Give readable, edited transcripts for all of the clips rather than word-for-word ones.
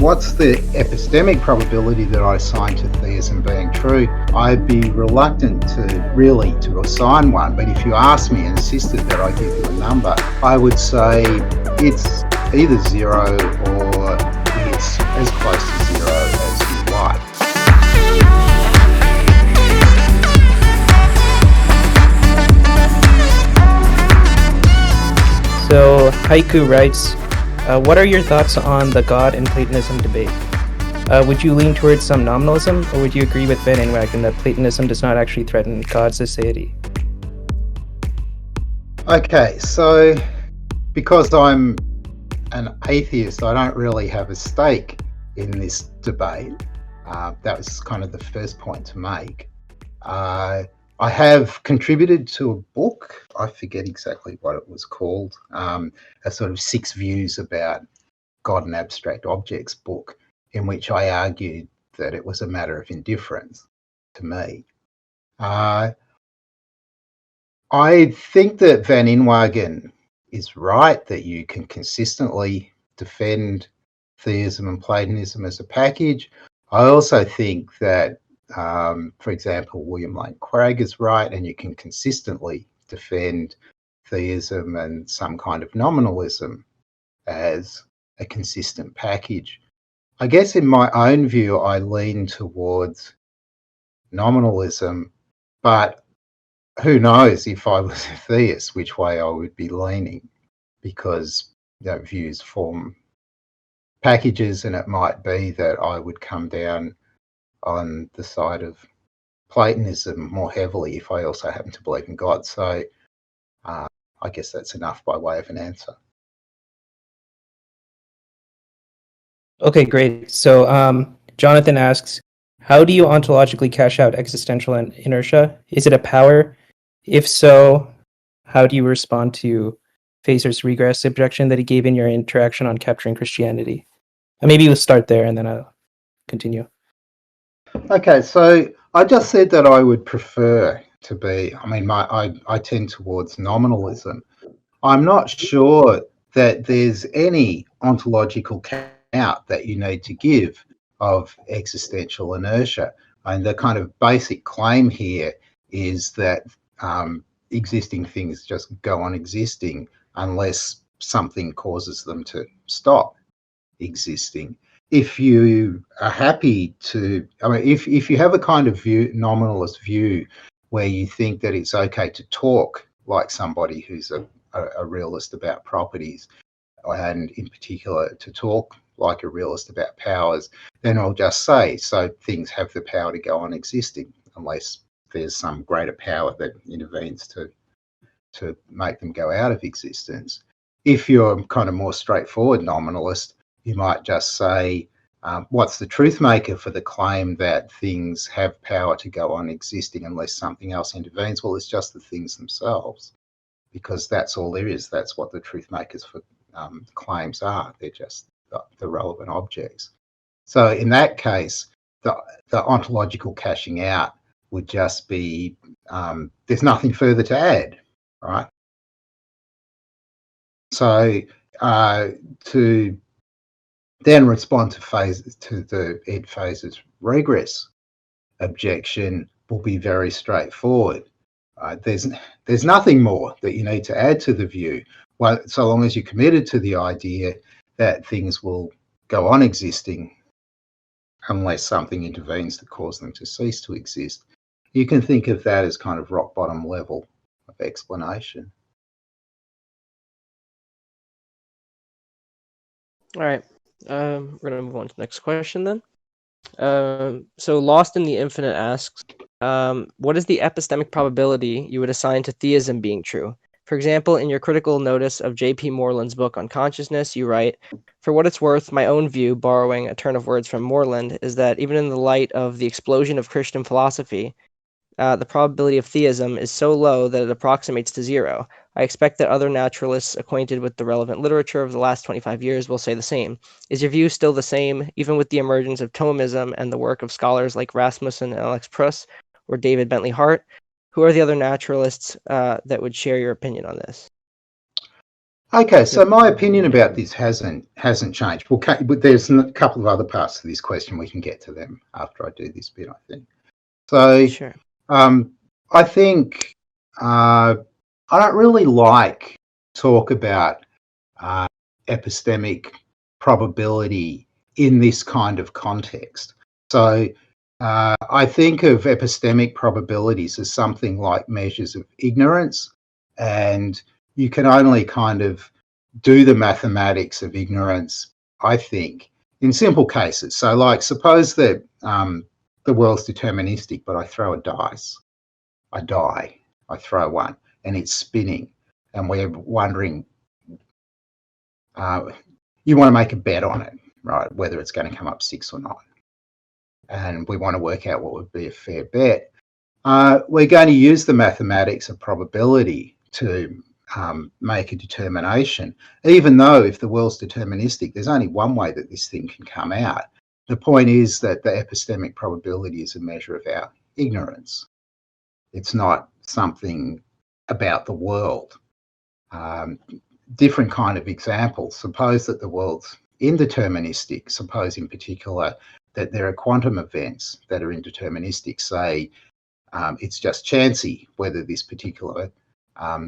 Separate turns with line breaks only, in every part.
what's the epistemic probability that I assign to theism being true? I'd be reluctant to assign one, but if you asked me and insisted that I give you a number, I would say it's either 0 or it's as close to 0 as you like.
So Haiku writes, what are your thoughts on the God and Platonism debate? Would you lean towards some nominalism, or would you agree with Van Inwagen that Platonism does not actually threaten God's aseity?
Okay, so because I'm an atheist, I don't really have a stake in this debate. That was kind of the first point to make. I have contributed to a book, I forget exactly what it was called, a sort of 6 views about God and abstract objects book, in which I argued that it was a matter of indifference to me. I think that Van Inwagen is right that you can consistently defend theism and Platonism as a package. I also think that for example, William Lane Craig is right, and you can consistently defend theism and some kind of nominalism as a consistent package. I guess in my own view, I lean towards nominalism, but who knows if I was a theist, which way I would be leaning, because views form packages, and it might be that I would come down on the side of Platonism more heavily if I also happen to believe in God. So I guess that's enough by way of an answer.
Okay, great. So Jonathan asks, how do you ontologically cash out existential inertia? Is it a power? If so, how do you respond to Facer's regress objection that he gave in your interaction on capturing Christianity? And maybe we'll start there and then I'll continue.
Okay, so I just said that I would prefer to be, I tend towards nominalism. I'm not sure that there's any ontological count that you need to give of existential inertia. And the kind of basic claim here is that existing things just go on existing unless something causes them to stop existing. If you are happy to, if you have a kind of nominalist view where you think that it's okay to talk like somebody who's a realist about properties, and in particular to talk like a realist about powers, then I'll just say, so things have the power to go on existing unless there's some greater power that intervenes to make them go out of existence. If you're kind of more straightforward nominalist, you might just say, what's the truth maker for the claim that things have power to go on existing unless something else intervenes? Well, it's just the things themselves, because that's all there is. That's what the truth makers for claims are. They're just the relevant objects. So in that case, the ontological cashing out would just be, there's nothing further to add, right? So to then respond to the Ed Facer's regress objection will be very straightforward. There's nothing more that you need to add to the view, so long as you're committed to the idea that things will go on existing unless something intervenes to cause them to cease to exist. You can think of that as kind of rock bottom level of explanation.
All right. We're going to move on to the next question then. So Lost in the Infinite asks, what is the epistemic probability you would assign to theism being true? For example, in your critical notice of J.P. Moreland's book on consciousness, you write, for what it's worth, my own view, borrowing a turn of words from Moreland, is that even in the light of the explosion of Christian philosophy, the probability of theism is so low that it approximates to 0. I expect that other naturalists acquainted with the relevant literature of the last 25 years will say the same. Is your view still the same, even with the emergence of Thomism and the work of scholars like Rasmussen and Alex Pruss or David Bentley Hart? Who are the other naturalists that would share your opinion on this?
Okay, so my opinion about this hasn't changed. But there's a couple of other parts to this question. We can get to them after I do this bit, I think. So
Sure.
I think I don't really like talk about epistemic probability in this kind of context. So I think of epistemic probabilities as something like measures of ignorance, and you can only kind of do the mathematics of ignorance, I think, in simple cases. So, like, suppose that the world's deterministic, but I throw a dice, I die, I throw one, and it's spinning, and we're wondering, you want to make a bet on it, right? Whether it's going to come up 6 or 9. And we want to work out what would be a fair bet. We're going to use the mathematics of probability to make a determination, even though if the world's deterministic, there's only one way that this thing can come out. The point is that the epistemic probability is a measure of our ignorance. It's not something about the world. Different kind of example. Suppose that the world's indeterministic. Suppose in particular that there are quantum events that are indeterministic. Say it's just chancy whether this particular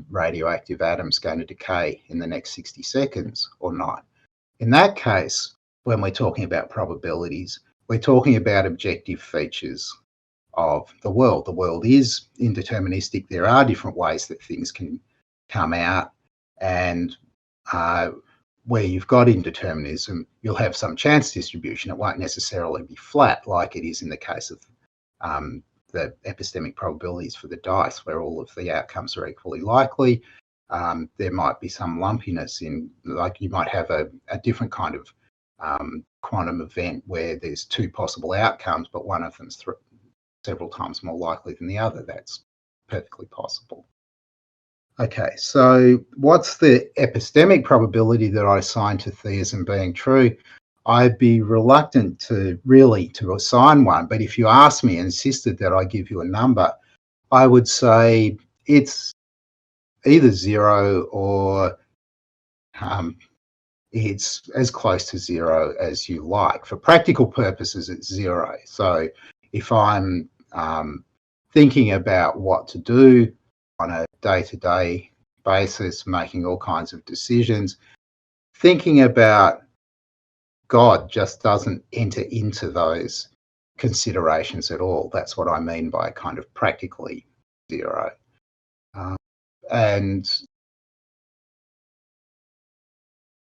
radioactive atom is going to decay in the next 60 seconds or not. In that case, when we're talking about probabilities, we're talking about objective features of the world. The world is indeterministic. There are different ways that things can come out, and where you've got indeterminism, you'll have some chance distribution. It won't necessarily be flat like it is in the case of the epistemic probabilities for the dice, where all of the outcomes are equally likely. There might be some lumpiness in, like you might have a different kind of quantum event where there's 2 possible outcomes, but one of them's several times more likely than the other. That's perfectly possible. Okay, so what's the epistemic probability that I assign to theism being true? I'd be reluctant to assign one, but if you asked me and insisted that I give you a number, I would say it's either 0 or it's as close to 0 as you like. For practical purposes, it's 0. So if I'm thinking about what to do on a day-to-day basis, making all kinds of decisions, thinking about God just doesn't enter into those considerations at all. That's what I mean by kind of practically 0. And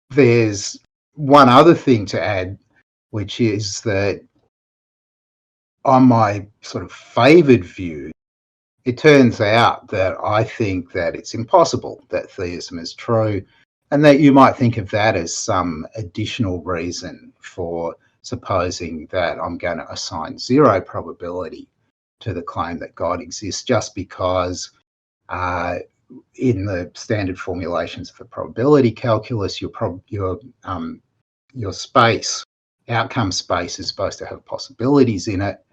there's one other thing to add, which is that on my sort of favoured view, it turns out that I think that it's impossible that theism is true, and that you might think of that as some additional reason for supposing that I'm going to assign 0 probability to the claim that God exists, just because in the standard formulations for probability calculus, your space, outcome space, is supposed to have possibilities in it,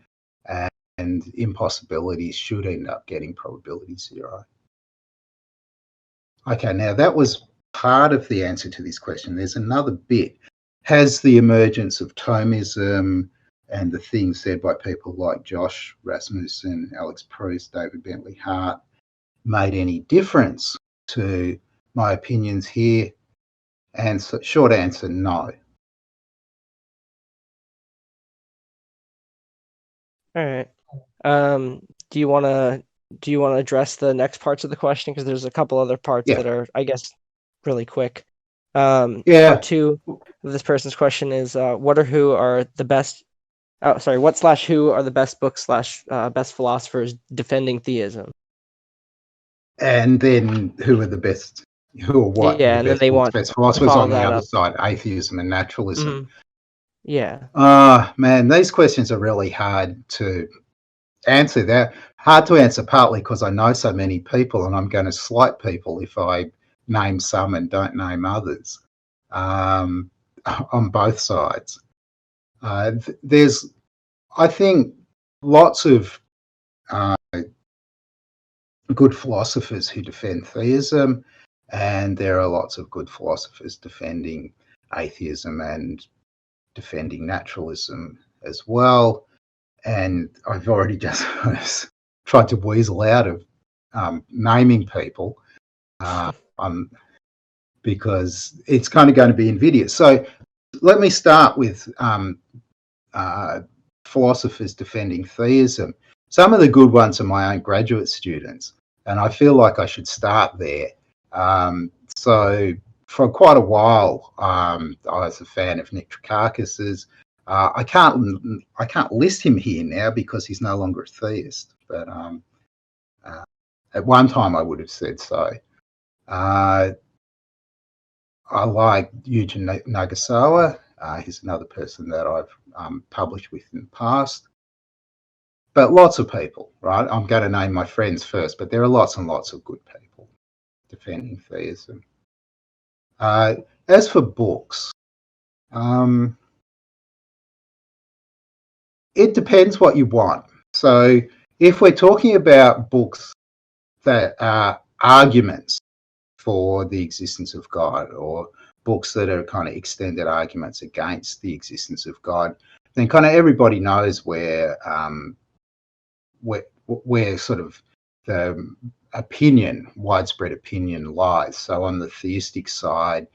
and impossibilities should end up getting probability 0. Okay, now that was part of the answer to this question. There's another bit. Has the emergence of Thomism and the things said by people like Josh Rasmussen, Alex Proust, David Bentley Hart made any difference to my opinions here? And so, short answer, no.
All right. Do you want to address the next parts of the question, because there's a couple other parts that are, I guess, really quick. Part 2 of this person's question is what / who are the best books / best philosophers defending theism?
And then who are the best, who or what?
Yeah, and then they want
best philosophers on the other side, atheism and naturalism.
Mm-hmm. Yeah.
Man, these questions are really hard to answer. They're hard to answer partly because I know so many people, and I'm going to slight people if I name some and don't name others on both sides. There's, I think, lots of good philosophers who defend theism, And there are lots of good philosophers defending atheism and defending naturalism as well. And I've already just tried to weasel out of naming people because it's kind of going to be invidious. So let me start with philosophers defending theism. Some of the good ones are my own graduate students, and I feel like I should start there. So for quite a while, I was a fan of Nick Trakakis's. I can't list him here now because he's no longer a theist, but at one time I would have said so. I like Eugen Nagasawa. He's another person that I've published with in the past. But lots of people, right? I'm going to name my friends first, but there are lots and lots of good people defending theism. As for books, it depends what you want. So if we're talking about books that are arguments for the existence of God, or books that are kind of extended arguments against the existence of God, then kind of everybody knows where sort of the widespread opinion lies. So on the theistic side,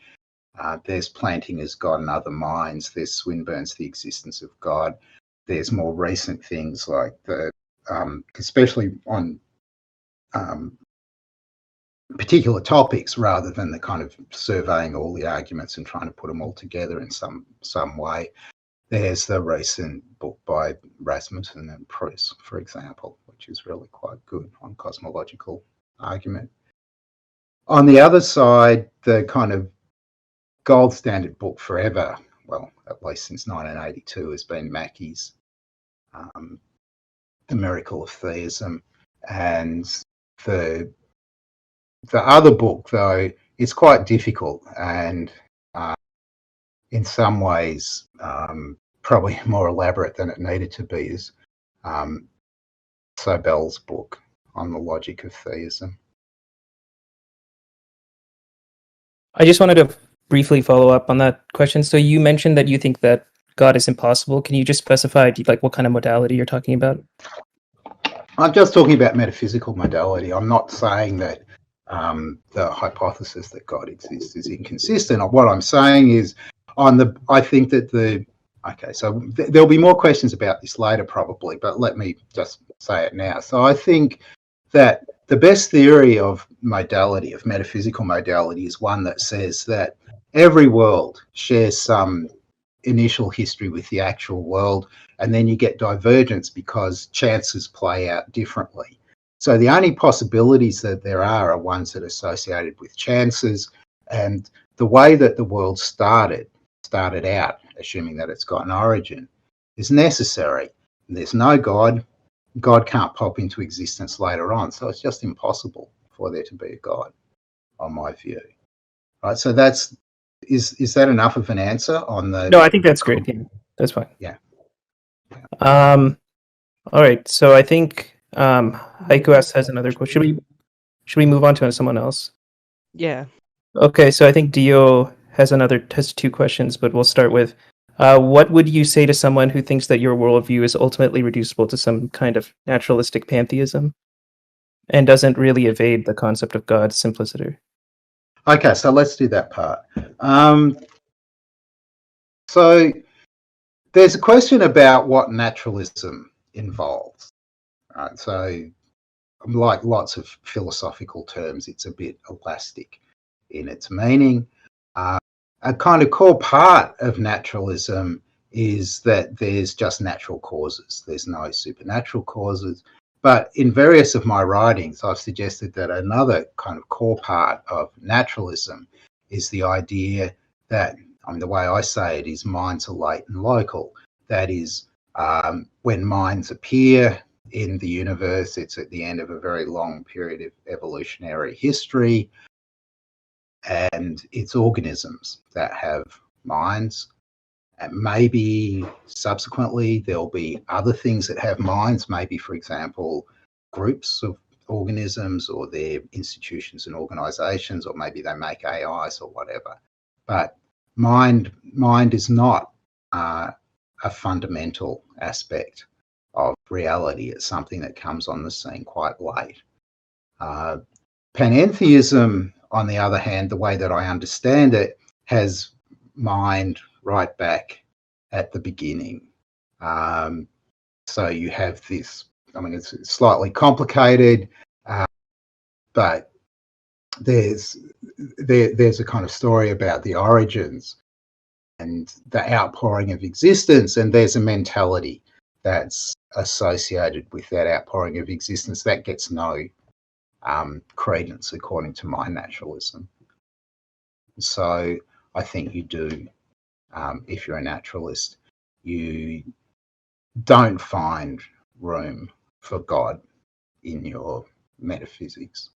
there's Plantinga's God and Other Minds, there's Swinburne's The Existence of God, there's more recent things like especially on particular topics rather than the kind of surveying all the arguments and trying to put them all together in some way. There's the recent book by Rasmussen and Pruss, for example, which is really quite good on cosmological argument. On the other side, the kind of gold standard book forever, well, at least since 1982, has been Mackey's The Miracle of Theism. And the other book, though, is quite difficult and in some ways probably more elaborate than it needed to be, is Sobel's book on the logic of theism.
I just wanted to briefly follow up on that question. So you mentioned that you think that God is impossible. Can you just specify like what kind of modality you're talking about?
I'm just talking about metaphysical modality. I'm not saying that the hypothesis that God exists is inconsistent. What I'm saying is I think that so there'll be more questions about this later probably, but let me just say it now. So I think that the best theory of modality, of metaphysical modality, is one that says that every world shares some initial history with the actual world, and then you get divergence because chances play out differently. So the only possibilities that there are ones that are associated with chances, and the way that the world started out, assuming that it's got an origin, is necessary. There's no God. God can't pop into existence later on, so it's just impossible for there to be a God, on my view. Right. So is that enough of an answer on the?
No, I think that's great. Yeah, that's fine.
Yeah.
All right. So I think Heiko has another question. Should we move on to someone else?
Yeah.
Okay. So I think Dio has two questions, but we'll start with what would you say to someone who thinks that your worldview is ultimately reducible to some kind of naturalistic pantheism and doesn't really evade the concept of God's simplicity?
Okay, so let's do that part. So there's a question about what naturalism involves. Right? So like lots of philosophical terms, it's a bit elastic in its meaning. A kind of core part of naturalism is that there's just natural causes. There's no supernatural causes. But in various of my writings, I've suggested that another kind of core part of naturalism is the idea that, the way I say it is, minds are late and local. That is, when minds appear in the universe, it's at the end of a very long period of evolutionary history, and it's organisms that have minds. And maybe subsequently there'll be other things that have minds, maybe, for example, groups of organisms, or they're institutions and organizations, or maybe they make AIs or whatever. But mind is not a fundamental aspect of reality. It's something that comes on the scene quite late. Pantheism, on the other hand, the way that I understand it, has mind right back at the beginning. So you have this, I mean, it's slightly complicated, but there's a kind of story about the origins and the outpouring of existence, and there's a mentality that's associated with that outpouring of existence that gets no credence according to my naturalism. So I think you do, if you're a naturalist, you don't find room for God in your metaphysics.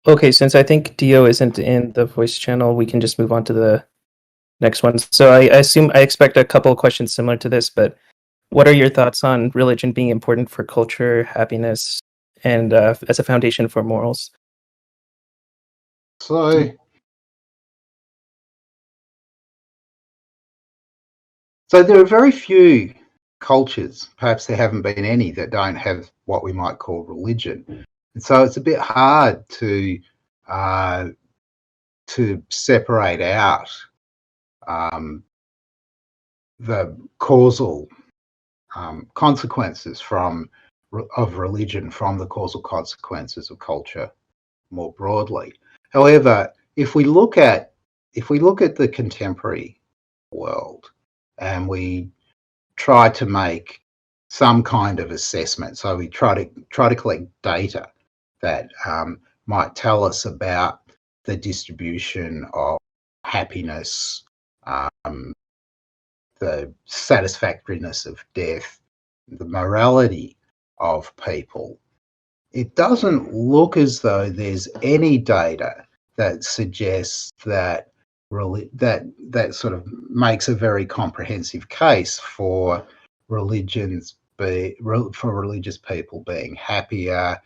Okay, since I think Dio isn't in the voice channel, we can just move on to the next one. So I expect a couple of questions similar to this, but what are your thoughts on religion being important for culture, happiness, and as a foundation for morals?
So there are very few cultures, perhaps there haven't been any, that don't have what we might call religion. And so it's a bit hard to separate out the causal consequences of religion from the causal consequences of culture more broadly. However, if we look at the contemporary world and we try to make some kind of assessment, so we try to collect data that might tell us about the distribution of happiness, the satisfactoriness of death, the morality of people, it doesn't look as though there's any data that suggests that that sort of makes a very comprehensive case for religious people being happier,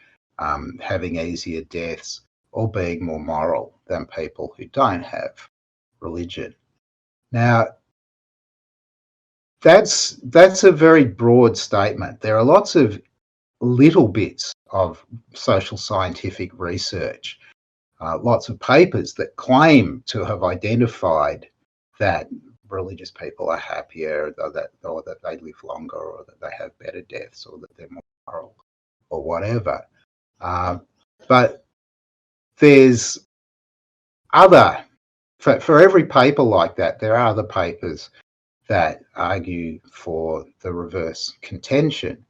having easier deaths, or being more moral than people who don't have religion. Now, that's a very broad statement. There are lots of little bits of social scientific research, lots of papers that claim to have identified that religious people are happier, or that they live longer, or that they have better deaths, or that they're more moral, or whatever. But there's other, for every paper like that, there are other papers that argue for the reverse contention.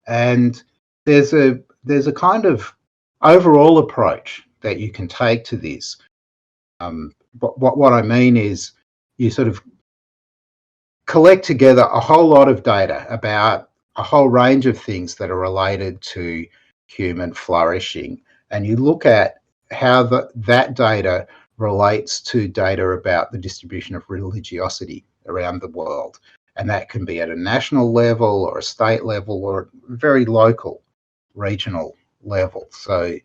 And there's a kind of overall approach that you can take to this. What I mean is, you sort of collect together a whole lot of data about a whole range of things that are related to human flourishing, and you look at how that data relates to data about the distribution of religiosity around the world. And that can be at a national level, or a state level, or a very local, regional level. So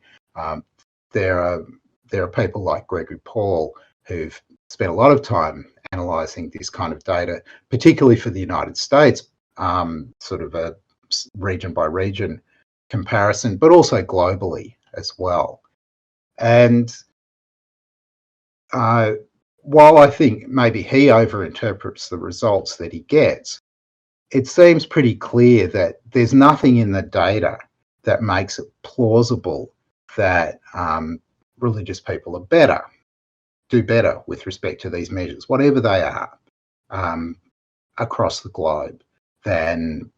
there are people like Gregory Paul who've spent a lot of time analysing this kind of data, particularly for the United States, sort of a region by region comparison, but also globally as well. And while I think maybe he overinterprets the results that he gets, it seems pretty clear that there's nothing in the data that makes it plausible that religious people are do better with respect to these measures, whatever they are, across the globe, than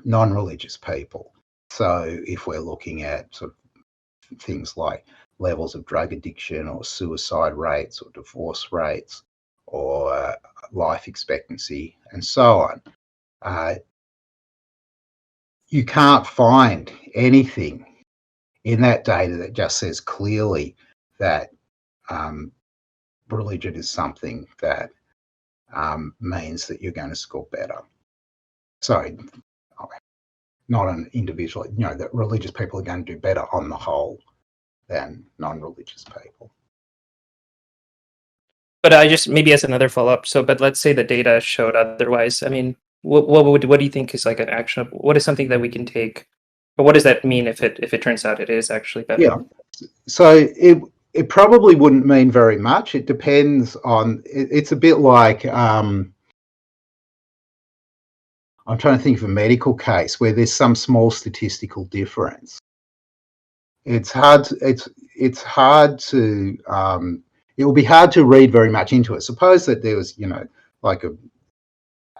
non-religious people. So if we're looking at sort of things like levels of drug addiction, or suicide rates, or divorce rates, or life expectancy, and so on, you can't find anything in that data that just says clearly that religion is something that means that you're going to score better. Sorry, not an individual, that religious people are going to do better on the whole than non-religious people.
But I just, maybe as another follow-up, but let's say the data showed otherwise. I mean, what do you think is like an actionable, what is something that we can take, or what does that mean if it turns out it is actually better?
Yeah, so it probably wouldn't mean very much. It depends on, it's a bit like, I'm trying to think of a medical case where there's some small statistical difference. It's hard to, it will be hard to read very much into it. Suppose that there was, like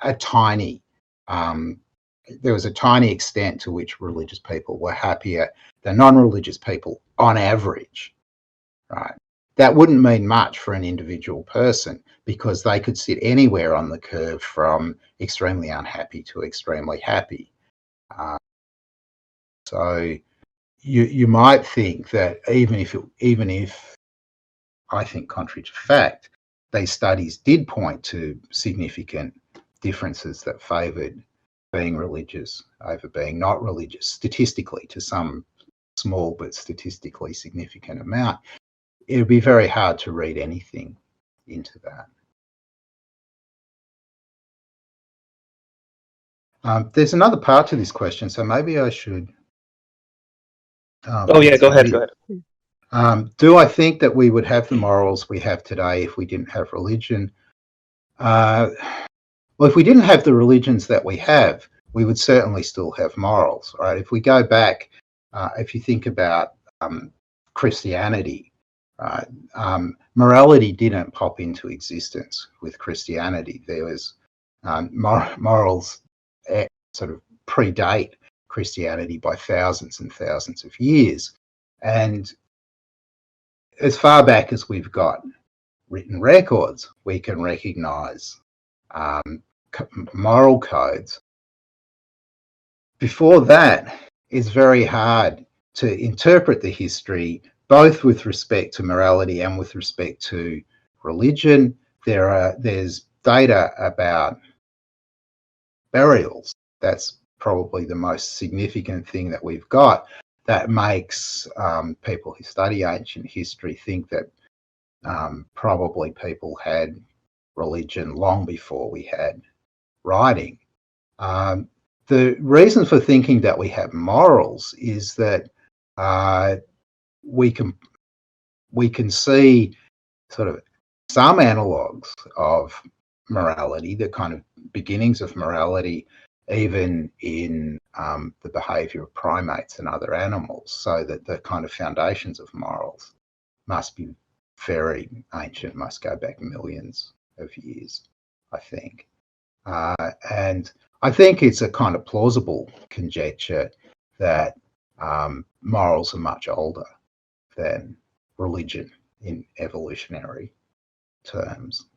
a tiny, there was a tiny extent to which religious people were happier than non-religious people on average, right? That wouldn't mean much for an individual person because they could sit anywhere on the curve from extremely unhappy to extremely happy. So you might think that even if I think contrary to fact, these studies did point to significant differences that favoured being religious over being not religious, statistically, to some small but statistically significant amount, it would be very hard to read anything into that. There's another part to this question, so maybe I should.
Go ahead.
Do I think that we would have the morals we have today if we didn't have religion? Well, if we didn't have the religions that we have, we would certainly still have morals, right? If we go back, if you think about Christianity, right? Morality didn't pop into existence with Christianity. There was morals sort of predate Christianity by thousands and thousands of years. And as far back as we've got written records, we can recognize moral codes. Before that, it's very hard to interpret the history, both with respect to morality and with respect to religion. There's data about burials. That's probably the most significant thing that we've got that makes people who study ancient history think that probably people had religion long before we had writing. The reason for thinking that we have morals is that we can see sort of some analogues of morality, the kind of beginnings of morality, even in the behaviour of primates and other animals, so that the kind of foundations of morals must be very ancient, must go back millions of years, I think. And I think it's a kind of plausible conjecture that morals are much older than religion in evolutionary terms.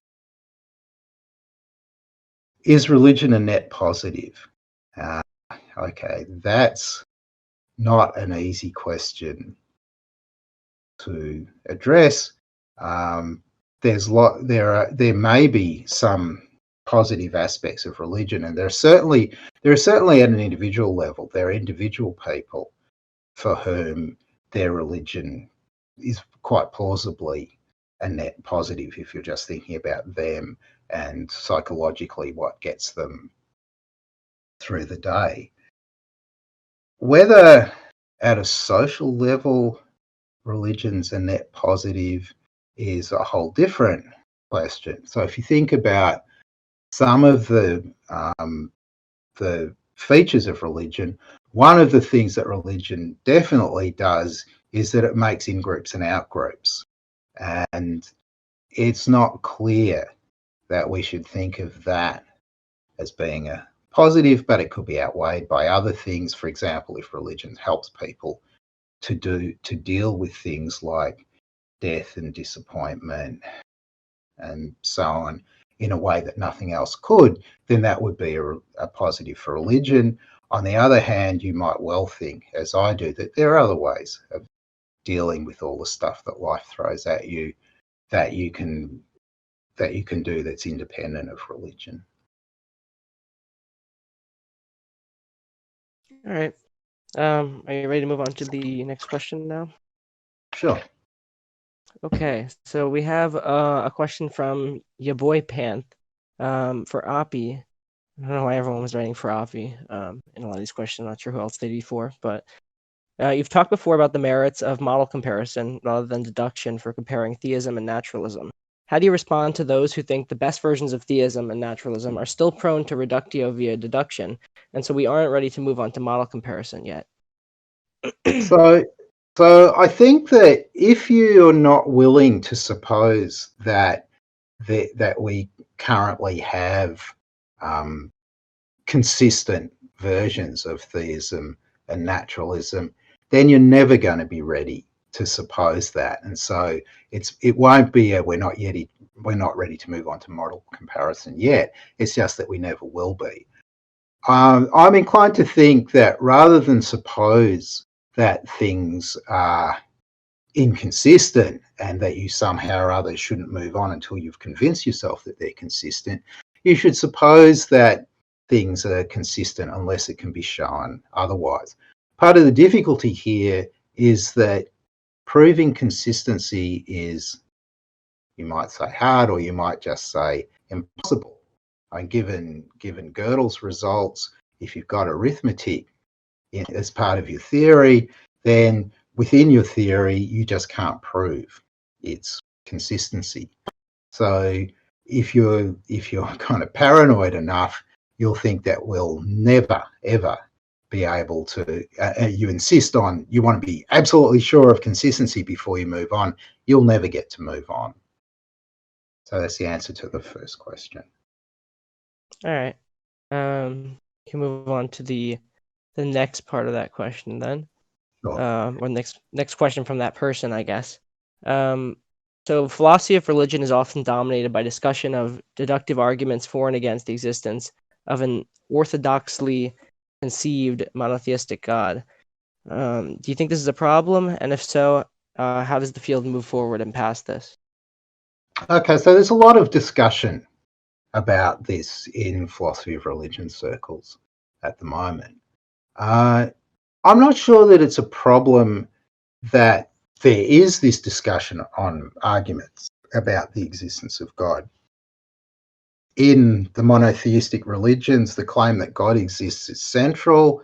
Is religion a net positive? Okay, that's not an easy question to address. There may be some positive aspects of religion, and there are certainly at an individual level, there are individual people for whom their religion is quite plausibly a net positive if you're just thinking about them and psychologically what gets them through the day. Whether at a social level religion's a net positive is a whole different question. So if you think about some of the features of religion, one of the things that religion definitely does is that it makes in-groups and out-groups. And it's not clear that we should think of that as being a positive, but it could be outweighed by other things. For example, if religion helps people to deal with things like death and disappointment and so on in a way that nothing else could, then that would be a positive for religion. On the other hand, you might well think, as I do, that there are other ways of dealing with all the stuff that life throws at you that that you can do that's independent of religion.
All right. Are you ready to move on to the next question now?
Sure.
Okay, so we have a question from your boy Panth for Oppy. I don't know why everyone was writing for Oppy in a lot of these questions. I'm not sure who else they did before, but you've talked before about the merits of model comparison rather than deduction for comparing theism and naturalism. How do you respond to those who think the best versions of theism and naturalism are still prone to reductio via deduction, and so we aren't ready to move on to model comparison yet?
So I think that if you're not willing to suppose that we currently have consistent versions of theism and naturalism, then you're never going to be ready to suppose that. And so it won't be we're not ready to move on to model comparison yet. It's just that we never will be. I'm inclined to think that rather than suppose that things are inconsistent and that you somehow or other shouldn't move on until you've convinced yourself that they're consistent, you should suppose that things are consistent unless it can be shown otherwise. Part of the difficulty here is that proving consistency is, you might say, hard, or you might just say impossible. And given Gödel's results, if you've got arithmetic as part of your theory, then within your theory you just can't prove its consistency. So if you're kind of paranoid enough, you'll think that we'll never ever be able to. You insist on, you want to be absolutely sure of consistency before you move on. You'll never get to move on. So that's the answer to the first question.
All right. You can move on to the next part of that question then.
Sure.
Or next question from that person, I guess. So philosophy of religion is often dominated by discussion of deductive arguments for and against the existence of an orthodoxly conceived monotheistic God. Do you think this is a problem? And if so, how does the field move forward and past this?
Okay, so there's a lot of discussion about this in philosophy of religion circles at the moment. I'm not sure that it's a problem that there is this discussion on arguments about the existence of God. In the monotheistic religions, the claim that God exists is central,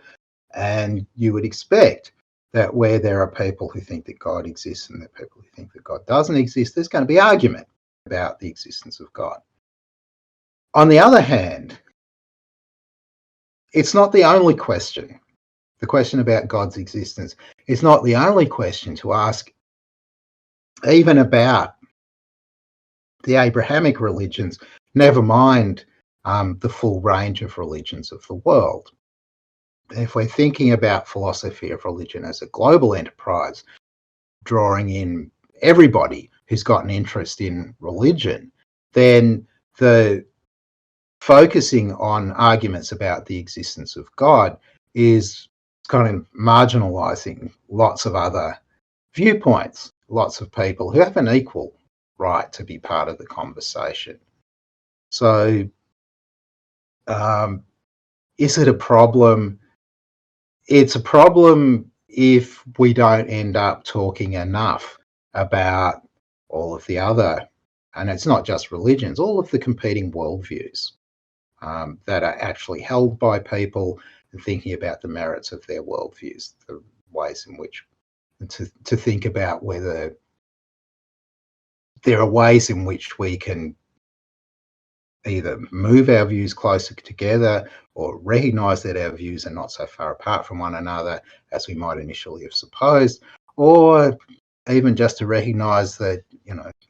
and you would expect that where there are people who think that God exists and there are people who think that God doesn't exist, there's going to be argument about the existence of God. On the other hand, it's not the only question. The question about God's existence is not the only question to ask, even about the Abrahamic religions, never mind the full range of religions of the world. If we're thinking about philosophy of religion as a global enterprise, drawing in everybody who's got an interest in religion, then the focusing on arguments about the existence of God is kind of marginalizing lots of other viewpoints, lots of people who have an equal right to be part of the conversation. So is it a problem? It's a problem if we don't end up talking enough about all of the other, and it's not just religions, all of the competing worldviews that are actually held by people, and thinking about the merits of their worldviews, the ways in which to think about whether there are ways in which we can either move our views closer together or recognize that our views are not so far apart from one another as we might initially have supposed, or even just to recognize that,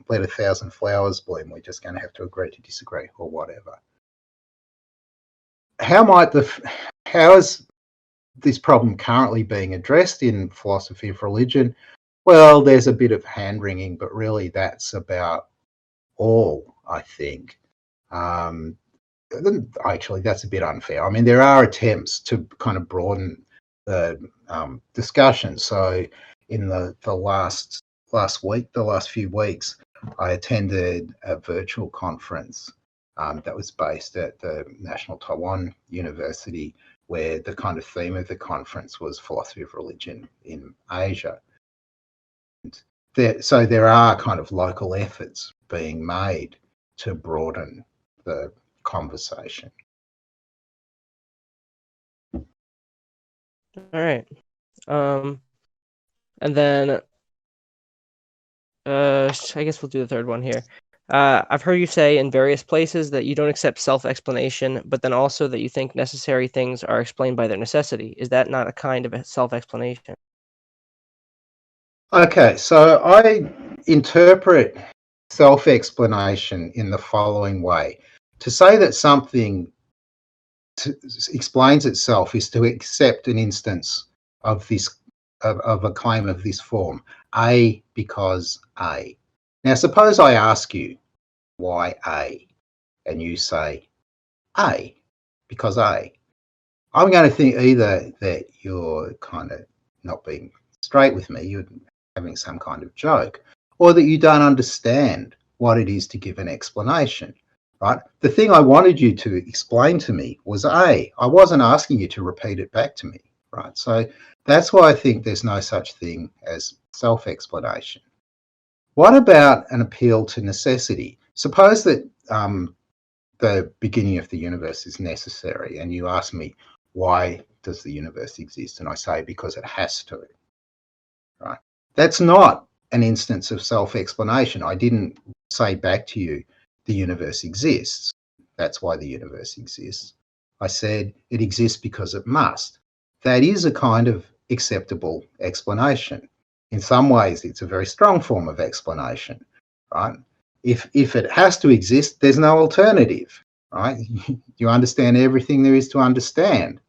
let 1,000 flowers bloom, we're just going to have to agree to disagree or whatever. How is this problem currently being addressed in philosophy of religion? Well, there's a bit of hand-wringing, but really that's about all, I think. Actually, that's a bit unfair. I mean, there are attempts to kind of broaden the discussion. So in the last few weeks, I attended a virtual conference that was based at the National Taiwan University, where the kind of theme of the conference was philosophy of religion in Asia. So there are kind of local efforts being made to broaden the conversation.
All right. And then I guess we'll do the third one here. I've heard you say in various places that you don't accept self-explanation, but then also that you think necessary things are explained by their necessity. Is that not a kind of a self-explanation?
Okay, so I interpret self-explanation in the following way. To say that something explains itself is to accept an instance of this of a claim of this form, A because A. Now suppose I ask you why A, and you say A because A. I'm going to think either that you're kind of not being straight with me, you're having some kind of joke, or that you don't understand what it is to give an explanation, right? The thing I wanted you to explain to me was A. I wasn't asking you to repeat it back to me, right? So that's why I think there's no such thing as self-explanation. What about an appeal to necessity? Suppose that the beginning of the universe is necessary, and you ask me, why does the universe exist? And I say, because it has to, right? That's not an instance of self-explanation. I didn't say back to you, the universe exists. That's why the universe exists. I said it exists because it must. That is a kind of acceptable explanation. In some ways, it's a very strong form of explanation, right? If it has to exist, there's no alternative, right? You understand everything there is to understand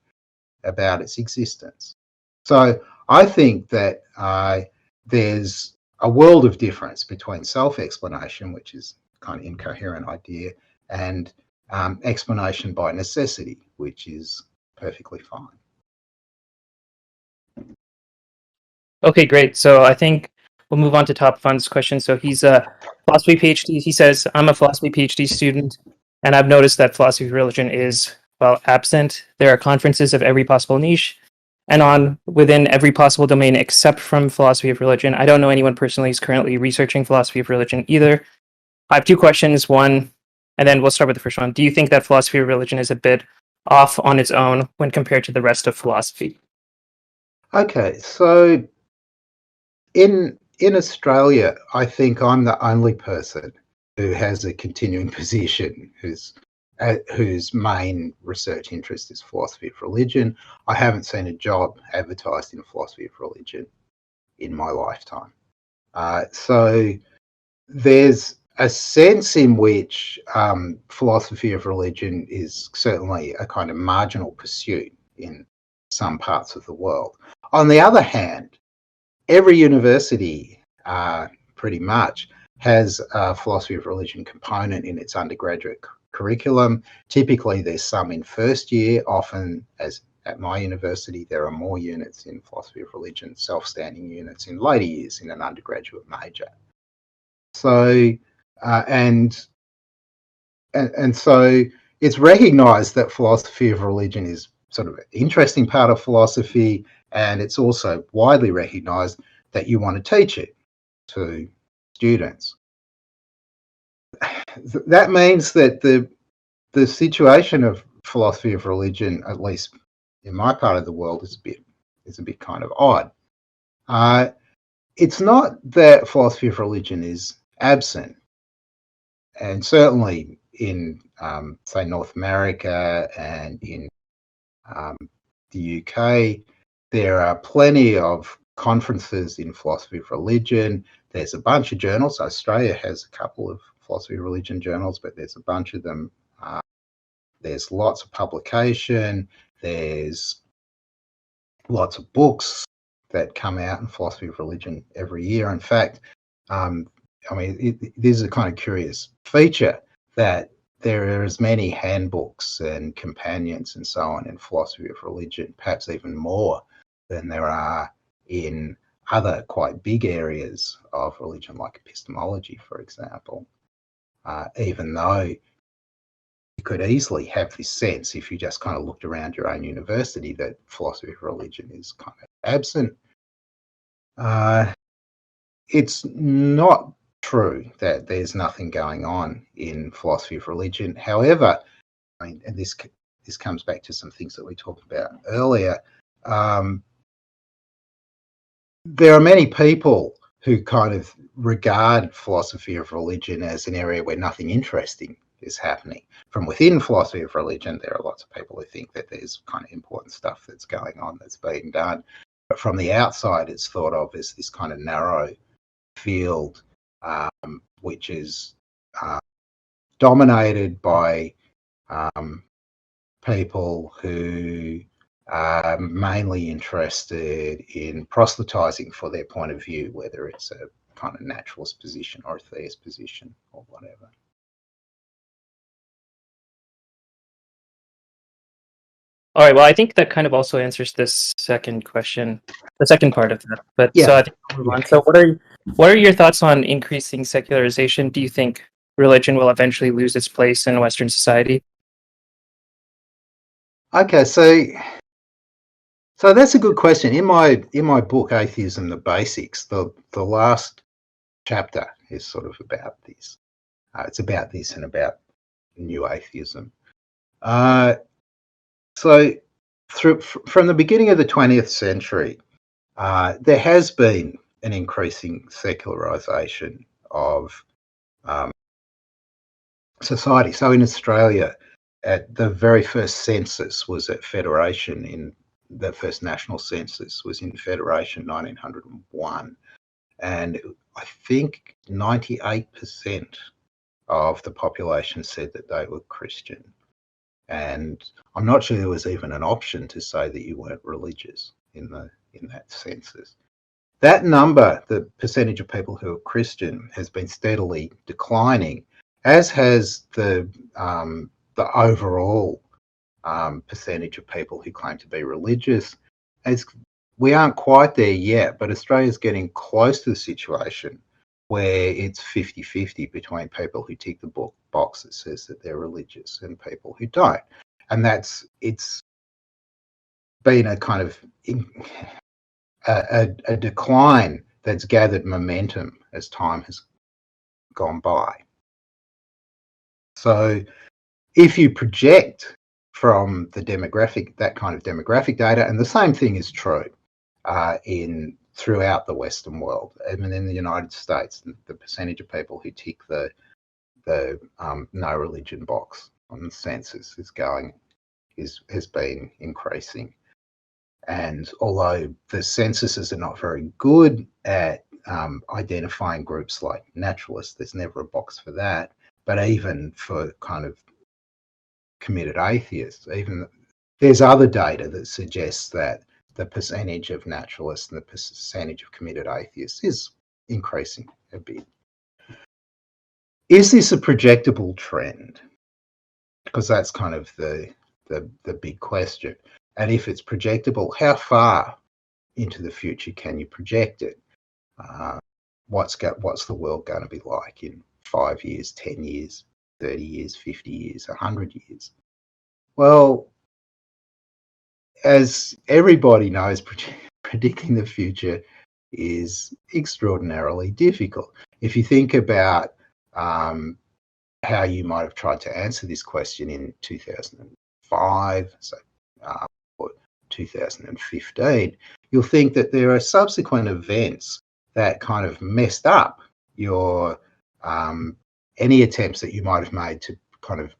about its existence. So I think that there's a world of difference between self-explanation, which is kind of incoherent idea, and explanation by necessity, which is perfectly fine.
Okay, great. So I think we'll move on to Top Fun's question. So he's a philosophy PhD. He says, I'm a philosophy PhD student, and I've noticed that philosophy of religion is, well, absent. There are conferences of every possible niche and within every possible domain except from philosophy of religion. I don't know anyone personally who's currently researching philosophy of religion either. I have two questions. One, and then we'll start with the first one. Do you think that philosophy of religion is a bit off on its own when compared to the rest of philosophy?
Okay, so in Australia, I think I'm the only person who has a continuing position whose main research interest is philosophy of religion. I haven't seen a job advertised in philosophy of religion in my lifetime. So there's a sense in which philosophy of religion is certainly a kind of marginal pursuit in some parts of the world. On the other hand, every university pretty much has a philosophy of religion component in its undergraduate curriculum. Typically, there's some in first year. Often, as at my university, there are more units in philosophy of religion, self-standing units in later years in an undergraduate major. So, and so it's recognised that philosophy of religion is sort of an interesting part of philosophy, and it's also widely recognised that you want to teach it to students. That means that the situation of philosophy of religion, at least in my part of the world, is a bit kind of odd. It's not that philosophy of religion is absent, and certainly in say North America and in the UK, there are plenty of conferences in philosophy of religion. There's a bunch of journals. Australia has a couple of philosophy of religion journals, but there's a bunch of them. There's lots of publication. There's lots of books that come out in philosophy of religion every year. In fact, I mean, this is a kind of curious feature that there are as many handbooks and companions and so on in philosophy of religion, perhaps even more than there are in other quite big areas of religion, like epistemology, for example, even though you could easily have this sense, if you just kind of looked around your own university, that philosophy of religion is kind of absent. It's not true that there's nothing going on in philosophy of religion. However, I mean, and this comes back to some things that we talked about earlier. There are many people who kind of regard philosophy of religion as an area where nothing interesting is happening. From within philosophy of religion, there are lots of people who think that there's kind of important stuff that's going on, that's being done. But from the outside, it's thought of as this kind of narrow field, which is dominated by people who are mainly interested in proselytizing for their point of view, whether it's a kind of naturalist position or a theist position or whatever.
All right. Well, I think that kind of also answers this second question, the second part of that. But
Yeah.
so I think we'll move on. So what are your thoughts on increasing secularization? Do you think religion will eventually lose its place in Western society?
Okay, so that's a good question. In my book, Atheism: The Basics, the last chapter is sort of about this. It's about this and about new atheism. So from the beginning of the 20th century, there has been an increasing secularization of society. So in Australia, at the very first census was at Federation. The first national census was in Federation, 1901. And I think 98% of the population said that they were Christian. And I'm not sure there was even an option to say that you weren't religious in that census. That number, the percentage of people who are Christian, has been steadily declining, as has the overall percentage of people who claim to be religious. As we aren't quite there yet, but Australia's getting close to the situation where it's 50-50 between people who tick the box that says that they're religious and people who don't. And it's been a kind of a decline that's gathered momentum as time has gone by. So if you project from the demographic, that kind of demographic data, and the same thing is true throughout the Western world. Even in the United States, the percentage of people who tick the no religion box on the census has been increasing. And although the censuses are not very good at identifying groups like naturalists, there's never a box for that. But even for kind of committed atheists, even there's other data that suggests that the percentage of naturalists and the percentage of committed atheists is increasing a bit. Is this a projectable trend? Because that's kind of the big question. And if it's projectable, how far into the future can you project it? What's the world going to be like in 5 years, 10 years, 30 years, 50 years, 100 years? Well, as everybody knows, predicting the future is extraordinarily difficult. If you think about how you might have tried to answer this question in 2005, or 2015, you'll think that there are subsequent events that kind of messed up your any attempts that you might have made to kind of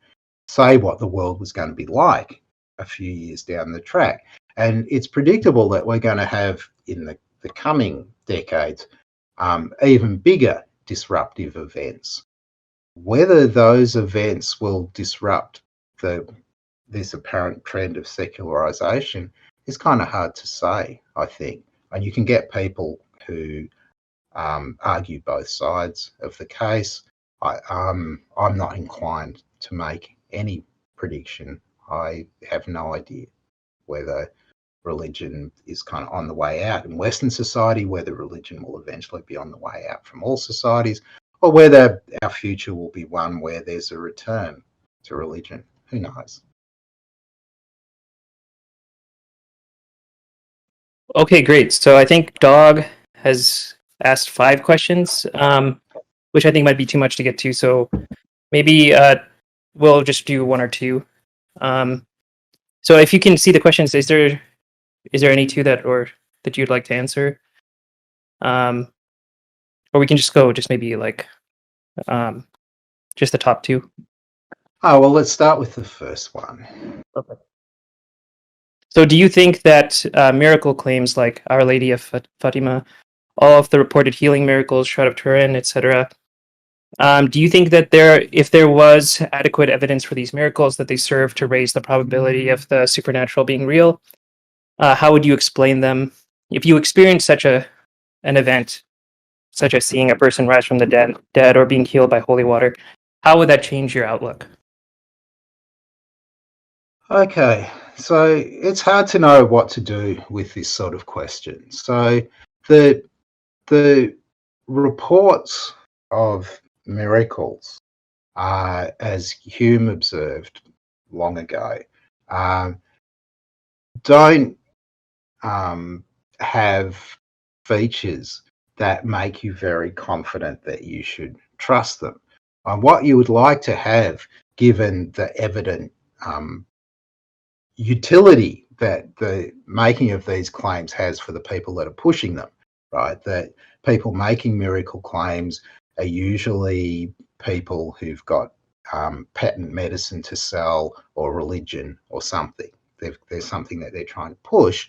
say what the world was going to be like a few years down the track. And it's predictable that we're going to have in the coming decades even bigger disruptive events. Whether those events will disrupt this apparent trend of secularization is kind of hard to say, I think. And you can get people who argue both sides of the case. I'm not inclined to make any prediction. I have no idea whether religion is kind of on the way out in Western society, whether religion will eventually be on the way out from all societies, or whether our future will be one where there's a return to religion. Who knows?
Okay, great. So I think Dog has asked 5 questions, which I think might be too much to get to. So maybe we'll just do 1 or 2. So if you can see the questions, is there any 2 that you'd like to answer? Or we can just go maybe like just the top 2.
Oh, well, let's start with the first one.
Okay. So do you think that miracle claims like Our Lady of Fatima, all of the reported healing miracles, Shroud of Turin, etc., do you think that if there was adequate evidence for these miracles, that they serve to raise the probability of the supernatural being real? How would you explain them? If you experience such an event, such as seeing a person rise from the dead or being healed by holy water, how would that change your outlook?
Okay, so it's hard to know what to do with this sort of question. So the reports of miracles, as Hume observed long ago, don't have features that make you very confident that you should trust them. What you would like to have, given the evident utility that the making of these claims has for the people that are pushing them, right? That people making miracle claims are usually people who've got patent medicine to sell or religion or something. There's something that they're trying to push.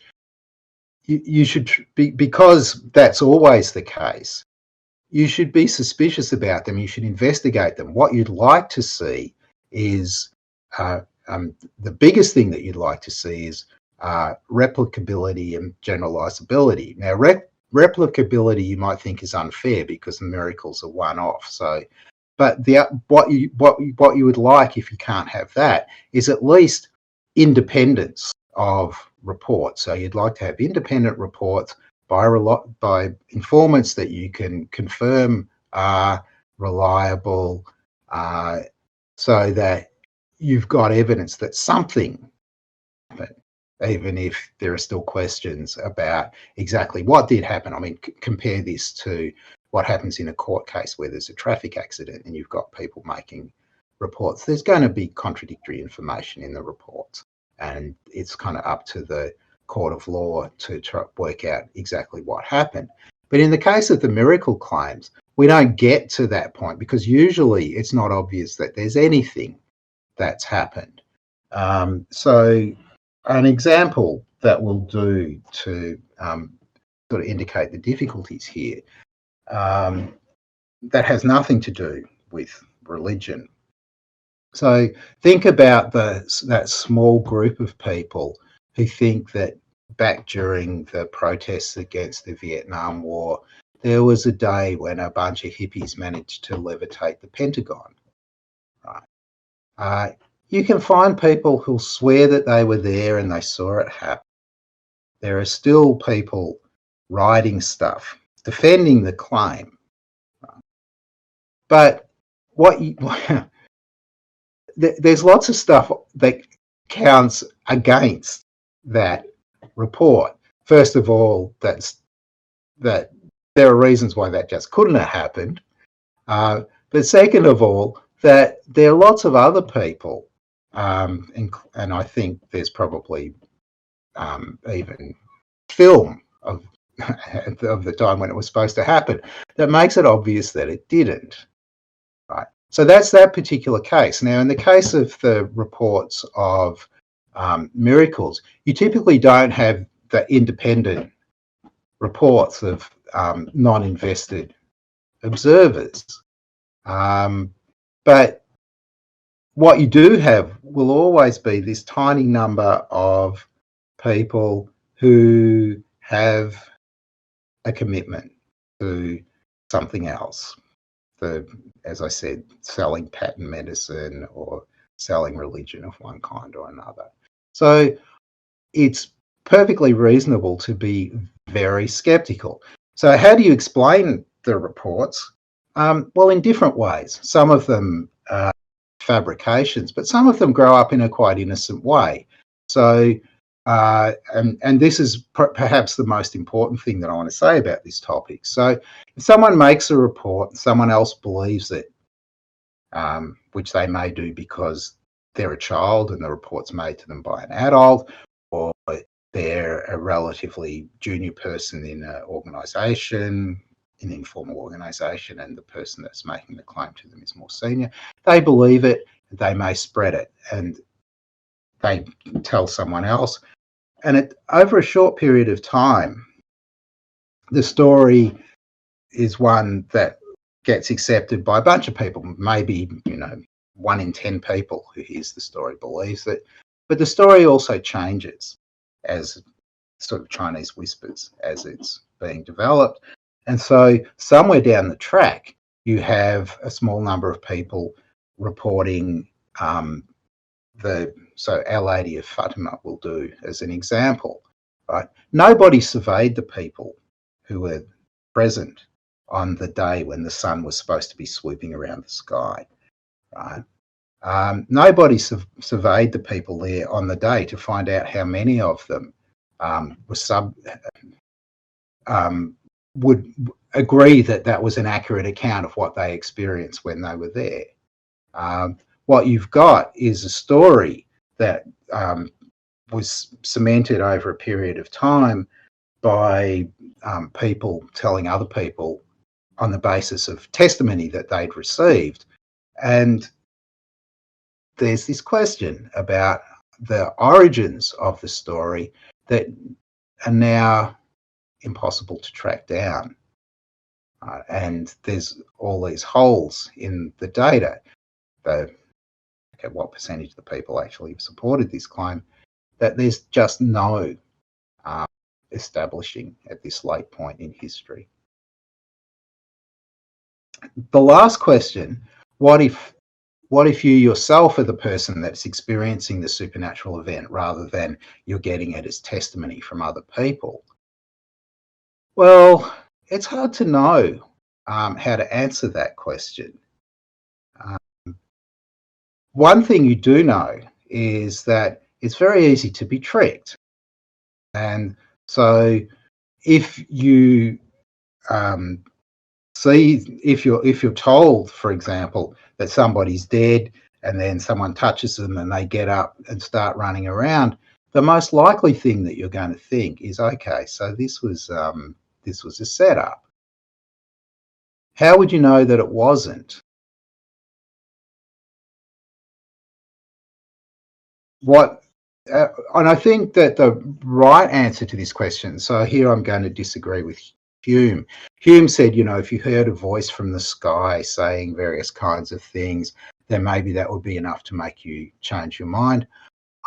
You should be, because that's always the case, you should be suspicious about them. You should investigate them. What you'd like to see is the biggest thing that you'd like to see is replicability and generalizability. Now, replicability you might think is unfair because the miracles are one-off. So, but what you would like, if you can't have that, is at least independence of reports. So you'd like to have independent reports by informants that you can confirm are reliable, so that you've got evidence that something happened, even if there are still questions about exactly what did happen. I mean, compare this to what happens in a court case where there's a traffic accident and you've got people making reports. There's going to be contradictory information in the reports, and it's kind of up to the court of law to try to work out exactly what happened. But in the case of the miracle claims, we don't get to that point because usually it's not obvious that there's anything that's happened. So an example that will do to sort of indicate the difficulties here, that has nothing to do with religion. So think about that small group of people who think that back during the protests against the Vietnam War, there was a day when a bunch of hippies managed to levitate the Pentagon. Right? You can find people who'll swear that they were there and they saw it happen. There are still people writing stuff, defending the claim. Right? But there's lots of stuff that counts against that report. First of all, that there are reasons why that just couldn't have happened. But second of all, that there are lots of other people, and I think there's probably even film of the time when it was supposed to happen, that makes it obvious that it didn't. Right. So that's that particular case. Now, in the case of the reports of miracles, you typically don't have the independent reports of non-invested observers. But what you do have will always be this tiny number of people who have a commitment to something else. As I said, selling patent medicine or selling religion of one kind or another. So it's perfectly reasonable to be very skeptical. So how do you explain the reports? Well, in different ways. Some of them are fabrications, but some of them grow up in a quite innocent way. So, and this is perhaps the most important thing that I want to say about this topic. So if someone makes a report, someone else believes it, which they may do because they're a child and the report's made to them by an adult, or they're a relatively junior person in an organisation, an informal organisation, and the person that's making the claim to them is more senior. They believe it, they may spread it, and they tell someone else. And over a short period of time, the story is one that gets accepted by a bunch of people. Maybe, 1 in 10 people who hears the story believes it. But the story also changes as sort of Chinese whispers as it's being developed. And so somewhere down the track, you have a small number of people reporting so Our Lady of Fatima will do as an example, right? Nobody surveyed the people who were present on the day when the sun was supposed to be swooping around the sky, right? Nobody surveyed the people there on the day to find out how many of them would agree that that was an accurate account of what they experienced when they were there. What you've got is a story that was cemented over a period of time by people telling other people on the basis of testimony that they'd received. And there's this question about the origins of the story that are now impossible to track down. And there's all these holes in the data. What percentage of the people actually supported this claim, that there's just no establishing at this late point in history. The last question, what if you yourself are the person that's experiencing the supernatural event rather than you're getting it as testimony from other people? Well, it's hard to know how to answer that question. One thing you do know is that it's very easy to be tricked. And so if you if you're told, for example, that somebody's dead and then someone touches them and they get up and start running around, the most likely thing that you're going to think is, okay, so this was a setup. How would you know that it wasn't? And I think that the right answer to this question, so here I'm going to disagree with Hume. Hume said, if you heard a voice from the sky saying various kinds of things, then maybe that would be enough to make you change your mind.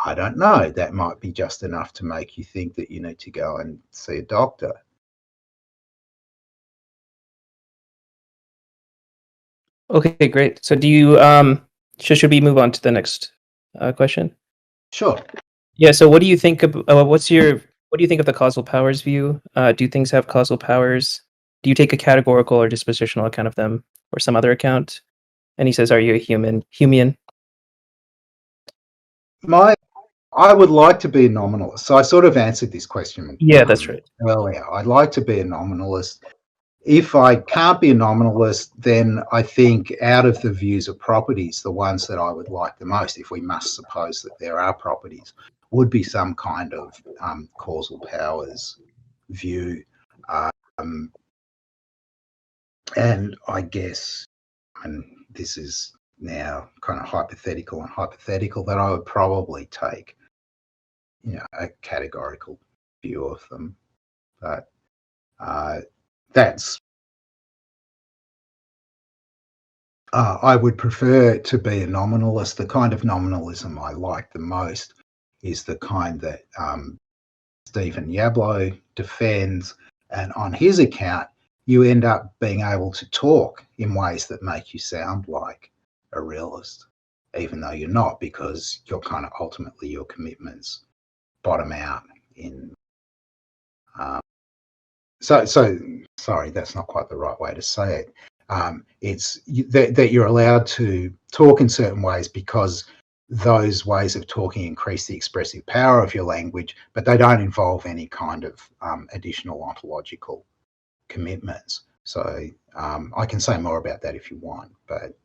I don't know. That might be just enough to make you think that you need to go and see a doctor.
Okay, great. So do you should we move on to the next question?
Sure.
Yeah, so what do you think of what do you think of the causal powers view? Do things have causal powers? Do you take a categorical or dispositional account of them or some other account? And he says, are you a Humean?
I would like to be a nominalist. So I sort of answered this question.
Yeah, that's right.
Earlier. I'd like to be a nominalist. If I can't be a nominalist, then I think out of the views of properties, the ones that I would like the most, if we must suppose that there are properties, would be some kind of causal powers view. And I guess, and this is now kind of hypothetical, that I would probably take, a categorical view of them. But that's I would prefer to be a nominalist. The kind of nominalism I like the most is the kind that Stephen Yablo defends, and on his account, you end up being able to talk in ways that make you sound like a realist, even though you're not, because you're kind of ultimately your commitments bottom out in so sorry, that's not quite the right way to say it. It's that you're allowed to talk in certain ways because those ways of talking increase the expressive power of your language, but they don't involve any kind of additional ontological commitments. So I can say more about that if you want, but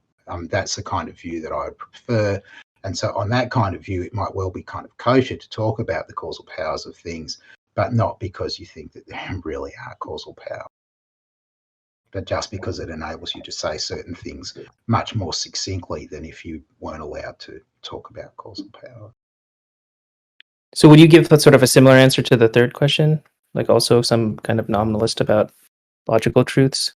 that's the kind of view that I would prefer. And so on that kind of view, it might well be kind of kosher to talk about the causal powers of things, but not because you think that there really are causal powers, but just because it enables you to say certain things much more succinctly than if you weren't allowed to talk about causal power.
So would you give sort of a similar answer to the third question, like also some kind of nominalist about logical truths?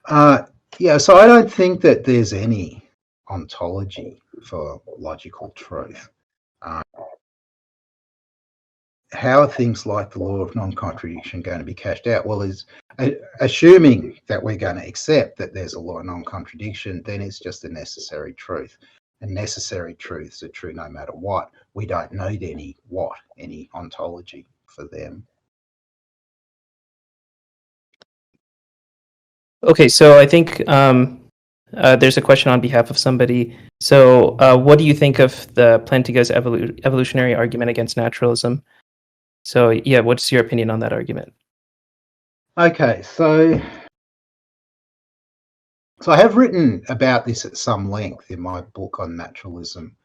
Yeah, so I don't think that there's any ontology for logical truth. How are things like the law of non-contradiction going to be cashed out? Well, is assuming that we're going to accept that there's a law of non-contradiction, then it's just a necessary truth. And necessary truths are true no matter what. We don't need any ontology for them.
Okay, so I think there's a question on behalf of somebody. So what do you think of the Plantinga's evolutionary argument against naturalism? So yeah, what's your opinion on that argument?
Okay, so I have written about this at some length in my book on naturalism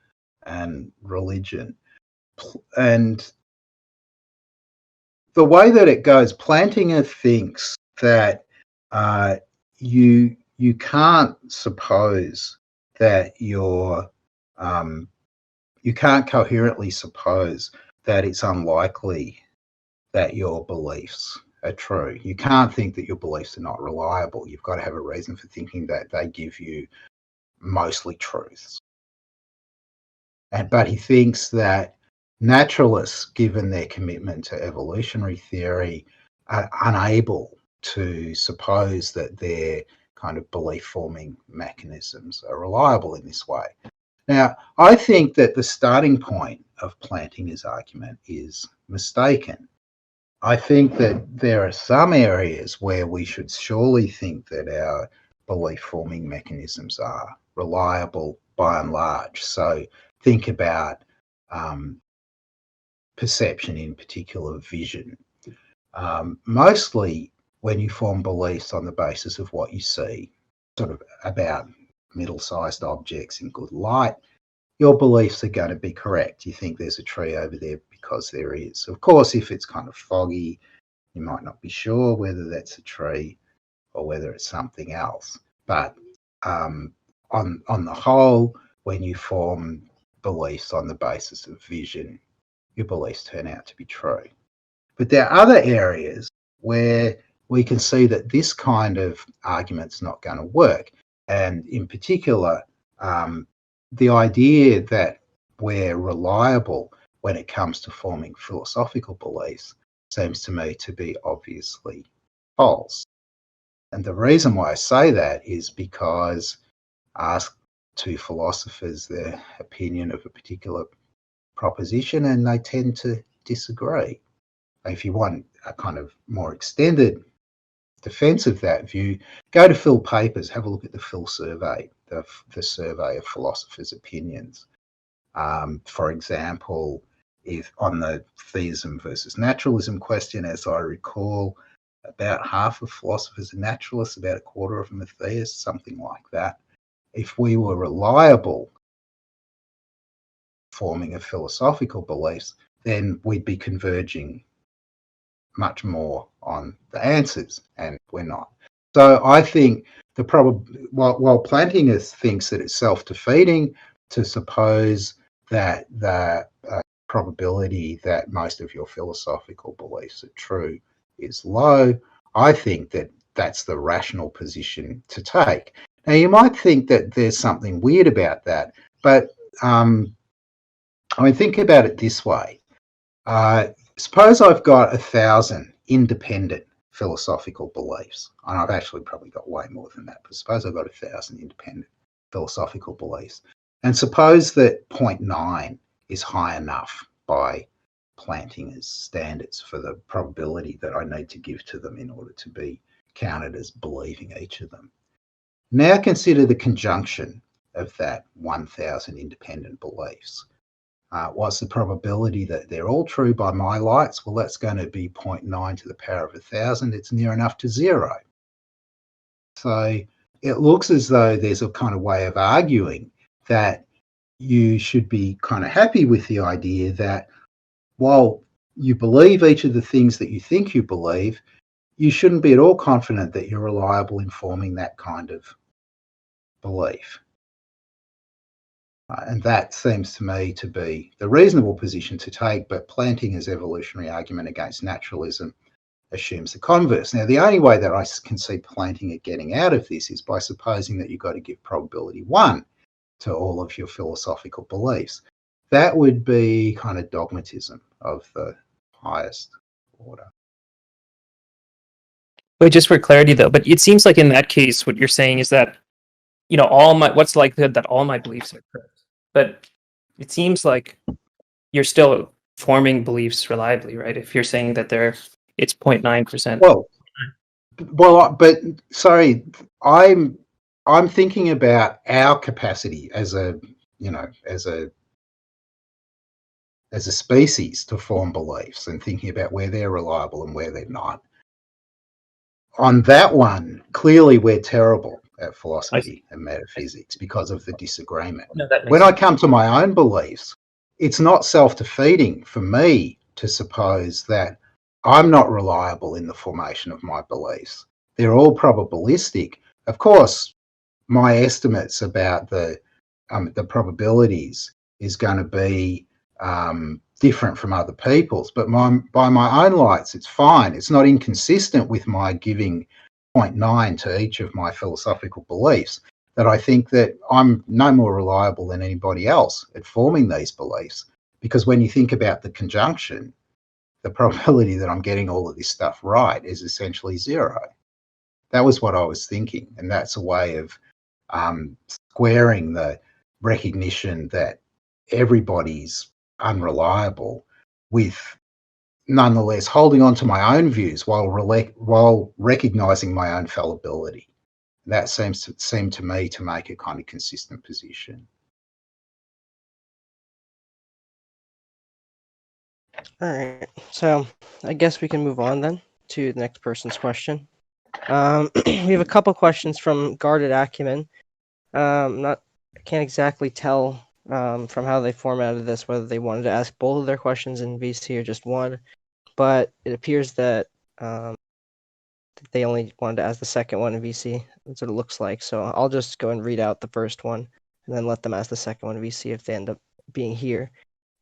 and religion. And the way that it goes, Plantinga thinks that you can't suppose that you can't coherently suppose that it's unlikely that your beliefs are true. You can't think that your beliefs are not reliable. You've got to have a reason for thinking that they give you mostly truths. But he thinks that naturalists, given their commitment to evolutionary theory, are unable to suppose that their kind of belief-forming mechanisms are reliable in this way. Now, I think that the starting point of Plantinga's argument is mistaken. I think that there are some areas where we should surely think that our belief-forming mechanisms are reliable by and large. So think about perception, in particular vision. Mostly when you form beliefs on the basis of what you see, sort of about middle-sized objects in good light, your beliefs are going to be correct. You think there's a tree over there because there is. Of course, if it's kind of foggy, you might not be sure whether that's a tree or whether it's something else. But on the whole, when you form beliefs on the basis of vision, your beliefs turn out to be true. But there are other areas where we can see that this kind of argument's not going to work. And in particular, the idea that we're reliable when it comes to forming philosophical beliefs seems to me to be obviously false. And the reason why I say that is because ask two philosophers their opinion of a particular proposition and they tend to disagree. If you want a kind of more extended defense of that view, go to Phil Papers, have a look at the Phil survey, the survey of philosophers' opinions. For example, if on the theism versus naturalism question, as I recall, about half of philosophers are naturalists, about a quarter of them are theists, something like that. If we were reliable forming of philosophical beliefs, then we'd be converging much more on the answers, and we're not. So I think while Plantinga thinks that it's self-defeating to suppose that the probability that most of your philosophical beliefs are true is low, I think that that's the rational position to take. Now, you might think that there's something weird about that, but I mean, think about it this way. Suppose I've got 1,000 independent philosophical beliefs, and I've actually probably got way more than that, but suppose I've got 1,000 independent philosophical beliefs, and suppose that 0.9 is high enough by Plantinga's standards for the probability that I need to give to them in order to be counted as believing each of them. Now consider the conjunction of that 1,000 independent beliefs. What's the probability that they're all true by my lights? Well, that's going to be 0.9 to the power of 1,000. It's near enough to 0. So it looks as though there's a kind of way of arguing that you should be kind of happy with the idea that while you believe each of the things that you think you believe, you shouldn't be at all confident that you're reliable in forming that kind of belief. And that seems to me to be the reasonable position to take, but Plantinga's evolutionary argument against naturalism assumes the converse. Now, the only way that I can see Plantinga getting out of this is by supposing that you've got to give probability 1 to all of your philosophical beliefs. That would be kind of dogmatism of the highest order.
But just for clarity, though, but it seems like in that case, what you're saying is that, what's the likelihood that all my beliefs are correct? But it seems like you're still forming beliefs reliably, right? If you're saying that it's 0.9%.
But sorry, I'm thinking about our capacity as a species to form beliefs and thinking about where they're reliable and where they're not. On that one, clearly we're terrible at philosophy and metaphysics because of the disagreement.
No, that makes
when
sense.
I come to my own beliefs, it's not self-defeating for me to suppose that I'm not reliable in the formation of my beliefs. They're all probabilistic. Of course, my estimates about the probabilities is going to be different from other people's, but by my own lights, it's fine. It's not inconsistent with my giving 0.9 to each of my philosophical beliefs, that I think that I'm no more reliable than anybody else at forming these beliefs. Because when you think about the conjunction, the probability that I'm getting all of this stuff right is essentially 0. That was what I was thinking. And that's a way of squaring the recognition that everybody's unreliable with nonetheless holding on to my own views while recognizing my own fallibility. That seemed to me to make a kind of consistent position.
All right, so I guess we can move on then to the next person's question. We have a couple questions from Guarded Acumen. I can't exactly tell from how they formatted this whether they wanted to ask both of their questions in VC or just one, but it appears that they only wanted to ask the second one in VC. That's what it looks like. So I'll just go and read out the first one and then let them ask the second one in VC if they end up being here.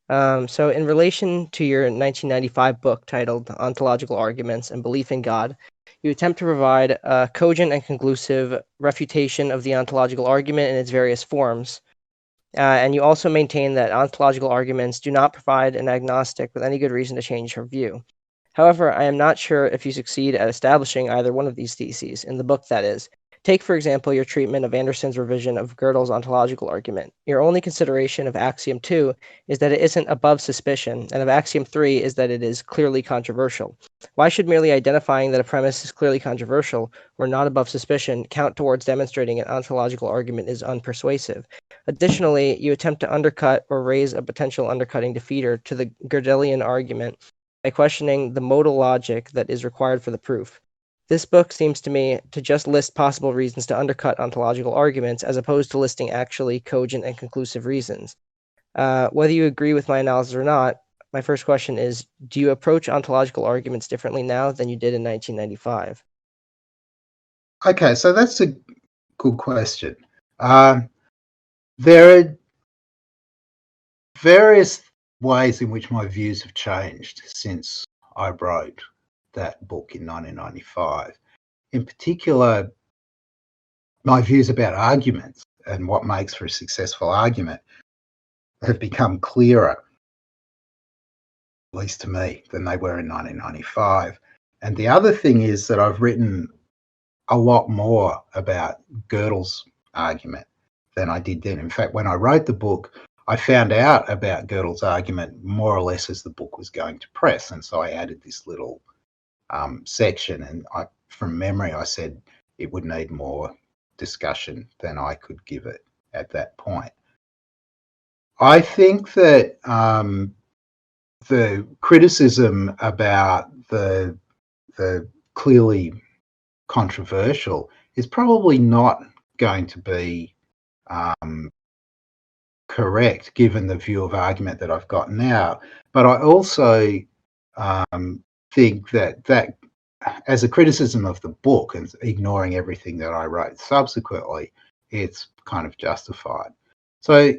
So in relation to your 1995 book titled Ontological Arguments and Belief in God, you attempt to provide a cogent and conclusive refutation of the ontological argument in its various forms. And you also maintain that ontological arguments do not provide an agnostic with any good reason to change her view. However, I am not sure if you succeed at establishing either one of these theses, in the book that is. Take, for example, your treatment of Anderson's revision of Gödel's ontological argument. Your only consideration of axiom 2 is that it isn't above suspicion, and of axiom 3 is that it is clearly controversial. Why should merely identifying that a premise is clearly controversial or not above suspicion count towards demonstrating an ontological argument is unpersuasive? Additionally, you attempt to undercut or raise a potential undercutting defeater to the Gödelian argument by questioning the modal logic that is required for the proof. This book seems to me to just list possible reasons to undercut ontological arguments as opposed to listing actually cogent and conclusive reasons. Whether you agree with my analysis or not, my first question is, do you approach ontological arguments differently now than you did in 1995?
Okay, so that's a good question. There are various ways in which my views have changed since I wrote that book in 1995. In particular, my views about arguments and what makes for a successful argument have become clearer, at least to me, than they were in 1995. And the other thing is that I've written a lot more about Gödel's argument than I did then. In fact, when I wrote the book, I found out about Gödel's argument more or less as the book was going to press, and so I added this little section, and from memory I said it would need more discussion than I could give it at that point. I think that the criticism about the clearly controversial is probably not going to be correct given the view of argument that I've got now. But I also think that as a criticism of the book and ignoring everything that I wrote subsequently, it's kind of justified. So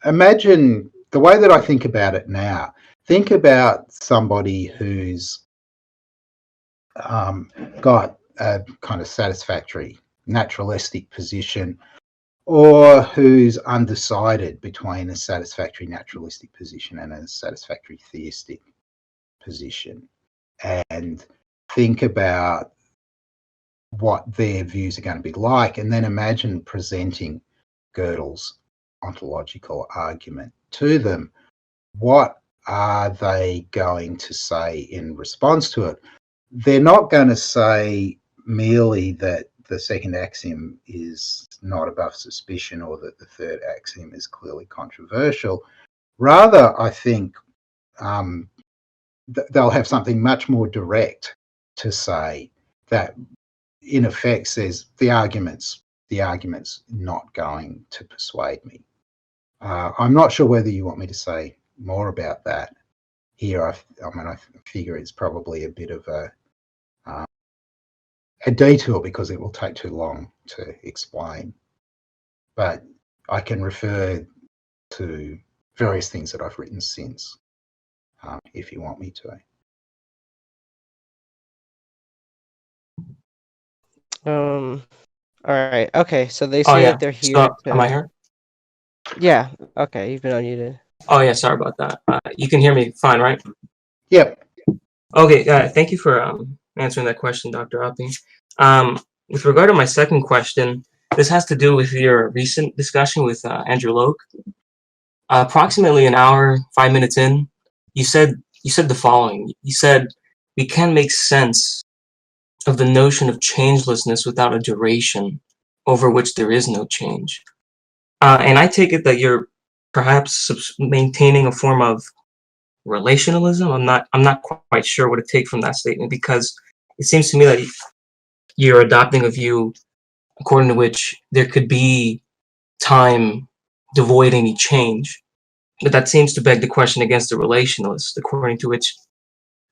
imagine the way that I think about it now. Think about somebody who's got a kind of satisfactory naturalistic position, or who's undecided between a satisfactory naturalistic position and a satisfactory theistic position, and think about what their views are going to be like, and then imagine presenting Gödel's ontological argument to them. What are they going to say in response to it? They're not going to say merely that the second axiom is not above suspicion or that the third axiom is clearly controversial. Rather, I think they'll have something much more direct to say that in effect says the argument's not going to persuade me. I'm not sure whether you want me to say more about that here. I figure it's probably a bit of a detour because it will take too long to explain. But I can refer to various things that I've written since, if you want me to.
All right. Okay. So they say that they're here.
Am I here?
Yeah. Okay. You've been unmuted.
Oh yeah. Sorry about that. You can hear me fine, right?
Yep.
Okay. Thank you for answering that question, Dr. Oppy. With regard to my second question, this has to do with your recent discussion with Andrew Loke. Approximately an hour, 5 minutes in, you said the following. You said, "We can make sense of the notion of changelessness without a duration over which there is no change." And I take it that you're perhaps maintaining a form of relationalism. I'm not quite sure what to take from that statement, because it seems to me that you're adopting a view according to which there could be time devoid any change. But that seems to beg the question against the relationalist, according to which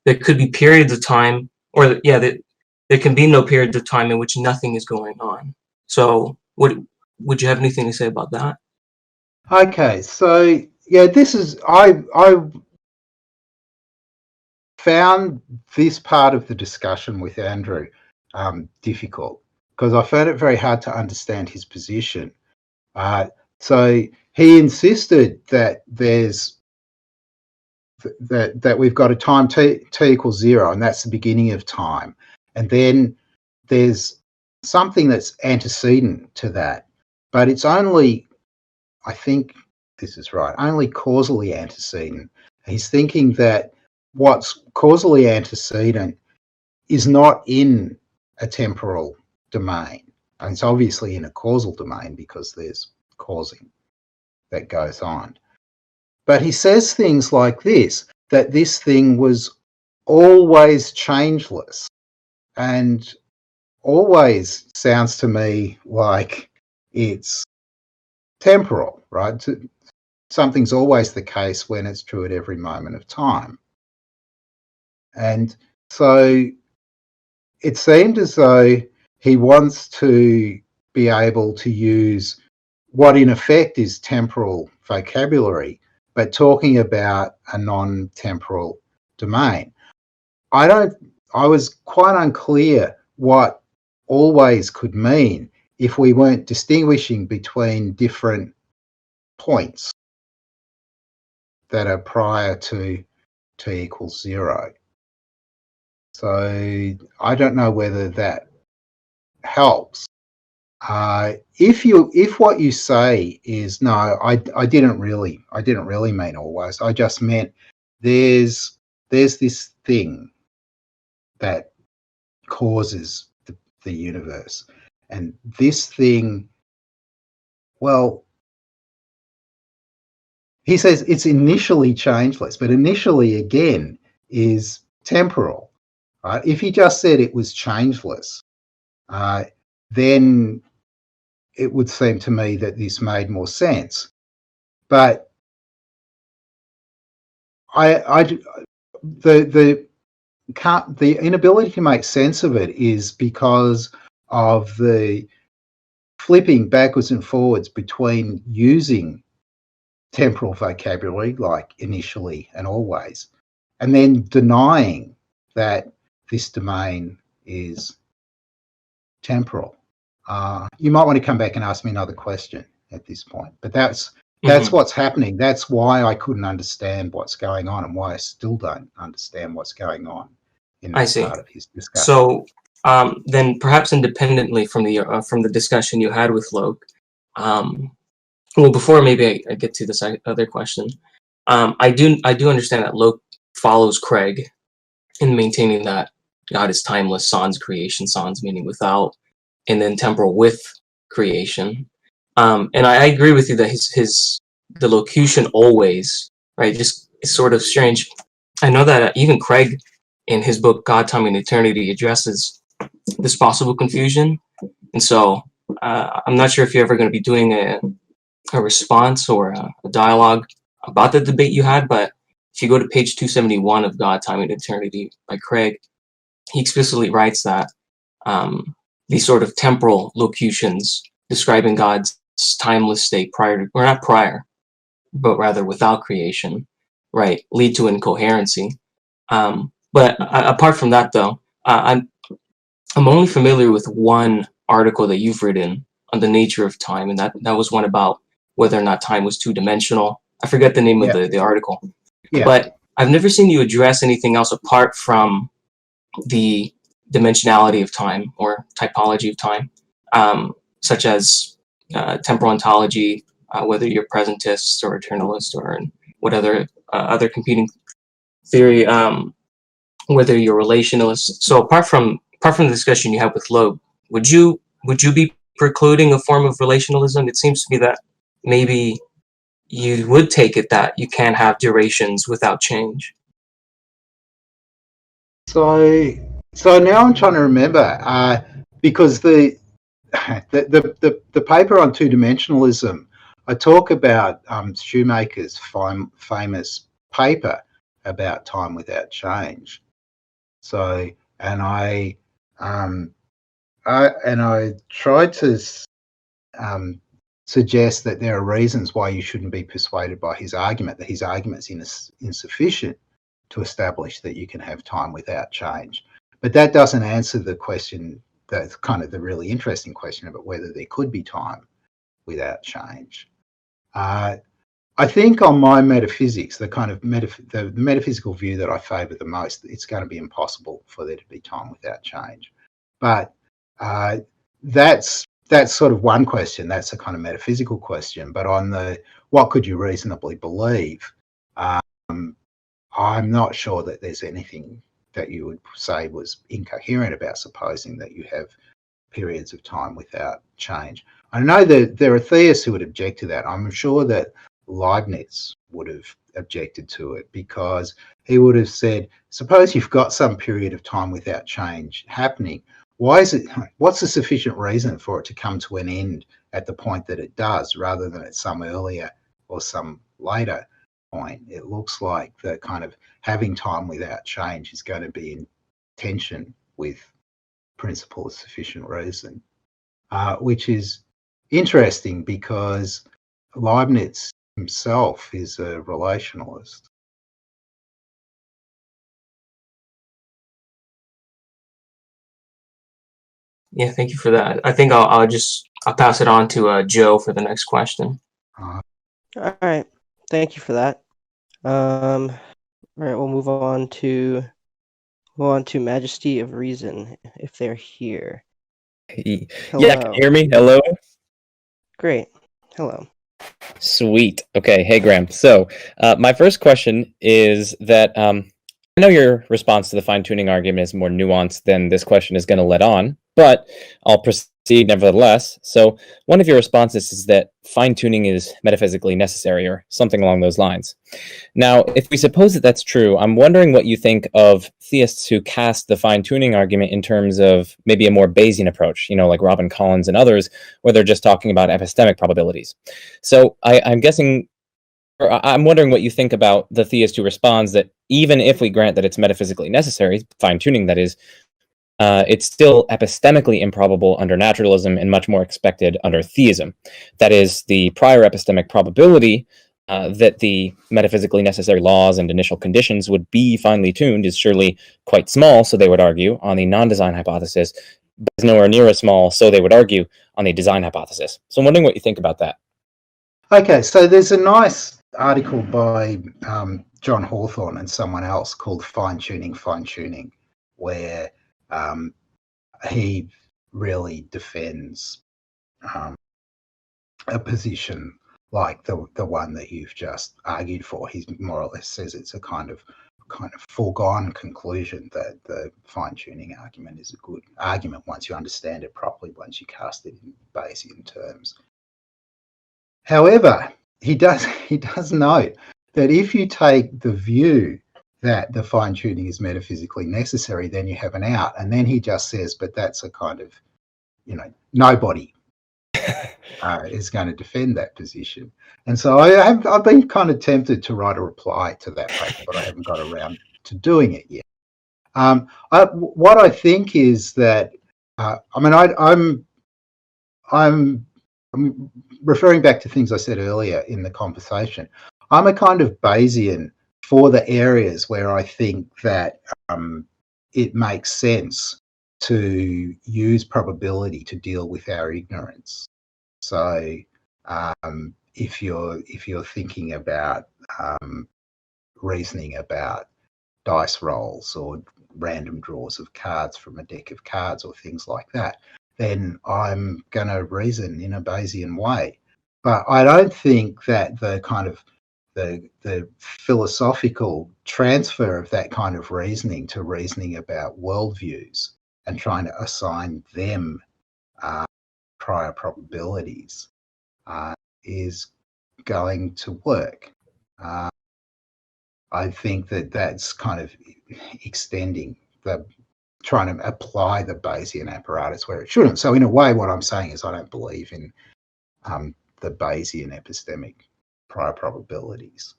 there could be periods of time, or there can be no periods of time in which nothing is going on. So would you have anything to say about that?
Okay, so yeah, this is I found this part of the discussion with Andrew difficult, because I found it very hard to understand his position. So he insisted that that we've got a time t equals 0, and that's the beginning of time, and then there's something that's antecedent to that, but it's only, I think this is right, only causally antecedent. He's thinking that what's causally antecedent is not in a temporal domain. And it's obviously in a causal domain because there's causing that goes on. But he says things like this, that this thing was always changeless. And always sounds to me like it's temporal, right? Something's always the case when it's true at every moment of time. And so it seemed as though he wants to be able to use what in effect is temporal vocabulary, but talking about a non-temporal domain. I was quite unclear what always could mean if we weren't distinguishing between different points that are prior to t equals 0. So I don't know whether that helps. If what you say is no, I didn't really mean always. I just meant there's this thing that causes the universe, and this thing, well, he says it's initially changeless, but initially again is temporal. Right? If he just said it was changeless, then it would seem to me that this made more sense. But the inability to make sense of it is because of the flipping backwards and forwards between using temporal vocabulary like initially and always, and then denying that this domain is temporal. You might want to come back and ask me another question at this point, but that's what's happening. That's why I couldn't understand what's going on, and why I still don't understand what's going on in that part of his discussion.
So then, perhaps independently from the discussion you had with Locke, well, before maybe I get to this other question, I do understand that Locke follows Craig in maintaining that God is timeless, sans creation, sans meaning without, and then temporal with creation. And I agree with you that the locution always, right, just is sort of strange. I know that even Craig in his book God, Time, and Eternity addresses this possible confusion. And so I'm not sure if you're ever going to be doing a response or a dialogue about the debate you had, but if you go to page 271 of God, Time, and Eternity by Craig, he explicitly writes that these sort of temporal locutions describing God's timeless state or not prior, but rather without creation, right, lead to incoherency. But apart from that, though, I'm only familiar with one article that you've written on the nature of time, and that was one about whether or not time was two-dimensional. I forget the name of the article. Yeah. But I've never seen you address anything else apart from the dimensionality of time or typology of time, such as temporal ontology, whether you're presentist or eternalist or what other competing theory, whether you're relationalist. So apart from the discussion you have with Loeb, would you be precluding a form of relationalism? It seems to me that maybe you would take it that you can't have durations without change.
So now I'm trying to remember, because the paper on two-dimensionalism, I talk about Shoemaker's famous paper about time without change. So, and I tried to suggest that there are reasons why you shouldn't be persuaded by his argument, that his argument's insufficient to establish that you can have time without change. But that doesn't answer the question, that's kind of the really interesting question about whether there could be time without change. I think on my metaphysics, the kind of the metaphysical view that I favour the most, it's going to be impossible for there to be time without change. But that's sort of one question. That's a kind of metaphysical question. But on the what could you reasonably believe, I'm not sure that there's anything that you would say was incoherent about supposing that you have periods of time without change. I know that there are theists who would object to that. I'm sure that Leibniz would have objected to it, because he would have said, suppose you've got some period of time without change happening. What's a sufficient reason for it to come to an end at the point that it does, rather than at some earlier or some later point? It looks like the kind of having time without change is going to be in tension with principle of sufficient reason, which is interesting because Leibniz himself is a relationalist.
Yeah, thank you for that. I think I'll pass it on to Joe for the next question.
All right, thank you for that. All right, we'll move on to Majesty of Reason, if they're here.
Yeah, can you hear me? Hello?
Great. Hello.
Sweet. Okay. Hey, Graham. So, my first question is that I know your response to the fine-tuning argument is more nuanced than this question is going to let on, but I'll proceed nevertheless. So, one of your responses is that fine-tuning is metaphysically necessary, or something along those lines. Now, if we suppose that that's true, I'm wondering what you think of theists who cast the fine-tuning argument in terms of maybe a more Bayesian approach, like Robin Collins and others, where they're just talking about epistemic probabilities. So I'm guessing, or I'm wondering what you think about the theist who responds that even if we grant that it's metaphysically necessary, fine-tuning that is, it's still epistemically improbable under naturalism and much more expected under theism. That is, the prior epistemic probability that the metaphysically necessary laws and initial conditions would be finely tuned is surely quite small, so they would argue, on the non-design hypothesis, but is nowhere near as small, so they would argue, on the design hypothesis. So I'm wondering what you think about that.
Okay, so there's a nice article by John Hawthorne and someone else called Fine-Tuning, where he really defends a position like the one that you've just argued for. He more or less says it's a kind of foregone conclusion that the fine-tuning argument is a good argument once you understand it properly, once you cast it in Bayesian terms. However, he does note that if you take the view that the fine-tuning is metaphysically necessary, then you have an out. And then he just says, but that's a kind of, nobody is going to defend that position. And so I've been kind of tempted to write a reply to that paper, but I haven't got around to doing it yet. What I think is that, I'm referring back to things I said earlier in the conversation. I'm a kind of Bayesian for the areas where I think that it makes sense to use probability to deal with our ignorance. So if you're thinking about reasoning about dice rolls or random draws of cards from a deck of cards or things like that, then I'm going to reason in a Bayesian way. But I don't think that the kind of the philosophical transfer of that kind of reasoning to reasoning about worldviews and trying to assign them prior probabilities is going to work. I think that that's kind of extending trying to apply the Bayesian apparatus where it shouldn't. So in a way, what I'm saying is I don't believe in the Bayesian epistemic prior probabilities,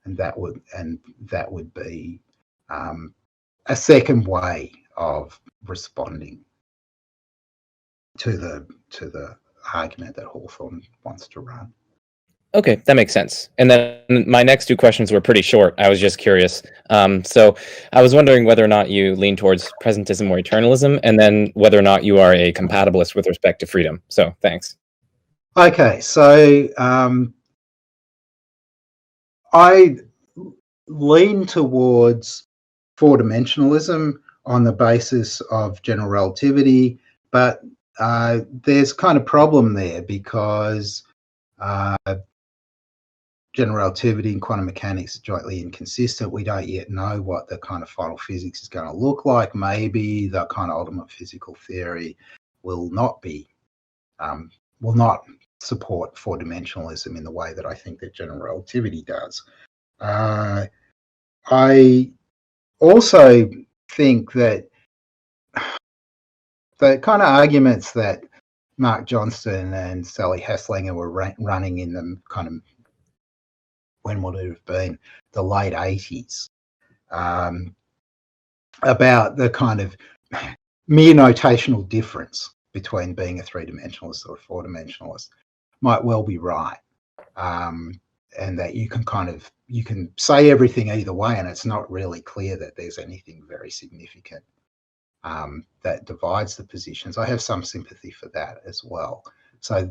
and that would be a second way of responding to the argument that Hawthorne wants to run.
Okay, that makes sense. And then my next two questions were pretty short. I was just curious. So I was wondering whether or not you lean towards presentism or eternalism, and then whether or not you are a compatibilist with respect to freedom. So thanks.
Okay, so I lean towards four-dimensionalism on the basis of general relativity, but there's kind of problem there because general relativity and quantum mechanics are jointly inconsistent. We don't yet know what the kind of final physics is going to look like. Maybe the kind of ultimate physical theory will not support four-dimensionalism in the way that I think that general relativity does. I also think that the kind of arguments that Mark Johnston and Sally Hasslinger were running in the kind of, when would it have been, the late 80s, about the kind of mere notational difference between being a three-dimensionalist or a four-dimensionalist might well be right, and that you can say everything either way, and it's not really clear that there's anything very significant that divides the positions. I have some sympathy for that as well. So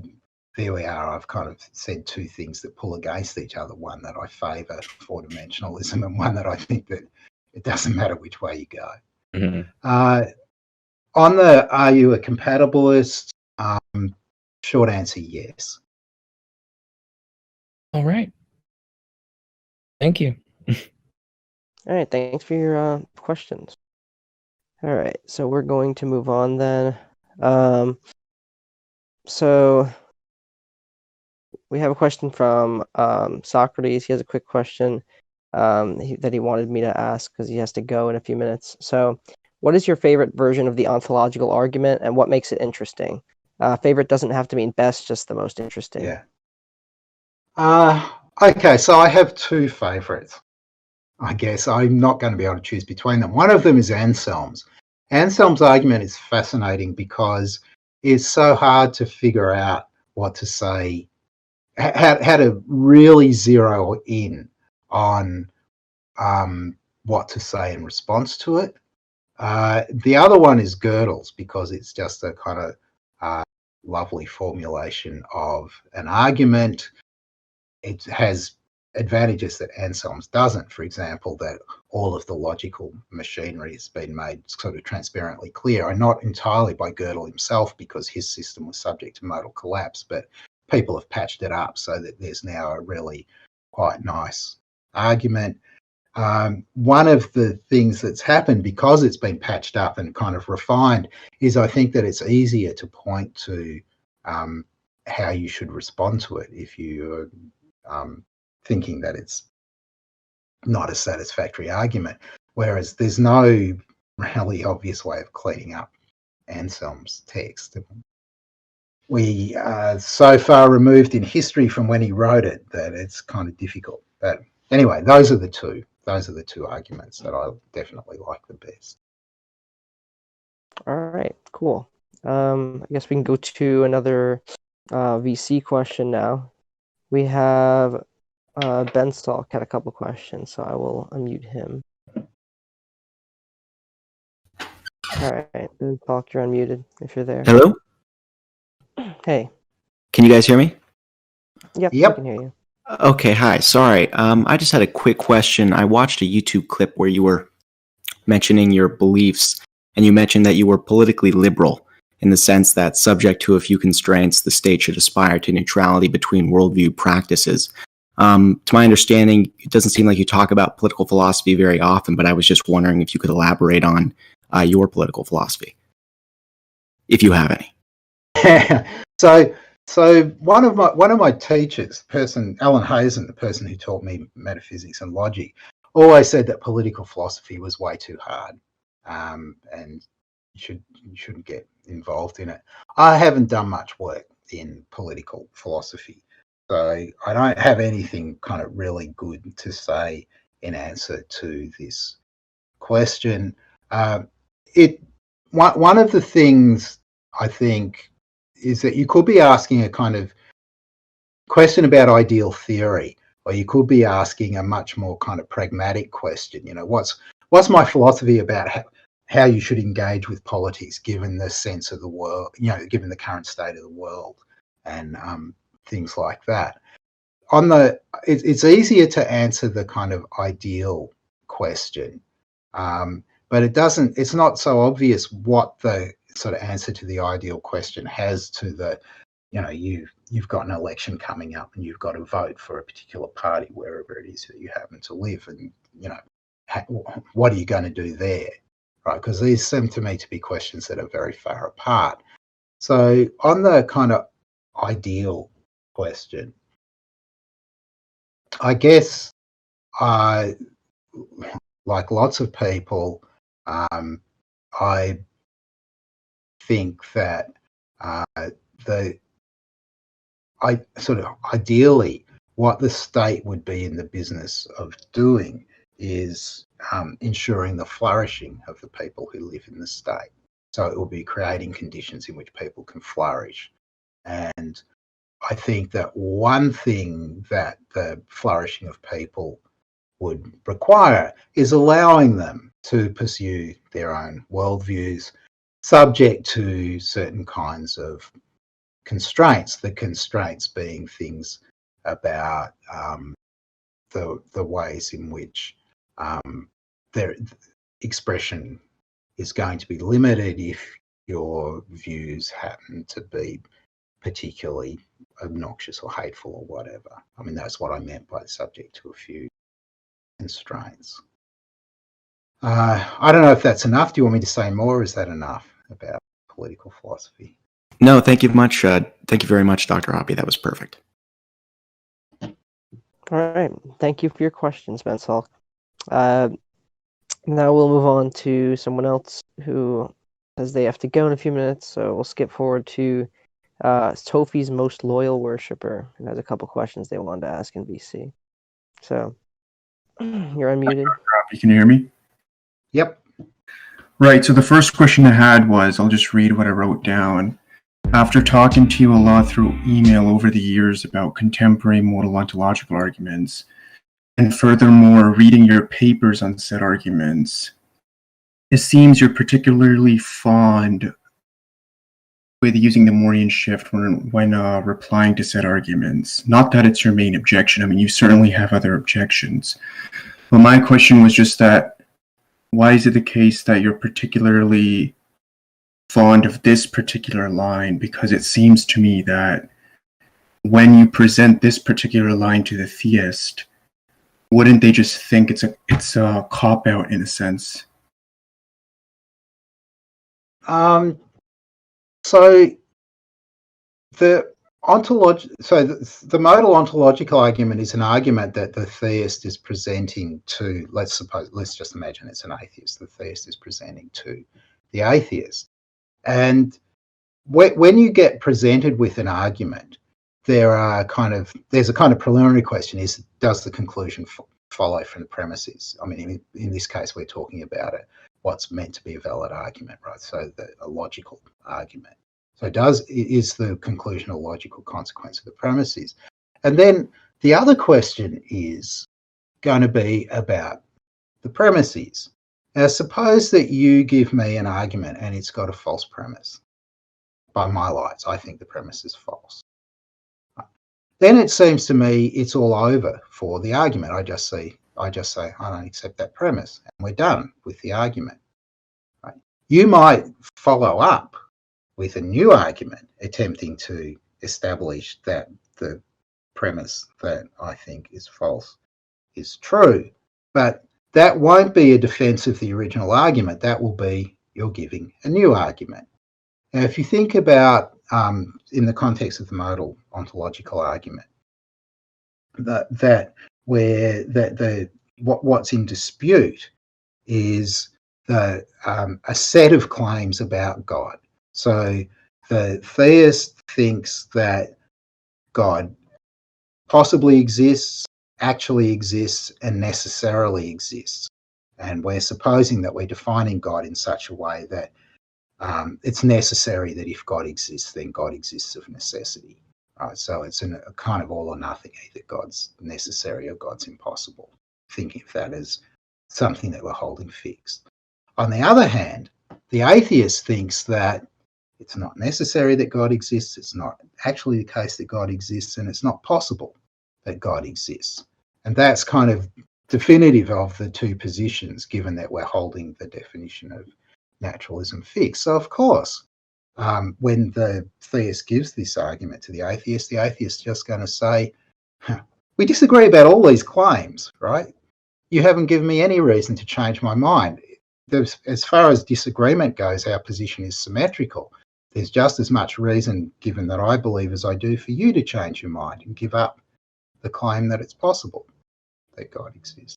there we are. I've kind of said two things that pull against each other. One that I favour four-dimensionalism, and one that I think that it doesn't matter which way you go.
Mm-hmm.
On the are you a compatibilist? Short answer, yes.
All right. Thank you.
All right, thanks for your questions. All right, so we're going to move on then. So we have a question from Socrates. He has a quick question that he wanted me to ask because he has to go in a few minutes. So, what is your favorite version of the ontological argument, and what makes it interesting? Favorite doesn't have to mean best, just the most interesting.
Yeah. Okay, so I have two favorites. I guess I'm not going to be able to choose between them. One of them is Anselm's. Anselm's argument is fascinating because it's so hard to figure out what to say, how to really zero in on what to say in response to it. The other one is Gödel's because it's just a kind of lovely formulation of an argument. It has advantages that Anselm's doesn't. For example, that all of the logical machinery has been made sort of transparently clear, and not entirely by Gödel himself because his system was subject to modal collapse, but people have patched it up so that there's now a really quite nice argument. One of the things that's happened because it's been patched up and kind of refined is I think that it's easier to point to how you should respond to it if you thinking that it's not a satisfactory argument, whereas there's no really obvious way of cleaning up Anselm's text. We are so far removed in history from when he wrote it that it's kind of difficult. But anyway, those are the two arguments that I definitely like the best.
All right, cool. I guess we can go to another VC question now. We have Ben Stalk had a couple questions, so I will unmute him. All right, Ben Stalk, you're unmuted if you're there.
Hello?
Hey.
Can you guys hear me?
Yep.
Yep.
I can hear you.
Okay, hi. Sorry. I just had a quick question. I watched a YouTube clip where you were mentioning your beliefs, and you mentioned that you were politically liberal in the sense that, subject to a few constraints, the state should aspire to neutrality between worldview practices. To my understanding, it doesn't seem like you talk about political philosophy very often, but I was just wondering if you could elaborate on your political philosophy, if you have any.
So one of my teachers, Alan Hazen, the person who taught me metaphysics and logic, always said that political philosophy was way too hard, and you shouldn't get involved in it. I haven't done much work in political philosophy, so I don't have anything kind of really good to say in answer to this question. One of the things I think is that you could be asking a kind of question about ideal theory, or you could be asking a much more kind of pragmatic question. You know, what's my philosophy about how you should engage with politics, given the sense of the world, you know, given the current state of the world, and things like that. It's easier to answer the kind of ideal question, but it's not so obvious what the sort of answer to the ideal question has to the, you know, you've got an election coming up and you've got to vote for a particular party wherever it is that you happen to live, and you know, what are you going to do there, right? Because these seem to me to be questions that are very far apart. So on the kind of ideal question, I guess like lots of people, I think that ideally what the state would be in the business of doing is ensuring the flourishing of the people who live in the state. So it will be creating conditions in which people can flourish. And I think that one thing that the flourishing of people would require is allowing them to pursue their own worldviews, subject to certain kinds of constraints, the constraints being things about the ways in which their expression is going to be limited if your views happen to be particularly obnoxious or hateful or whatever. I mean, that's what I meant by subject to a few constraints. I don't know if that's enough. Do you want me to say more, or is that enough about political philosophy?
No, thank you much. Thank you very much, Dr. Oppy. That was perfect.
All right. Thank you for your questions, Bensal. Now we'll move on to someone else who says they have to go in a few minutes, so we'll skip forward to Sophie's most loyal worshipper, who has a couple questions they wanted to ask in VC. So, you're unmuted.
Can you hear me?
Yep.
Right, so the first question I had was, I'll just read what I wrote down. After talking to you a lot through email over the years about contemporary modal ontological arguments, and furthermore reading your papers on said arguments, it seems you're particularly fond with using the Moorean shift when replying to said arguments. Not that it's your main objection. I mean, you certainly have other objections. But my question was just that, why is it the case that you're particularly fond of this particular line? Because it seems to me that when you present this particular line to the theist, wouldn't they just think it's a cop-out in a sense?
So the modal ontological argument is an argument that the theist is presenting to, let's just imagine it's an atheist. The theist is presenting to the atheist. And when you get presented with an argument, there's a kind of preliminary question: does the conclusion follow from the premises? I mean, in this case, we're talking about what's meant to be a valid argument, right? So a logical argument. So is the conclusion a logical consequence of the premises? And then the other question is going to be about the premises. Now, suppose that you give me an argument and it's got a false premise. By my lights, I think the premise is false. Then it seems to me it's all over for the argument. I just say, I don't accept that premise, and we're done with the argument. Right? You might follow up with a new argument attempting to establish that the premise that I think is false is true. But that won't be a defense of the original argument. That will be you're giving a new argument. Now, if you think about, in the context of the modal ontological argument, what's in dispute is a set of claims about God. So the theist thinks that God possibly exists, actually exists, and necessarily exists. And we're supposing that we're defining God in such a way that it's necessary that if God exists, then God exists of necessity. Right? So it's a kind of all or nothing. Either God's necessary or God's impossible. Thinking of that as something that we're holding fixed. On the other hand, the atheist thinks that it's not necessary that God exists, it's not actually the case that God exists, and it's not possible that God exists. And that's kind of definitive of the two positions, given that we're holding the definition of naturalism fixed. So, of course, when the theist gives this argument to the atheist is just going to say, we disagree about all these claims, right? You haven't given me any reason to change my mind. As far as disagreement goes, our position is symmetrical. There's just as much reason, given that I believe as I do, for you to change your mind and give up the claim that it's possible that God exists.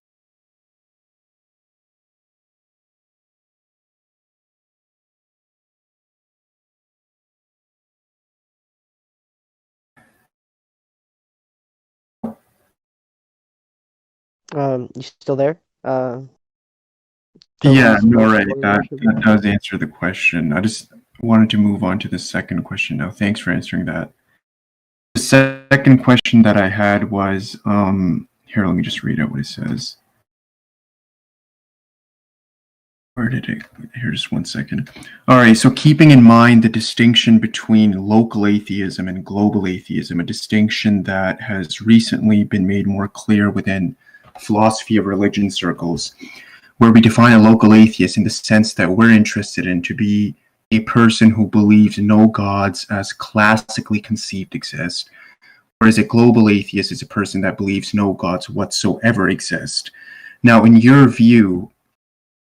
You still there?
Yeah, no, right. That does answer the question. I just wanted to move on to the second question now. Thanks for answering that. The second question that I had was, here, let me just read out what it says. Where did it? Here, just one second. All right, so keeping in mind the distinction between local atheism and global atheism, a distinction that has recently been made more clear within philosophy of religion circles, where we define a local atheist in the sense that we're interested in to be a person who believes no gods as classically conceived exist, whereas a global atheist is a person that believes no gods whatsoever exist. Now, in your view,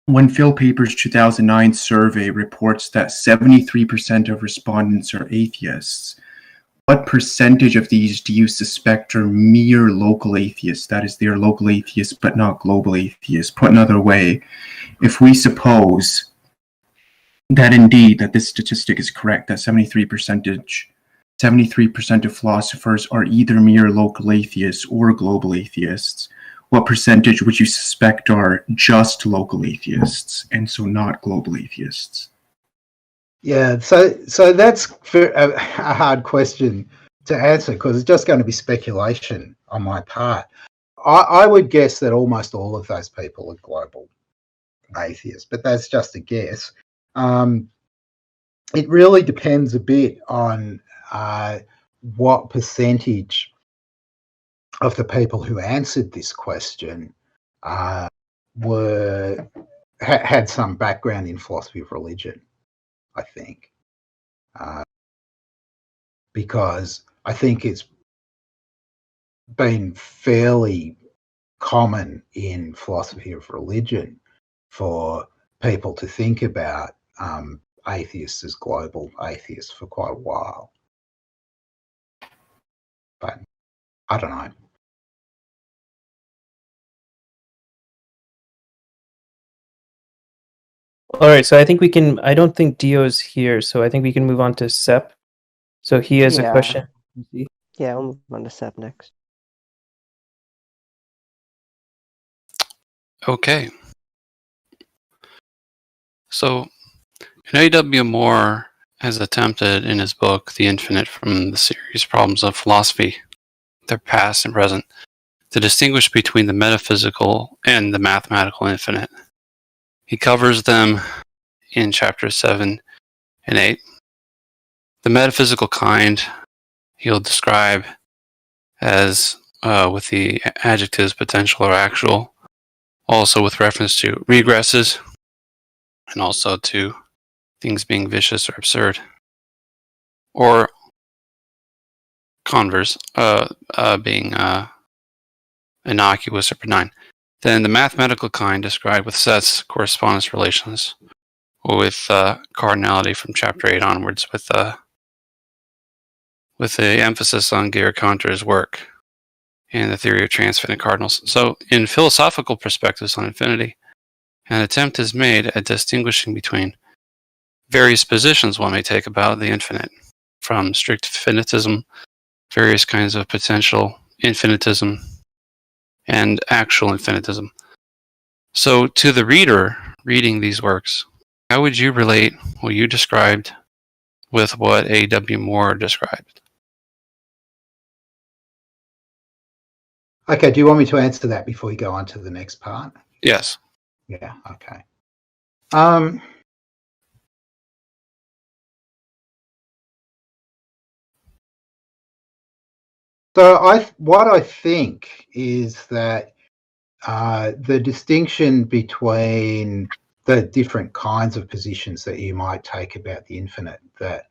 when Phil Paper's 2009 survey reports that 73% of respondents are atheists, what percentage of these do you suspect are mere local atheists? That is, they are local atheists but not global atheists. Put another way, if we suppose that indeed that this statistic is correct, that 73% of philosophers are either mere local atheists or global atheists, what percentage would you suspect are just local atheists and so not global atheists?
Yeah, so that's a hard question to answer because it's just going to be speculation on my part. I would guess that almost all of those people are global atheists, but that's just a guess. It really depends a bit on what percentage of the people who answered this question had some background in philosophy of religion, I think. Because I think it's been fairly common in philosophy of religion for people to think about atheists as global atheists for quite a while. But I don't know.
All right, so I think we can. I don't think Dio's here, so I think we can move on to Sep. So he has a
Yeah.
question.
Yeah, we'll move on to Sep next.
Okay. So, A.W. Moore has attempted in his book, The Infinite from the Serious Problems of Philosophy, their past and present, to distinguish between the metaphysical and the mathematical infinite. He covers them in chapters 7 and 8. The metaphysical kind he'll describe as with the adjectives potential or actual, also with reference to regresses, and also to things being vicious or absurd, or converse, being innocuous or benign. Then the mathematical kind described with sets, correspondence relations, or with cardinality from chapter 8 onwards, with the emphasis on Georg Cantor's work and the theory of transfinite cardinals. So in philosophical perspectives on infinity, an attempt is made at distinguishing between various positions one may take about the infinite, from strict finitism, various kinds of potential infinitism, and actual infinitism. So to the reader reading these works, how would you relate what you described with what A.W. Moore described?
Okay, do you want me to answer that before we go on to the next part?
Yes.
Yeah, okay. So what I think is that the distinction between the different kinds of positions that you might take about the infinite that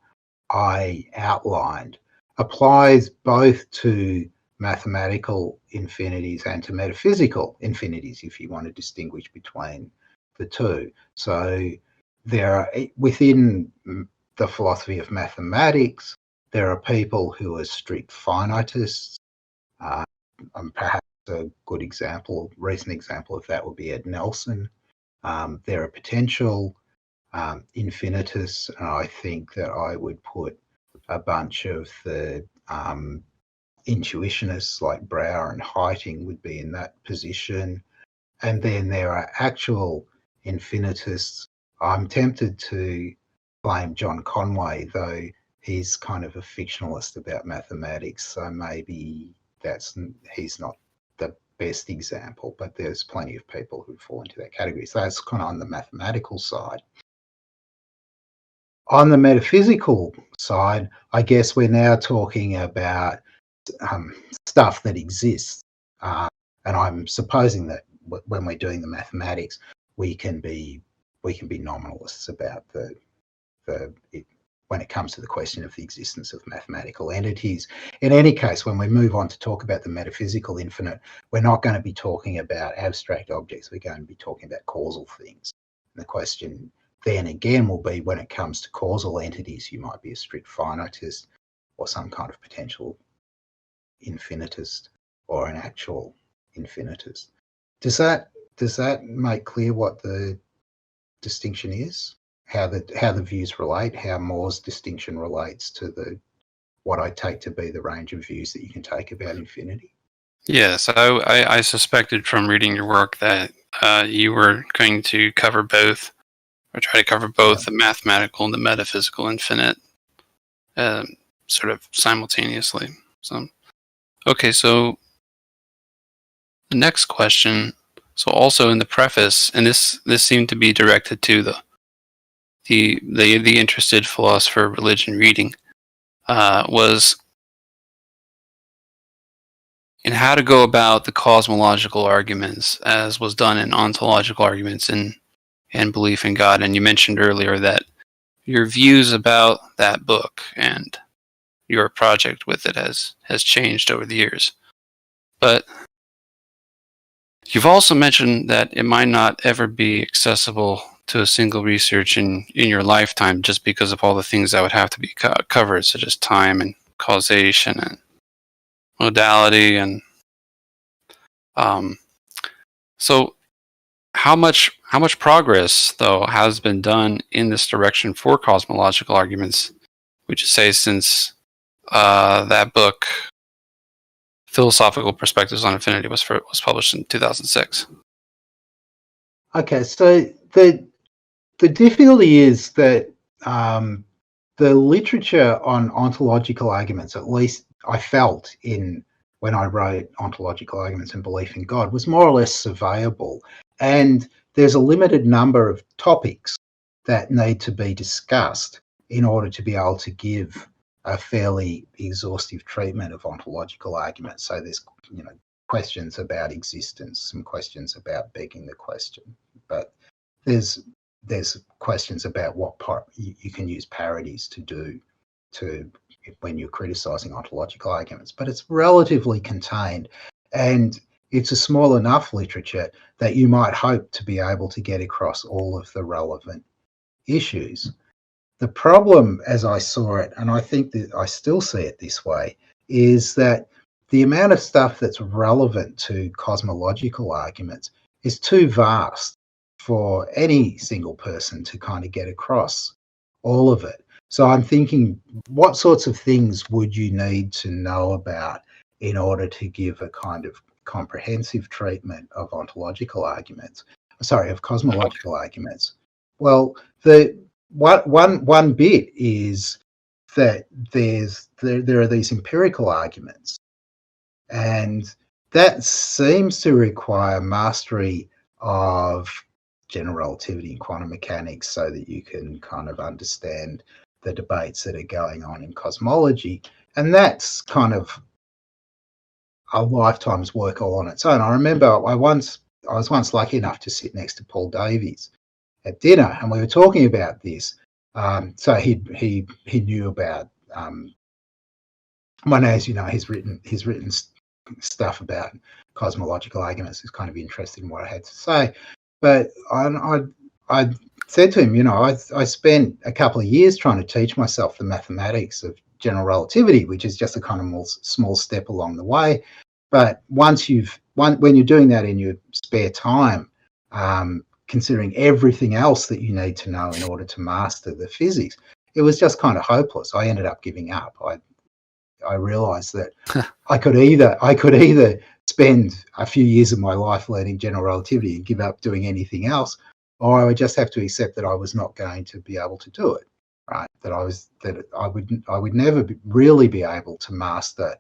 I outlined applies both to mathematical infinities and to metaphysical infinities, if you want to distinguish between the two. So there are, within the philosophy of mathematics, there are people who are strict finitists. Perhaps a good example, recent example of that would be Ed Nelson. There are potential infinitists, and I think that I would put a bunch of the intuitionists like Brouwer and Heiting would be in that position. And then there are actual infinitists. I'm tempted to blame John Conway, though he's kind of a fictionalist about mathematics, so maybe he's not the best example, but there's plenty of people who fall into that category. So that's kind of on the mathematical side. On the metaphysical side, I guess we're now talking about stuff that exists, and I'm supposing that when we're doing the mathematics, we can be nominalists about the when it comes to the question of the existence of mathematical entities. In any case, when we move on to talk about the metaphysical infinite, we're not going to be talking about abstract objects. We're going to be talking about causal things. And the question then again will be, when it comes to causal entities, you might be a strict finitist or some kind of potential infinitist or an actual infinitist. Does that make clear what the distinction is? How the views relate, how Moore's distinction relates to what I take to be the range of views that you can take about infinity?
Yes, I suspected from reading your work that you were going to cover both, or try to cover both the mathematical and the metaphysical infinite sort of simultaneously. So, okay, so the next question. So also in the preface, and this seemed to be directed to the interested philosopher religion reading, was in how to go about the cosmological arguments, as was done in ontological arguments and belief in God. And you mentioned earlier that your views about that book and your project with it has changed over the years. But you've also mentioned that it might not ever be accessible to a single research in your lifetime, just because of all the things that would have to be covered, such as time and causation and modality. And so how much progress, though, has been done in this direction for cosmological arguments, would you say, since that book, Philosophical Perspectives on Infinity, was published in 2006?
Okay, so the difficulty is that the literature on ontological arguments, at least I felt when I wrote Ontological Arguments and Belief in God, was more or less surveyable. And there's a limited number of topics that need to be discussed in order to be able to give a fairly exhaustive treatment of ontological arguments. So there's questions about existence, some questions about begging the question, but there's questions about what you can use parodies to do when you're criticizing ontological arguments, but it's relatively contained, and it's a small enough literature that you might hope to be able to get across all of the relevant issues. The problem, as I saw it, and I think that I still see it this way, is that the amount of stuff that's relevant to cosmological arguments is too vast for any single person to kind of get across all of it. So I'm thinking, what sorts of things would you need to know about in order to give a kind of comprehensive treatment of ontological arguments? Sorry, of cosmological arguments. Well, one bit is that there are these empirical arguments, and that seems to require mastery of general relativity and quantum mechanics so that you can kind of understand the debates that are going on in cosmology. And that's kind of a lifetime's work all on its own. I remember I was once lucky enough to sit next to Paul Davies at dinner, and we were talking about this. So he knew about as you know, he's written stuff about cosmological arguments. He's kind of interested in what I had to say. But I said to him, I spent a couple of years trying to teach myself the mathematics of general relativity, which is just a kind of small step along the way. But when you're doing that in your spare time, considering everything else that you need to know in order to master the physics, it was just kind of hopeless. I ended up giving up. I realized that I could either spend a few years of my life learning general relativity and give up doing anything else, or I would just have to accept that I was not going to be able to do it. Right? That I would never really be able to master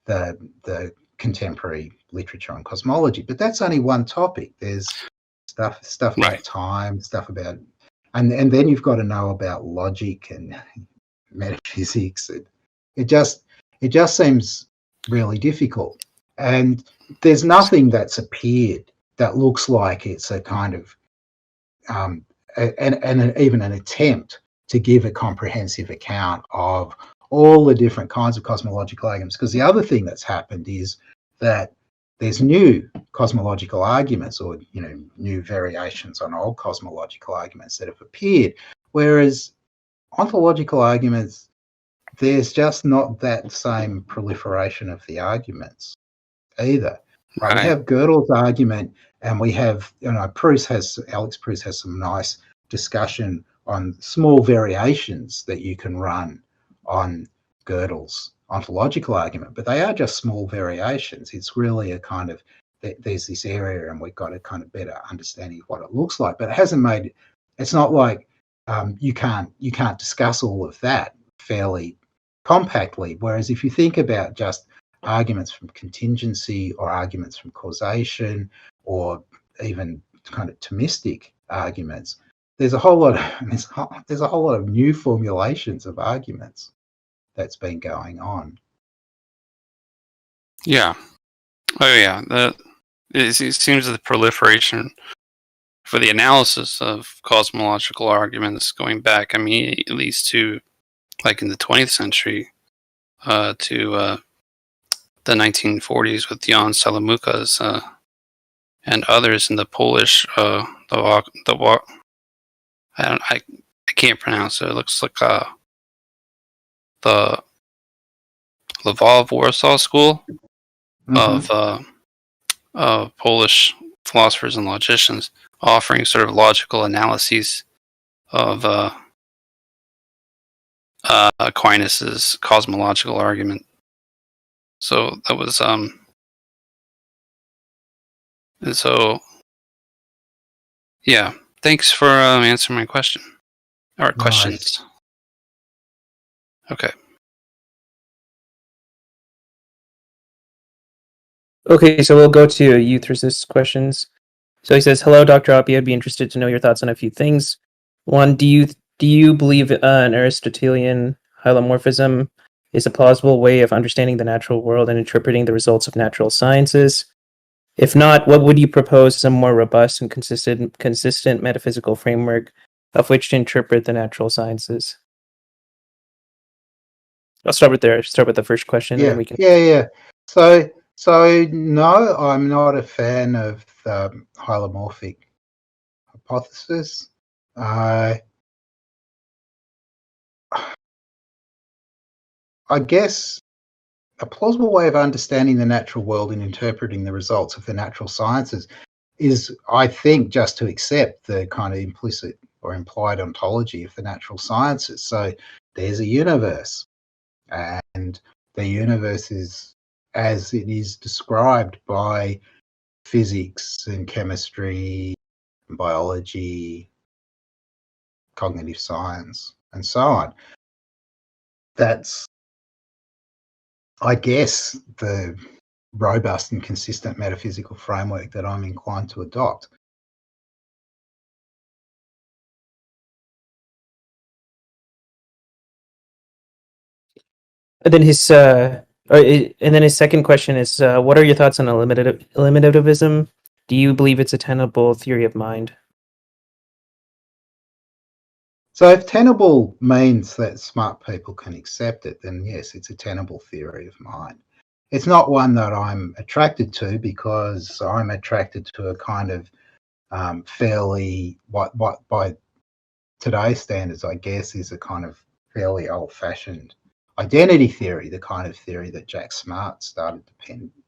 the contemporary literature on cosmology. But that's only one topic. There's stuff about time, stuff about, and then you've got to know about logic and metaphysics. It just seems really difficult. And there's nothing that's appeared that looks like it's a kind of even an attempt to give a comprehensive account of all the different kinds of cosmological arguments. Because the other thing that's happened is that there's new cosmological arguments, or new variations on old cosmological arguments that have appeared, whereas ontological arguments, there's just not that same proliferation of the arguments either. Right. We have Gödel's argument, and we have, Alex Proust has some nice discussion on small variations that you can run on Gödel's ontological argument, but they are just small variations. It's really a kind of, there's this area and we've got a kind of better understanding of what it looks like, but it's not like you can't discuss all of that fairly compactly. Whereas if you think about just arguments from contingency or arguments from causation or even kind of Thomistic arguments, there's a whole lot of new formulations of arguments that's been going on.
Yeah. Oh, yeah. It seems that the proliferation for the analysis of cosmological arguments going back, at least to like in the 20th century, to the 1940s with Jan Salamukas and others in the Polish, I can't pronounce it. It looks like the Lvov Warsaw School of Polish philosophers and logicians, offering sort of logical analyses of Aquinas's cosmological argument. So that was and so yeah. Thanks for answering my question or questions. Okay.
Okay, so we'll go to Euthyrus' questions. So he says, "Hello, Dr. Oppy. I'd be interested to know your thoughts on a few things. One, do you believe an Aristotelian hylomorphism is a plausible way of understanding the natural world and interpreting the results of natural sciences? If not, what would you propose as a more robust and consistent metaphysical framework of which to interpret the natural sciences?" I'll start with the first question.
Yeah,
and we can...
yeah. So no, I'm not a fan of the hylomorphic hypothesis. I guess a plausible way of understanding the natural world and interpreting the results of the natural sciences is, I think, just to accept the kind of implicit or implied ontology of the natural sciences. So there's a universe, and the universe is as it is described by physics and chemistry, and biology, cognitive science, and so on. That's, I guess, the robust and consistent metaphysical framework that I'm inclined to adopt.
And then his second question is, what are your thoughts on eliminativism? Do you believe it's a tenable theory of mind?
So if tenable means that smart people can accept it, then yes, it's a tenable theory of mind. It's not one that I'm attracted to, because I'm attracted to a kind of fairly, what by today's standards, I guess, is a kind of fairly old-fashioned identity theory, the kind of theory that Jack Smart started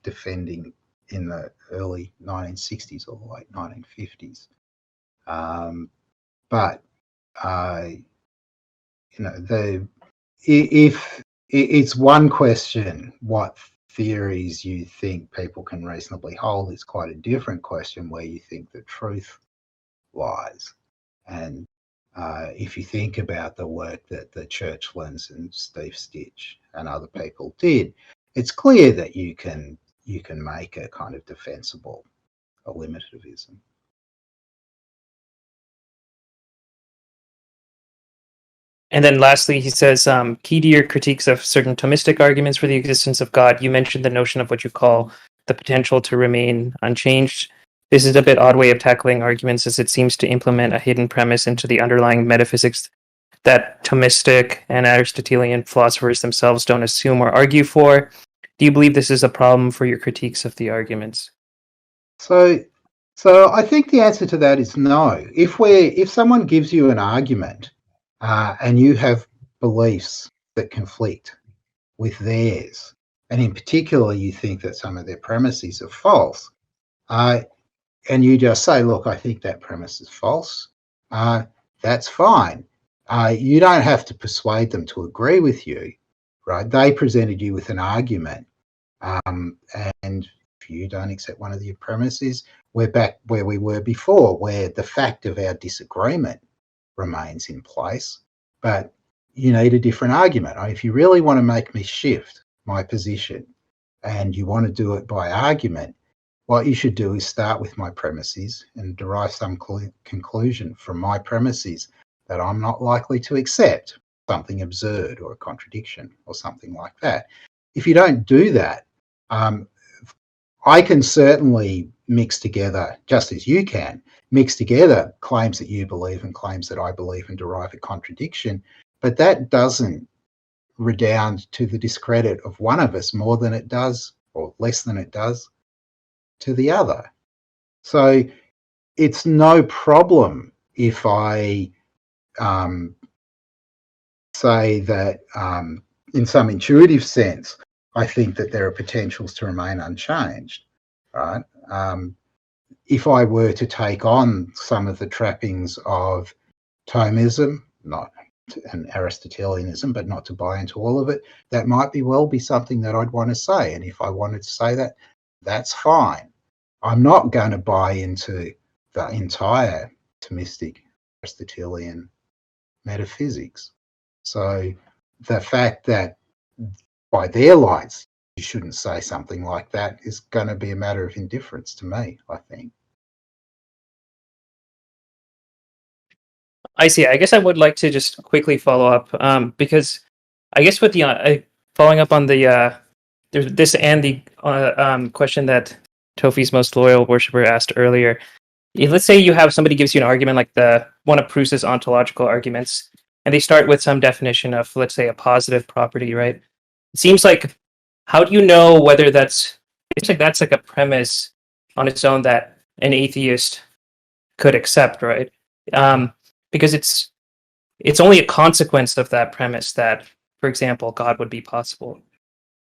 defending in the early 1960s or the late 1950s. But if it's one question what theories you think people can reasonably hold, it's quite a different question where you think the truth lies. And if you think about the work that the Churchlands and Steve Stitch and other people did, it's clear that you can make a kind of defensible eliminativism.
And then lastly, he says, key to your critiques of certain Thomistic arguments for the existence of God, you mentioned the notion of what you call the potential to remain unchanged. This is a bit odd way of tackling arguments, as it seems to implement a hidden premise into the underlying metaphysics that Thomistic and Aristotelian philosophers themselves don't assume or argue for? Do you believe this is a problem for your critiques of the arguments?
So I think the answer to that is no. If someone gives you an argument and you have beliefs that conflict with theirs, and in particular you think that some of their premises are false, and you just say, look, I think that premise is false, that's fine. You don't have to persuade them to agree with you, right? They presented you with an argument, and if you don't accept one of your premises, we're back where we were before, where the fact of our disagreement remains in place, but you need a different argument. If you really want to make me shift my position and you want to do it by argument, what you should do is start with my premises and derive some conclusion from my premises that I'm not likely to accept something absurd or a contradiction or something like that. If you don't do that, I can certainly mix together, just as you can, mix together claims that you believe and claims that I believe and derive a contradiction, but that doesn't redound to the discredit of one of us more than it does, or less than it does, to the other. So it's no problem if I say that in some intuitive sense, I think that there are potentials to remain unchanged, right? If I were to take on some of the trappings of Thomism, and Aristotelianism, but not to buy into all of it, that might be something that I'd want to say. And if I wanted to say that, that's fine. I'm not going to buy into the entire Thomistic Aristotelian metaphysics. So the fact that by their lights you shouldn't say something like that is going to be a matter of indifference to me, I think.
I see. I guess I would like to just quickly follow up, because I guess with the following up on the this and the question that Tofi's most loyal worshiper asked earlier. Let's say you have somebody gives you an argument like one of Proust's ontological arguments, and they start with some definition of, let's say, a positive property, right? It seems like, how do you know whether that's like a premise on its own that an atheist could accept, right? Because it's only a consequence of that premise that, for example, God would be possible.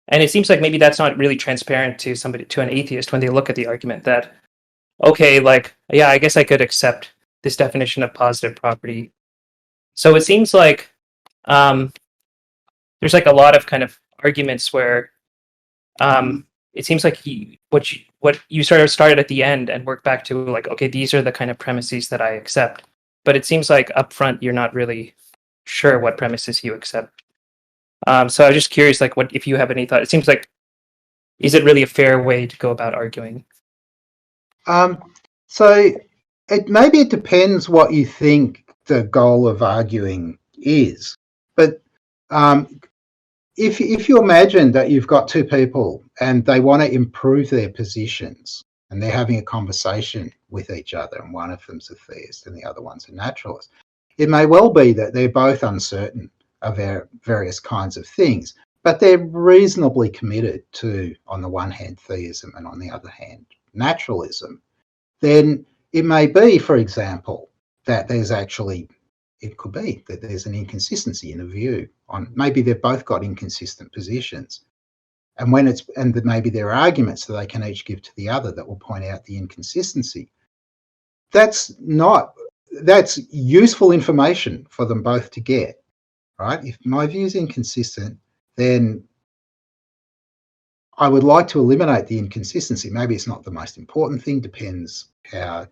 And it seems like maybe that's not really transparent to an atheist when they look at the argument that, okay, like, yeah, I guess I could accept this definition of positive property. So it seems like there's like a lot of kind of arguments where it seems like what you sort of started at the end and worked back to, like, okay, these are the kind of premises that I accept. But it seems like up front you're not really sure what premises you accept. So I was just curious, like, what if you have any thought? It seems like, is it really a fair way to go about arguing?
So maybe it depends what you think the goal of arguing is. But if you imagine that you've got two people and they want to improve their positions and they're having a conversation with each other, and one of them's a theist and the other one's a naturalist, it may well be that they're both uncertain of various kinds of things, but they're reasonably committed to, on the one hand, theism and on the other hand, naturalism. Then it may be, for example, that it could be that there's an inconsistency in a view on, maybe they've both got inconsistent positions. And maybe there are arguments that they can each give to the other that will point out the inconsistency. That's useful information for them both to get, right? If my view is inconsistent, then I would like to eliminate the inconsistency. Maybe it's not the most important thing, depends how,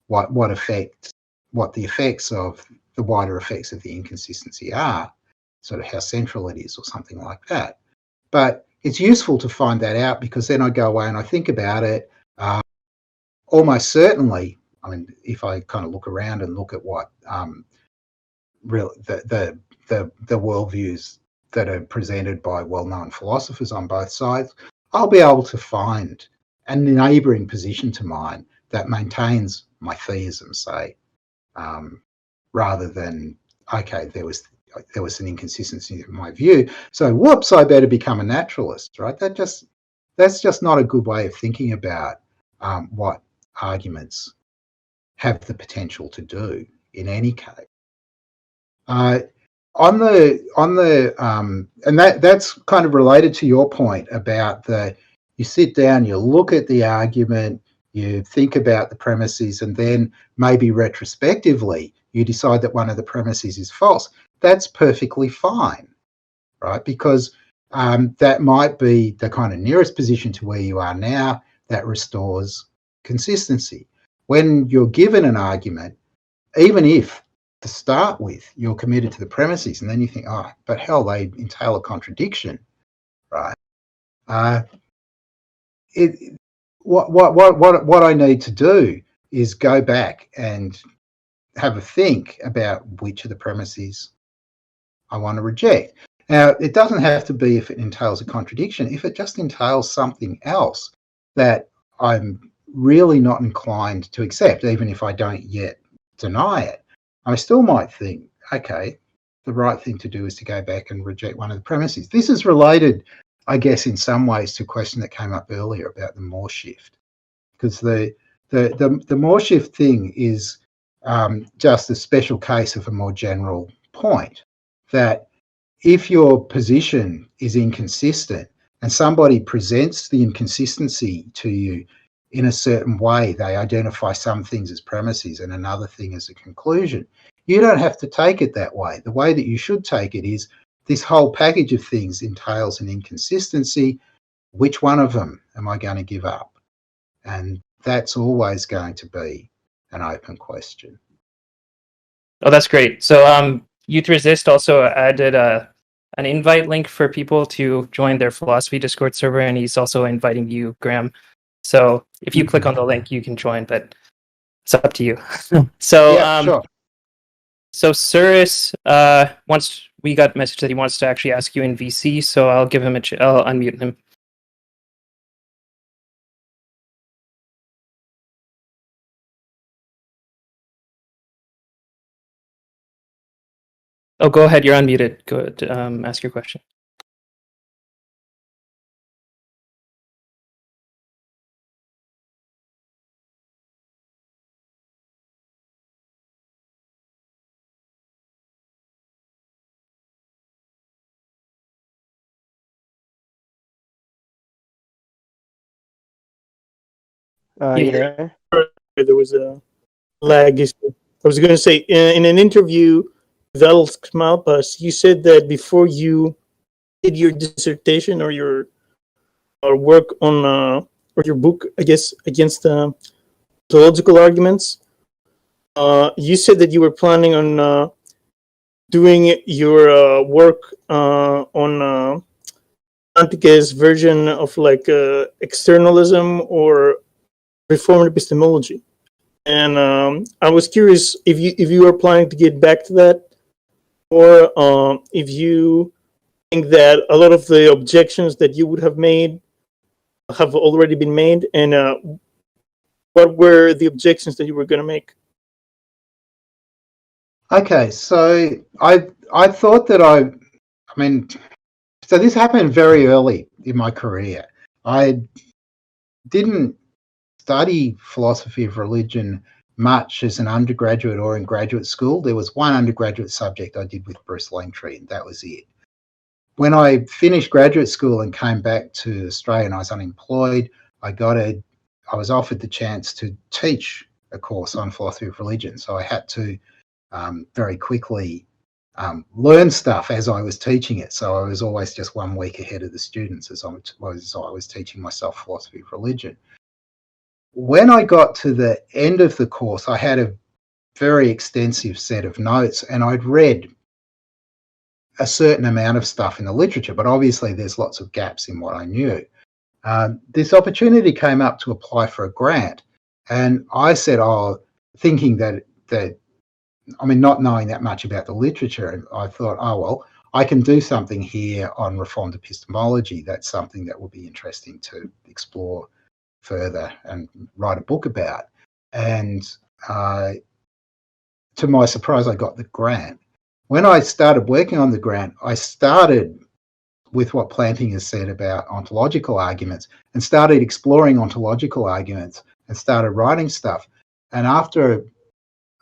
what the effects of the wider effects of the inconsistency are, sort of how central it is or something like that. But it's useful to find that out, because then I go away and I think about it. Almost certainly, I mean, if I kind of look around and look at what the worldviews that are presented by well-known philosophers on both sides, I'll be able to find a neighbouring position to mine that maintains my theism, say, rather than okay, there was an inconsistency in my view, so whoops, I better become a naturalist, right? That's just not a good way of thinking about what arguments have the potential to do in any case. And that's kind of related to your point about you sit down, you look at the argument, you think about the premises, and then maybe retrospectively you decide that one of the premises is false. That's perfectly fine, right? Because that might be the kind of nearest position to where you are now that restores consistency. When you're given an argument, even if to start with you're committed to the premises, and then you think, oh, but hell, they entail a contradiction, right? What I need to do is go back and have a think about which of the premises I want to reject. Now, it doesn't have to be if it entails a contradiction. If it just entails something else that I'm really not inclined to accept, even if I don't yet deny it, I still might think, okay, the right thing to do is to go back and reject one of the premises. This is related, I guess, in some ways to a question that came up earlier about the Moore shift, because the Moore shift thing is just a special case of a more general point, that if your position is inconsistent and somebody presents the inconsistency to you in a certain way, they identify some things as premises and another thing as a conclusion, you don't have to take it that way. The way that you should take it is, this whole package of things entails an inconsistency. Which one of them am I going to give up? And that's always going to be an open question.
Oh, that's great. So Youth Resist also added an invite link for people to join their philosophy Discord server, and he's also inviting you, Graham. So if you click on the link, you can join, but it's up to you. So
yeah, sure.
So Cyrus we got a message that he wants to actually ask you in VC, so I'll give him I'll unmute him. Oh, go ahead. You're unmuted. Go ahead. Ask your question.
You there?
There was a lag issue. I was going to say, in an interview with Alex Malpas, you said that before you did your dissertation or your work on or your book, I guess, against ontological arguments, you said that you were planning on doing your work on Plantinga's version of like externalism or reformed epistemology. And I was curious if you are planning to get back to that, or if you think that a lot of the objections that you would have made have already been made, and what were the objections that you were going to make?
Okay, so I thought that so this happened very early in my career. I didn't study philosophy of religion much as an undergraduate or in graduate school. There was one undergraduate subject I did with Bruce Langtree, and that was it. When I finished graduate school and came back to Australia and I was unemployed, I was offered the chance to teach a course on philosophy of religion. So I had to very quickly learn stuff as I was teaching it. So I was always just 1 week ahead of the students as I was teaching myself philosophy of religion. When I got to the end of the course, I had a very extensive set of notes, and I'd read a certain amount of stuff in the literature, but obviously there's lots of gaps in what I knew. This opportunity came up to apply for a grant, and I said, thinking that not knowing that much about the literature, I thought, well, I can do something here on reformed epistemology. That's something that would be interesting to explore further and write a book about. And to my surprise, I got the grant. when I started working on the grant, I started with what Plantinga said about ontological arguments and started exploring ontological arguments and started writing stuff. And after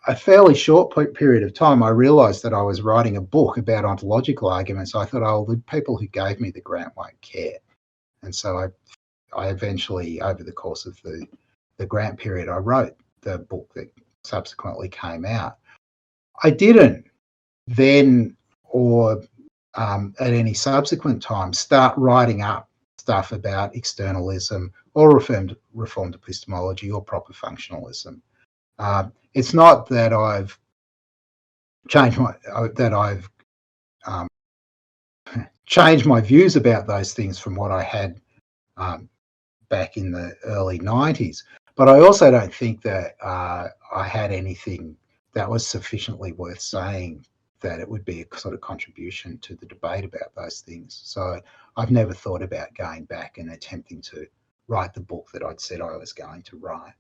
a fairly short period of time, I realized that I was writing a book about ontological arguments. I thought, oh, the people who gave me the grant won't care. And so I eventually, over the course of the grant period, I wrote the book that subsequently came out. I didn't then, or at any subsequent time, start writing up stuff about externalism or reformed epistemology or proper functionalism. It's not that I've changed changed my views about those things from what I had back in the early 90s, but I also don't think that I had anything that was sufficiently worth saying that it would be a sort of contribution to the debate about those things. So I've never thought about going back and attempting to write the book that I'd said I was going to write.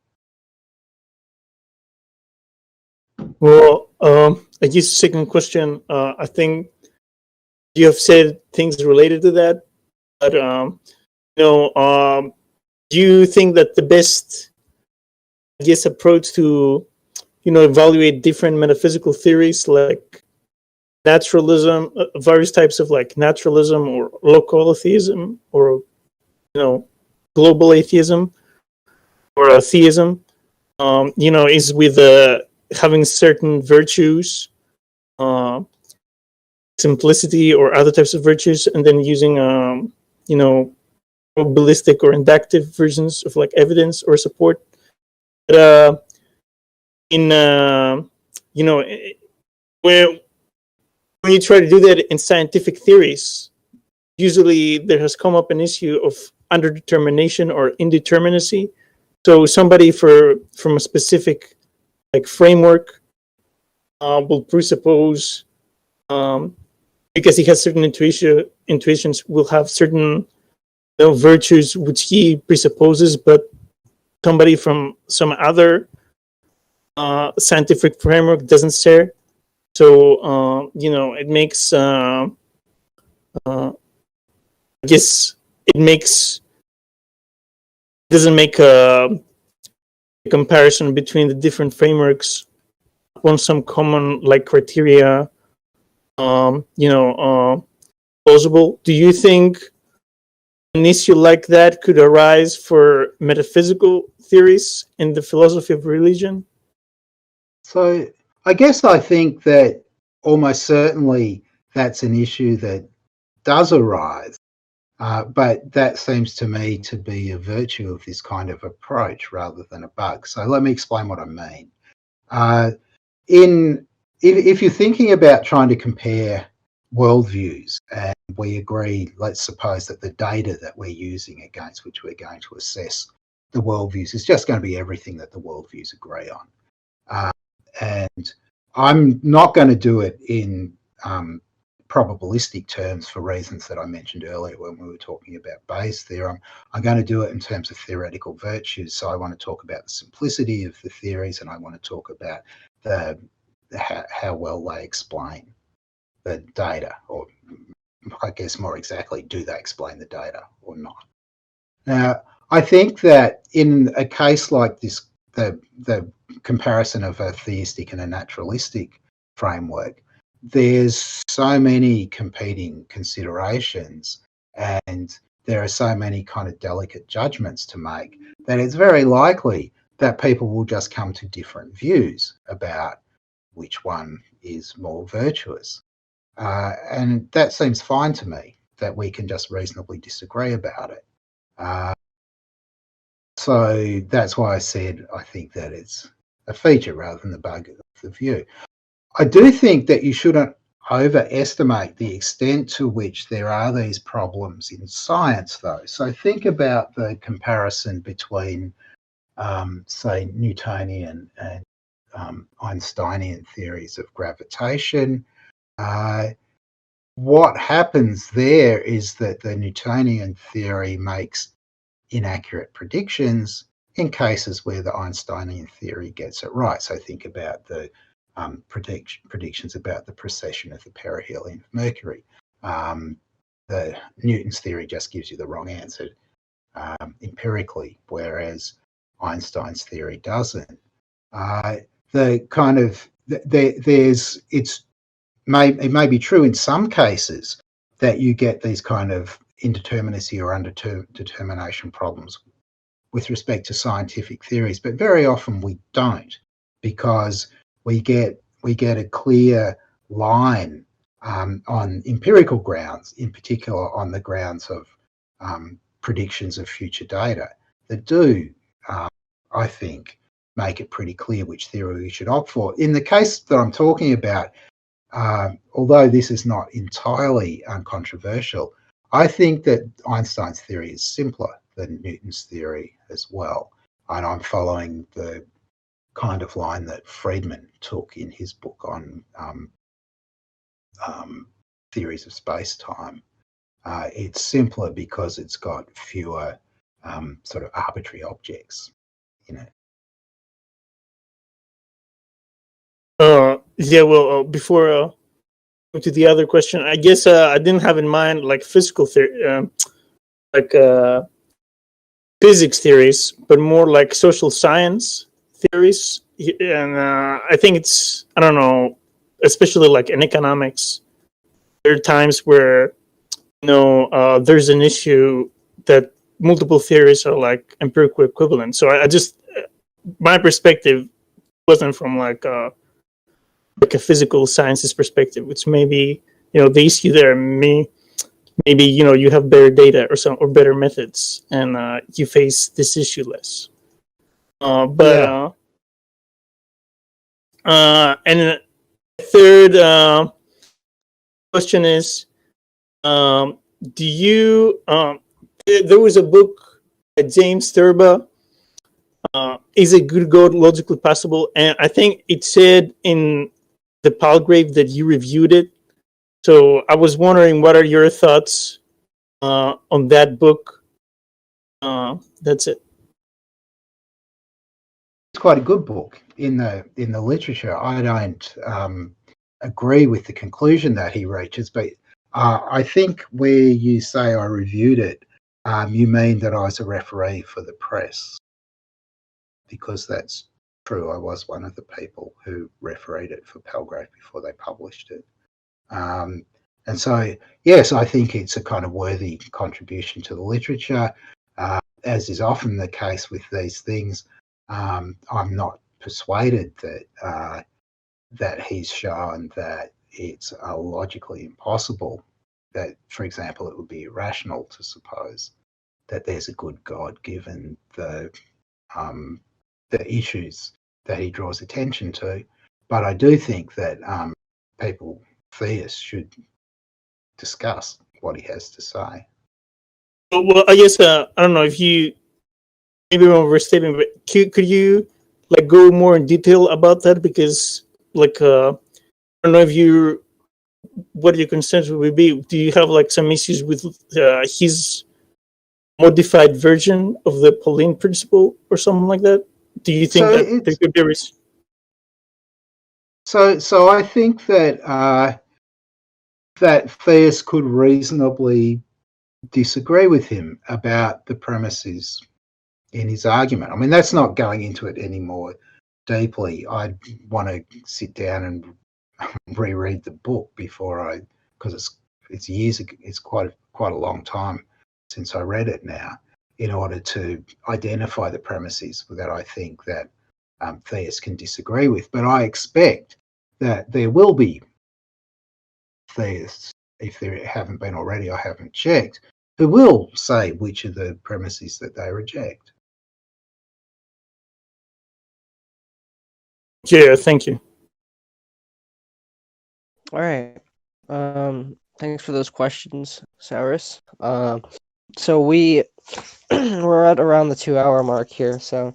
Well, I guess second question, I think you have said things related to that, but do you think that the best, I guess, approach to evaluate different metaphysical theories like naturalism, various types of like naturalism or local atheism, or global atheism or theism, is with having certain virtues, simplicity or other types of virtues, and then using probabilistic or inductive versions of like evidence or support. But when you try to do that in scientific theories, usually there has come up an issue of underdetermination or indeterminacy. So somebody from a specific like framework will presuppose, because he has certain intuitions, will have certain virtues which he presupposes, but somebody from some other scientific framework doesn't share. So it makes I guess doesn't make a comparison between the different frameworks on some common like criteria plausible. Do you think an issue like that could arise for metaphysical theories in the philosophy of religion?
So I guess I think that almost certainly that's an issue that does arise, but that seems to me to be a virtue of this kind of approach rather than a bug. So let me explain what I mean. If you're thinking about trying to compare worldviews, and we agree, let's suppose that the data that we're using against which we're going to assess the worldviews is just going to be everything that the worldviews agree on. And I'm not going to do it in probabilistic terms for reasons that I mentioned earlier when we were talking about Bayes' theorem. I'm going to do it in terms of theoretical virtues. So I want to talk about the simplicity of the theories, and I want to talk about how well they explain the data, or I guess more exactly, do they explain the data or not? Now, I think that in a case like this, the comparison of a theistic and a naturalistic framework, there's so many competing considerations and there are so many kind of delicate judgments to make that it's very likely that people will just come to different views about which one is more virtuous. And that seems fine to me, that we can just reasonably disagree about it. So that's why I said I think that it's a feature rather than the bug of the view. I do think that you shouldn't overestimate the extent to which there are these problems in science, though. So think about the comparison between, say, Newtonian and Einsteinian theories of gravitation. What happens there is that the Newtonian theory makes inaccurate predictions in cases where the Einsteinian theory gets it right. So think about the predictions about the precession of the perihelion of Mercury. The Newton's theory just gives you the wrong answer empirically, whereas Einstein's theory doesn't. It may be true in some cases that you get these kind of indeterminacy or underdetermination problems with respect to scientific theories, but very often we don't, because we get a clear line on empirical grounds, in particular on the grounds of predictions of future data that do, I think, make it pretty clear which theory we should opt for. In the case that I'm talking about, although this is not entirely uncontroversial, I think that Einstein's theory is simpler than Newton's theory as well. And I'm following the kind of line that Friedman took in his book on theories of space-time. It's simpler because it's got fewer sort of arbitrary objects in it.
Before go to the other question, I guess I didn't have in mind like physical theory, physics theories, but more like social science theories. And I think it's, I don't know, especially like in economics, there are times where, there's an issue that multiple theories are like empirical equivalent. So I just, my perspective wasn't from like a physical sciences perspective, which maybe, the issue there maybe, you have better data or better methods and you face this issue less. And the third question is, do you, there was a book by James Thurber, Is a Good God Logically Possible? And I think it said in the Palgrave that you reviewed it. So I was wondering, what are your thoughts on that book? That's it.
It's quite a good book in the literature. I don't agree with the conclusion that he reaches, but I think where you say I reviewed it, you mean that I was a referee for the press, because that's true. I was one of the people who refereed it for Palgrave before they published it. And so, yes, I think it's a kind of worthy contribution to the literature. As is often the case with these things, I'm not persuaded that he's shown that it's logically impossible, that, for example, it would be irrational to suppose that there's a good God given the issues that he draws attention to. But I do think that theists should discuss what he has to say.
Well, I guess I don't know if you maybe I'm overstating, but could you like go more in detail about that? Because like I don't know if what your concerns would be. Do you have like some issues with his modified version of the Pauline principle or something like that? Do you think that there could be a risk?
So I think that that theists could reasonably disagree with him about the premises in his argument. I mean, that's not going into it any more deeply. I want to sit down and reread the book before because it's years ago, it's quite a long time since I read it now, in order to identify the premises that I think that theists can disagree with. But I expect that there will be theists, if there haven't been already, I haven't checked, who will say which are the premises that they reject.
Yeah, thank you.
All right. Thanks for those questions, Cyrus. So we're at around the 2-hour mark here. So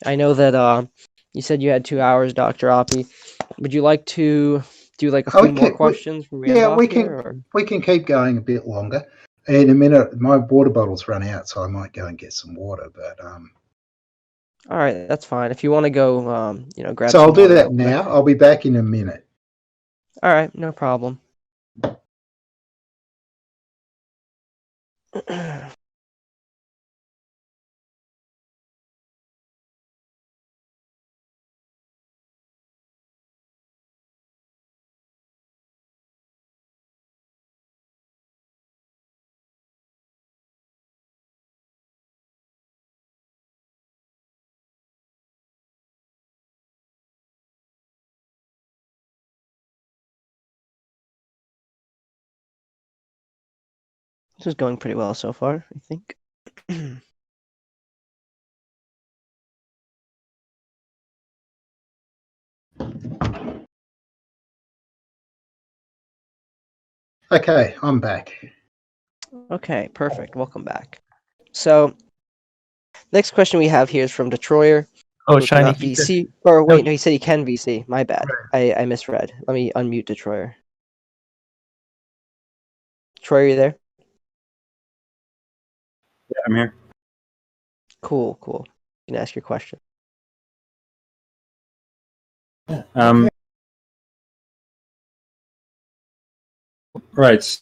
I know that you said you had 2 hours, Dr. Oppy. Would you like to do like a few more questions?
We can keep going a bit longer. In a minute, my water bottle's run out, so I might go and get some water. But
All right, that's fine. If you want to go, grab
So
some
I'll do
water
that
real quick.
now. I'll be back in a minute.
All right, no problem. This is going pretty well so far, I think.
Okay, I'm back.
Okay, perfect. Welcome back. So, next question we have here is from Detroyer.
Oh,
who
Shiny.
cannot VC. Or wait,
No.
no, he said he can VC. My bad. I misread. Let me unmute Detroyer. Troy, are you there?
Yeah, I'm here.
Cool. You can ask your question.
Right.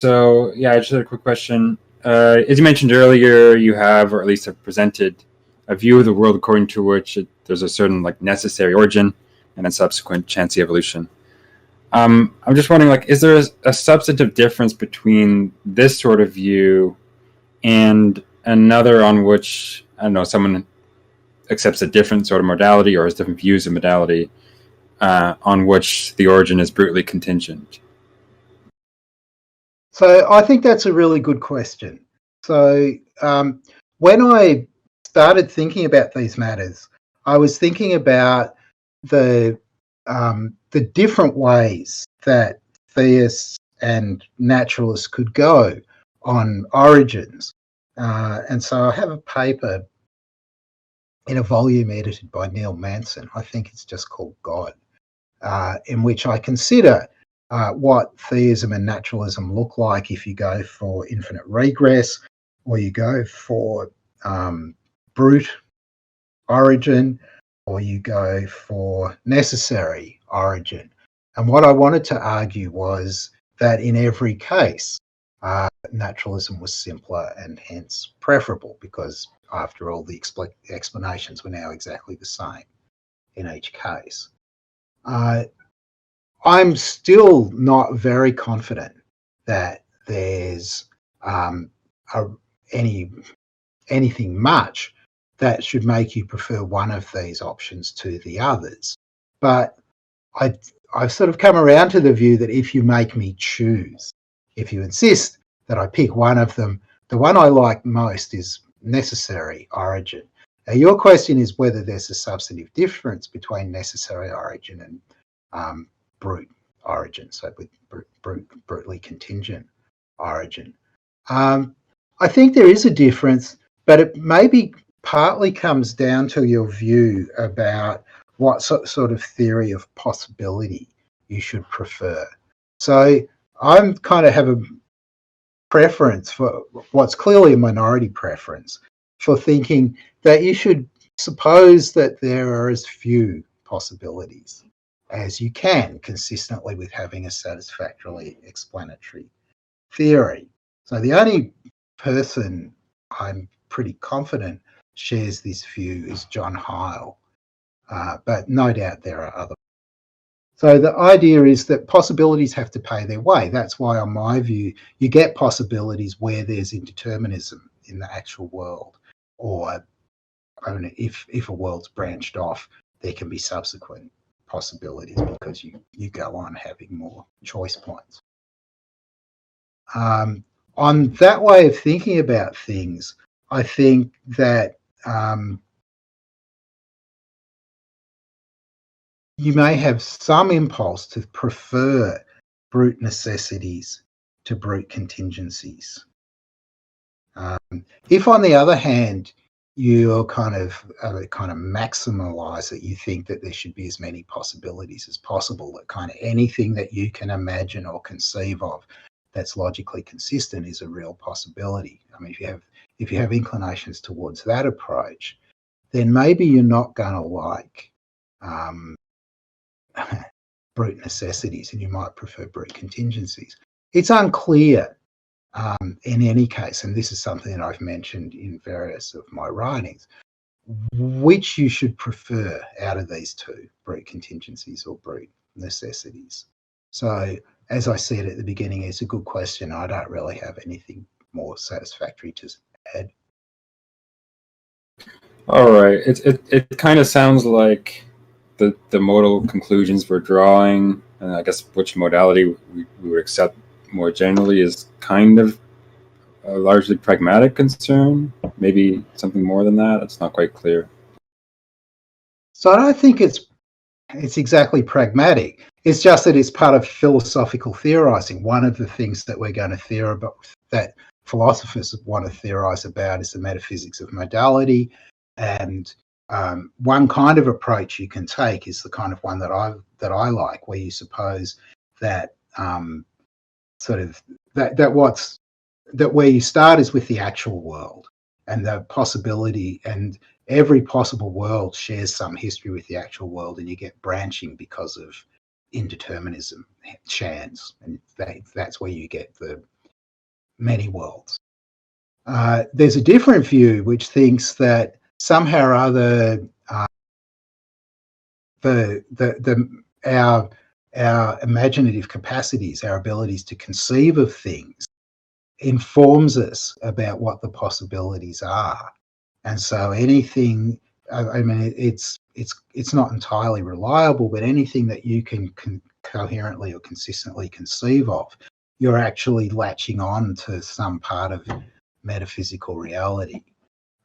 So, yeah, I just had a quick question. As you mentioned earlier, you have, or at least have presented, a view of the world according to which there's a certain necessary origin and a subsequent chancy evolution. I'm just wondering, is there a substantive difference between this sort of view and another on which, I don't know, someone accepts a different sort of modality or has different views of modality on which the origin is brutally contingent?
So I think that's a really good question. So when I started thinking about these matters, I was thinking about the different ways that theists and naturalists could go on origins. And so I have a paper in a volume edited by Neil Manson, I think it's just called God, in which I consider what theism and naturalism look like if you go for infinite regress or you go for brute origin or you go for necessary origin. And what I wanted to argue was that in every case, naturalism was simpler and hence preferable because, after all, the explanations were now exactly the same in each case. I'm still not very confident that there's anything much that should make you prefer one of these options to the others. But I've sort of come around to the view that if you make me choose, if you insist that I pick one of them, the one I like most is necessary origin. Now, your question is whether there's a substantive difference between necessary origin and brute origin, so with brutally contingent origin. I think there is a difference, but it maybe partly comes down to your view about what sort of theory of possibility you should prefer. So I'm kind of have a preference for what's clearly a minority preference for thinking that you should suppose that there are as few possibilities as you can, consistently with having a satisfactorily explanatory theory. So the only person I'm pretty confident shares this view is John Hyle, but no doubt there are others. So the idea is that possibilities have to pay their way. That's why, on my view, you get possibilities where there's indeterminism in the actual world, or if a world's branched off, there can be subsequent possibilities because you go on having more choice points. On that way of thinking about things, I think that you may have some impulse to prefer brute necessities to brute contingencies. If, on the other hand, you're kind of maximalize it, you think that there should be as many possibilities as possible, that kind of anything that you can imagine or conceive of that's logically consistent is a real possibility. I mean, if you have inclinations towards that approach, then maybe you're not going to like brute necessities, and you might prefer brute contingencies. It's unclear in any case, and this is something that I've mentioned in various of my writings, which you should prefer out of these two, brute contingencies or brute necessities. So, as I said at the beginning, it's a good question. I don't really have anything more satisfactory to add.
All right. It kind of sounds like the modal conclusions we're drawing, and I guess which modality we would accept more generally, is kind of a largely pragmatic concern. Maybe something more than that. It's not quite clear.
So I don't think it's exactly pragmatic. It's just that it's part of philosophical theorizing. One of the things that we're going to theorize about, that philosophers want to theorize about, is the metaphysics of modality. And one kind of approach you can take is the kind of one that I like, where you suppose that that where you start is with the actual world and the possibility, and every possible world shares some history with the actual world, and you get branching because of indeterminism, chance, and that's where you get the many worlds. There's a different view which thinks that somehow or other our imaginative capacities, our abilities to conceive of things, informs us about what the possibilities are. And so anything, I mean, it's not entirely reliable, but anything that you can coherently or consistently conceive of, you're actually latching on to some part of metaphysical reality,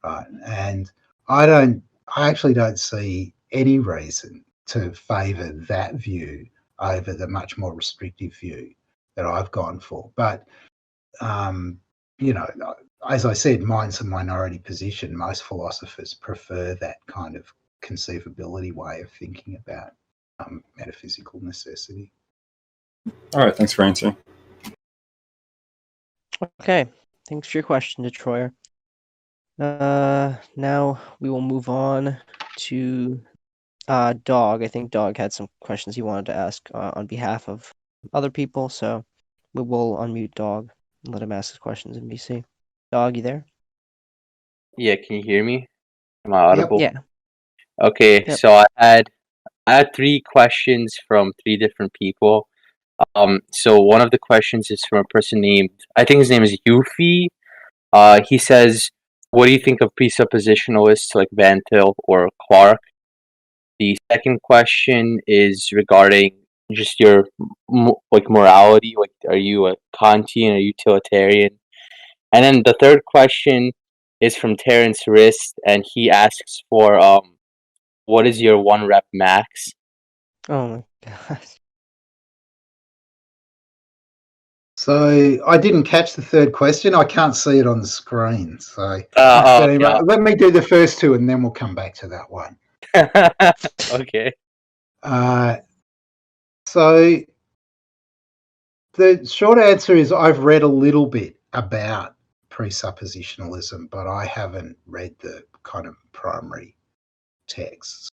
right? And I actually don't see any reason to favour that view over the much more restrictive view that I've gone for. But as I said, mine's a minority position. Most philosophers prefer that kind of conceivability way of thinking about metaphysical necessity.
All right, thanks for answering.
Okay, thanks for your question, Detroyer. Now we will move on to Dog. I think Dog had some questions he wanted to ask on behalf of other people, so we will unmute Dog and let him ask his questions in BC. Dog, you there?
Yeah, can you hear me? Am I audible?
Yeah.
Okay,
Yep.
so I had 3 questions from 3 different people. So one of the questions is from a person named, I think his name is Yuffie. He says, what do you think of presuppositionalists like Van Til or Clark? The second question is regarding just your morality. Like, are you a Kantian or utilitarian? And then the third question is from Terrence Rist, and he asks for what is your 1 rep max?
Oh my gosh.
So I didn't catch the third question. I can't see it on the screen. So
Okay.
let me do the first 2 and then we'll come back to that one.
Okay.
So the short answer is I've read a little bit about presuppositionalism, but I haven't read the kind of primary texts.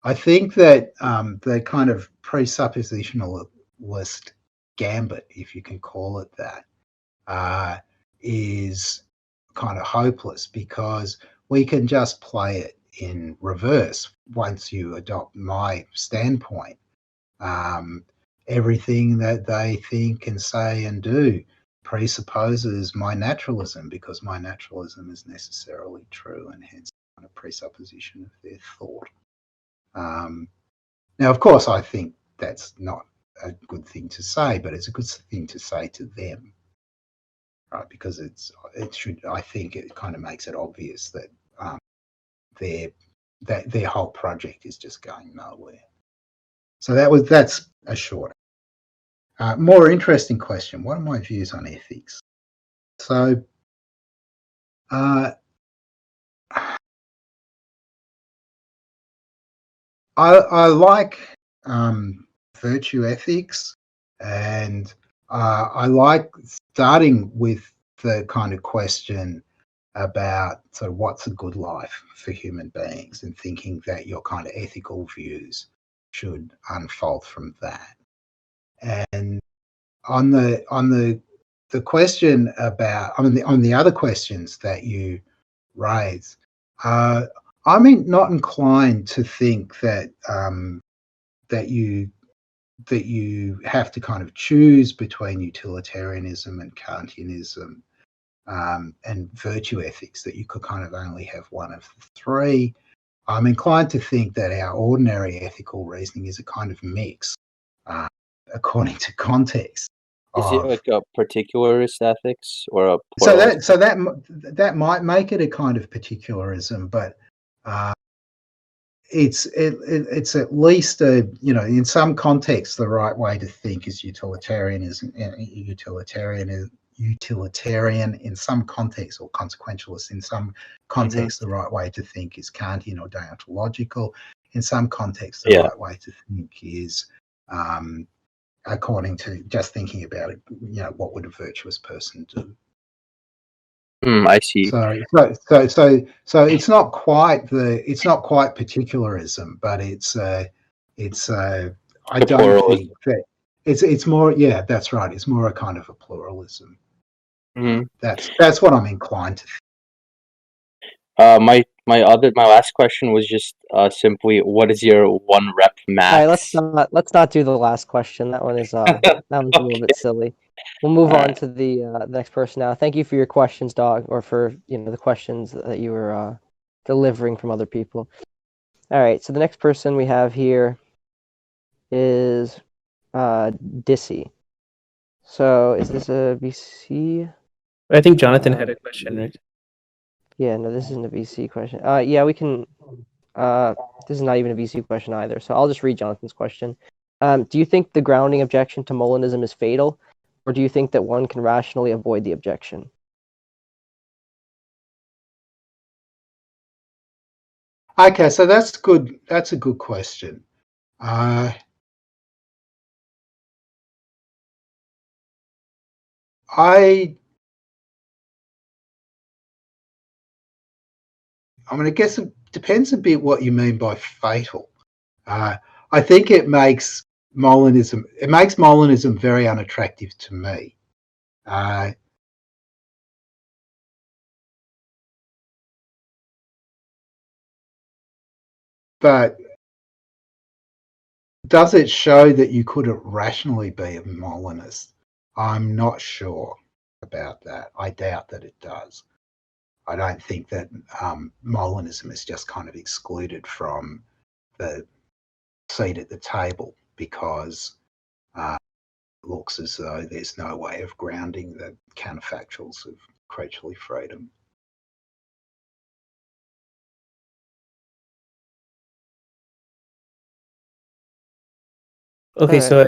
I think that the kind of presuppositionalist gambit, if you can call it that, is kind of hopeless, because we can just play it in reverse once you adopt my standpoint. Everything that they think and say and do presupposes my naturalism, because my naturalism is necessarily true, and hence kind of presupposition of their thought. Now, of course, I think that's not a good thing to say, but it's a good thing to say to them, right? Because I think it kind of makes it obvious that their whole project is just going nowhere. So that's a short. More interesting question. What are my views on ethics? So I like virtue ethics, and I like starting with the kind of question, about sort of what's a good life for human beings, and thinking that your kind of ethical views should unfold from that. And on the question about on the other questions that you raise, I'm not inclined to think that that you have to kind of choose between utilitarianism and Kantianism and virtue ethics, that you could kind of only have one of the three. I'm inclined to think that our ordinary ethical reasoning is a kind of mix, according to context.
Is it like a particularist ethics or a
that might make it a kind of particularism, but it's at least in some contexts the right way to think is utilitarianism, utilitarian in some contexts, or consequentialist in some contexts. The right way to think is Kantian or deontological. In some contexts, the right way to think is according to just thinking about it, what would a virtuous person do?
I see.
So it's not quite particularism, but I don't think that it's more. Yeah, that's right. It's more a kind of a pluralism. That's what I'm inclined to think.
My last question was just simply, what is your one rep max?
All right, let's not do the last question. That one is that one's a little bit silly. We'll move on to the next person now. Thank you for your questions, Dog, or for the questions that you were delivering from other people. All right, so the next person we have here is Dissy. So is this a VC?
I think Jonathan had a question, right?
Yeah, no, this isn't a VC question. Yeah, we can. This is not even a VC question either. So I'll just read Jonathan's question. Do you think the grounding objection to Molinism is fatal, or do you think that one can rationally avoid the objection?
Okay, so that's good. That's a good question. I guess it depends a bit what you mean by fatal. I think it makes Molinism very unattractive to me. But does it show that you couldn't rationally be a Molinist? I'm not sure about that. I doubt that it does. I don't think that Molinism is just kind of excluded from the seat at the table because it looks as though there's no way of grounding the counterfactuals of creaturely freedom.
Okay, so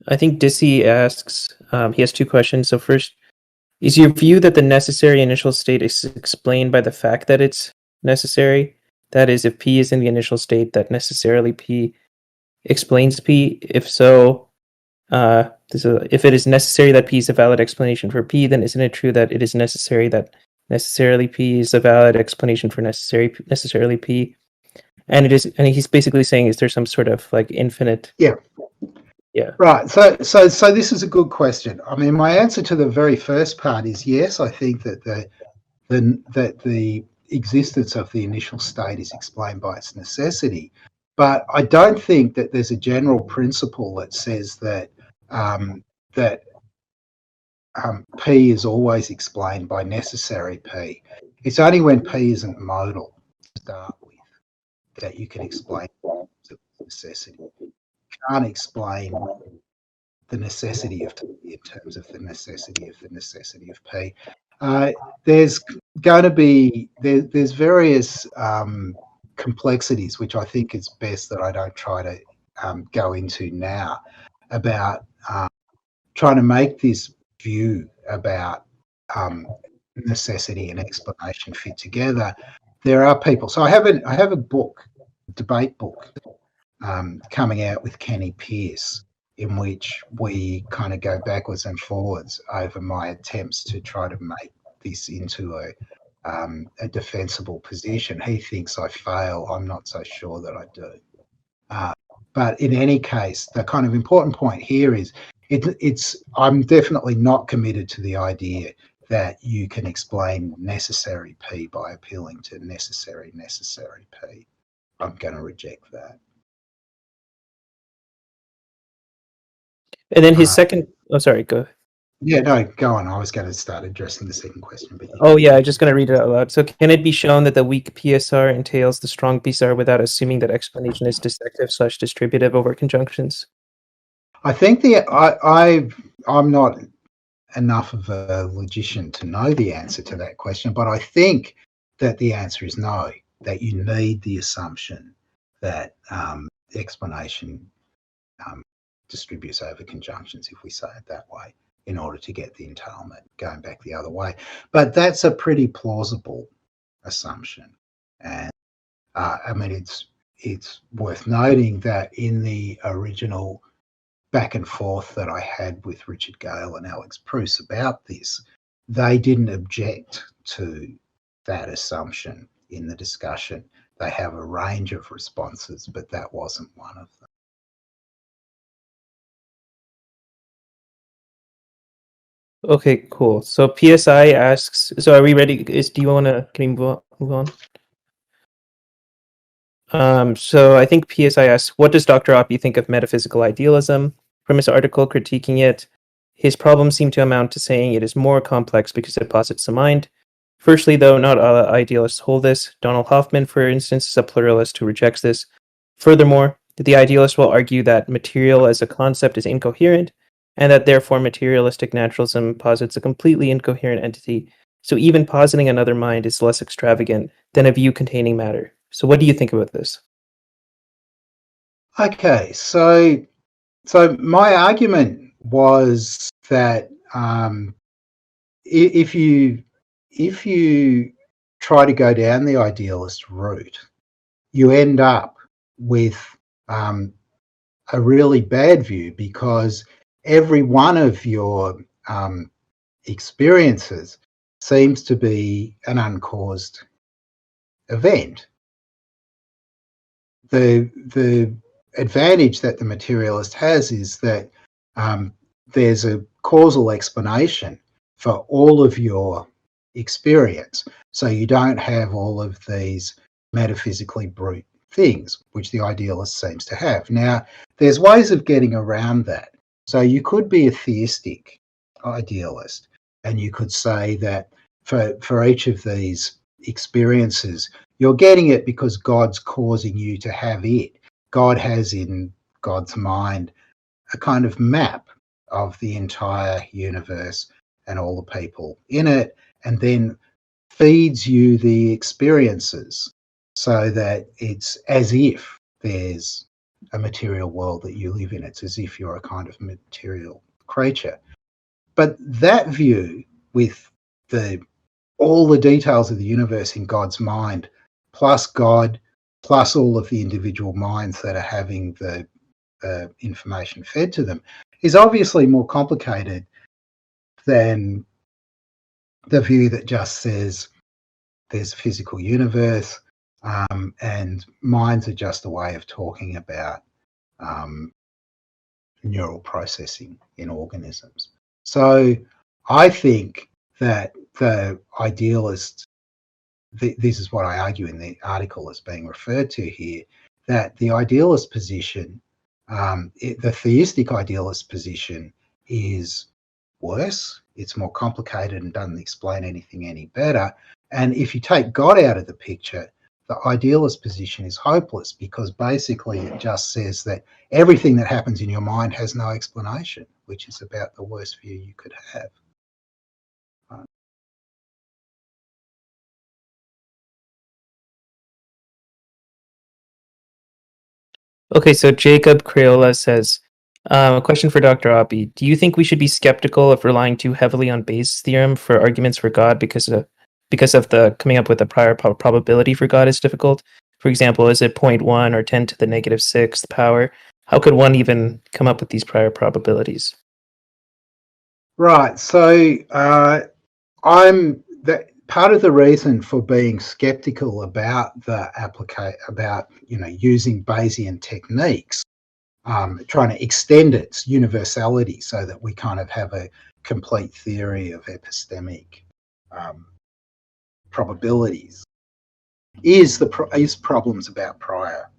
I think Dissy asks, he has two questions. So first, is your view that the necessary initial state is explained by the fact that it's necessary? That is, if P is in the initial state, that necessarily P explains P? If so, if it is necessary that P is a valid explanation for P, then isn't it true that it is necessary that necessarily P is a valid explanation for necessarily P? And he's basically saying, is there some sort of like infinite?
Yeah. Right. So this is a good question. I mean, my answer to the very first part is yes. I think that the existence of the initial state is explained by its necessity, but I don't think that there's a general principle that says that P is always explained by necessary P. It's only when P isn't modal to start with that you can explain the necessity. You can't explain the necessity of P in terms of the necessity of P. There's going to be there's various complexities which I think it's best that I don't try to go into now about trying to make this view about necessity and explanation fit together. There are people. So I have a book, debate book, coming out with Kenny Pierce, in which we kind of go backwards and forwards over my attempts to try to make this into a defensible position. He thinks I fail. I'm not so sure that I do. But in any case, the kind of important point here is I'm definitely not committed to the idea that you can explain necessary P by appealing to necessary P. I'm going to reject that.
And then his second, oh, sorry, go.
Yeah, no, go on. I was going to start addressing the second question. But
Oh, yeah, I'm just going to read it out loud. So can it be shown that the weak PSR entails the strong PSR without assuming that explanation is dissective/distributive over conjunctions?
I think I'm not enough of a logician to know the answer to that question, but I think that the answer is no, that you need the assumption that the explanation distributes over conjunctions, if we say it that way, in order to get the entailment going back the other way. But that's a pretty plausible assumption. And I mean, it's worth noting that in the original back and forth that I had with Richard Gale and Alex Pruce about this, they didn't object to that assumption in the discussion. They have a range of responses, but that wasn't one of them.
Okay, cool. So PSI asks, so are we ready? Do you want to, can you move on? So I think PSI asks, what does Dr. Oppy think of metaphysical idealism? From his article critiquing it, his problems seem to amount to saying it is more complex because it posits a mind. Firstly, though, not all idealists hold this. Donald Hoffman, for instance, is a pluralist who rejects this. Furthermore, the idealist will argue that material as a concept is incoherent, and that therefore materialistic naturalism posits a completely incoherent entity. So even positing another mind is less extravagant than a view containing matter. So what do you think about this?
Okay, so my argument was that if you try to go down the idealist route, you end up with a really bad view, because every one of your experiences seems to be an uncaused event. The advantage that the materialist has is that there's a causal explanation for all of your experience. So you don't have all of these metaphysically brute things, which the idealist seems to have. Now, there's ways of getting around that. So you could be a theistic idealist, and you could say that for each of these experiences, you're getting it because God's causing you to have it. God has in God's mind a kind of map of the entire universe and all the people in it, and then feeds you the experiences so that it's as if there's a material world that you live in. It's as if you're a kind of material creature. But that view, with all the details of the universe in God's mind, plus God, plus all of the individual minds that are having the information fed to them, is obviously more complicated than the view that just says there's a physical universe, and minds are just a way of talking about neural processing in organisms. So I think that the idealist, this is what I argue in the article as being referred to here, that the idealist position, the theistic idealist position, is worse. It's more complicated and doesn't explain anything any better. And if you take God out of the picture, the idealist position is hopeless, because basically it just says that everything that happens in your mind has no explanation, which is about the worst view you could have.
Okay, so Jacob Crayola says, a question for Dr. Oppy. Do you think we should be skeptical of relying too heavily on Bayes' theorem for arguments for God because of the coming up with a prior probability for God is difficult? For example, is it 0.1 or 10 to the negative 6th power? How could one even come up with these prior probabilities?
Right. So part of the reason for being skeptical about using Bayesian techniques, trying to extend its universality so that we kind of have a complete theory of epistemic probabilities, is problems about prior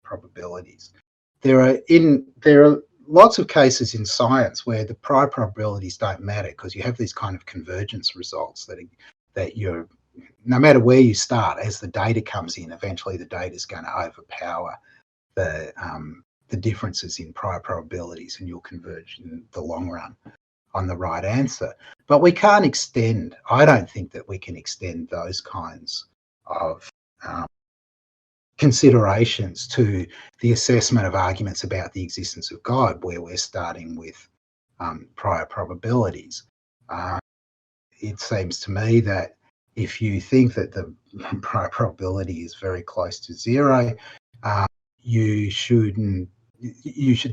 probabilities. There are lots of cases in science where the prior probabilities don't matter because you have these kind of convergence results that you're, no matter where you start, as the data comes in, eventually the data is going to overpower the differences in prior probabilities, and you'll converge in the long run on the right answer. But we can't extend, I don't think that we can extend those kinds of considerations to the assessment of arguments about the existence of God, where we're starting with prior probabilities. It seems to me that if you think that the prior probability is very close to zero, you should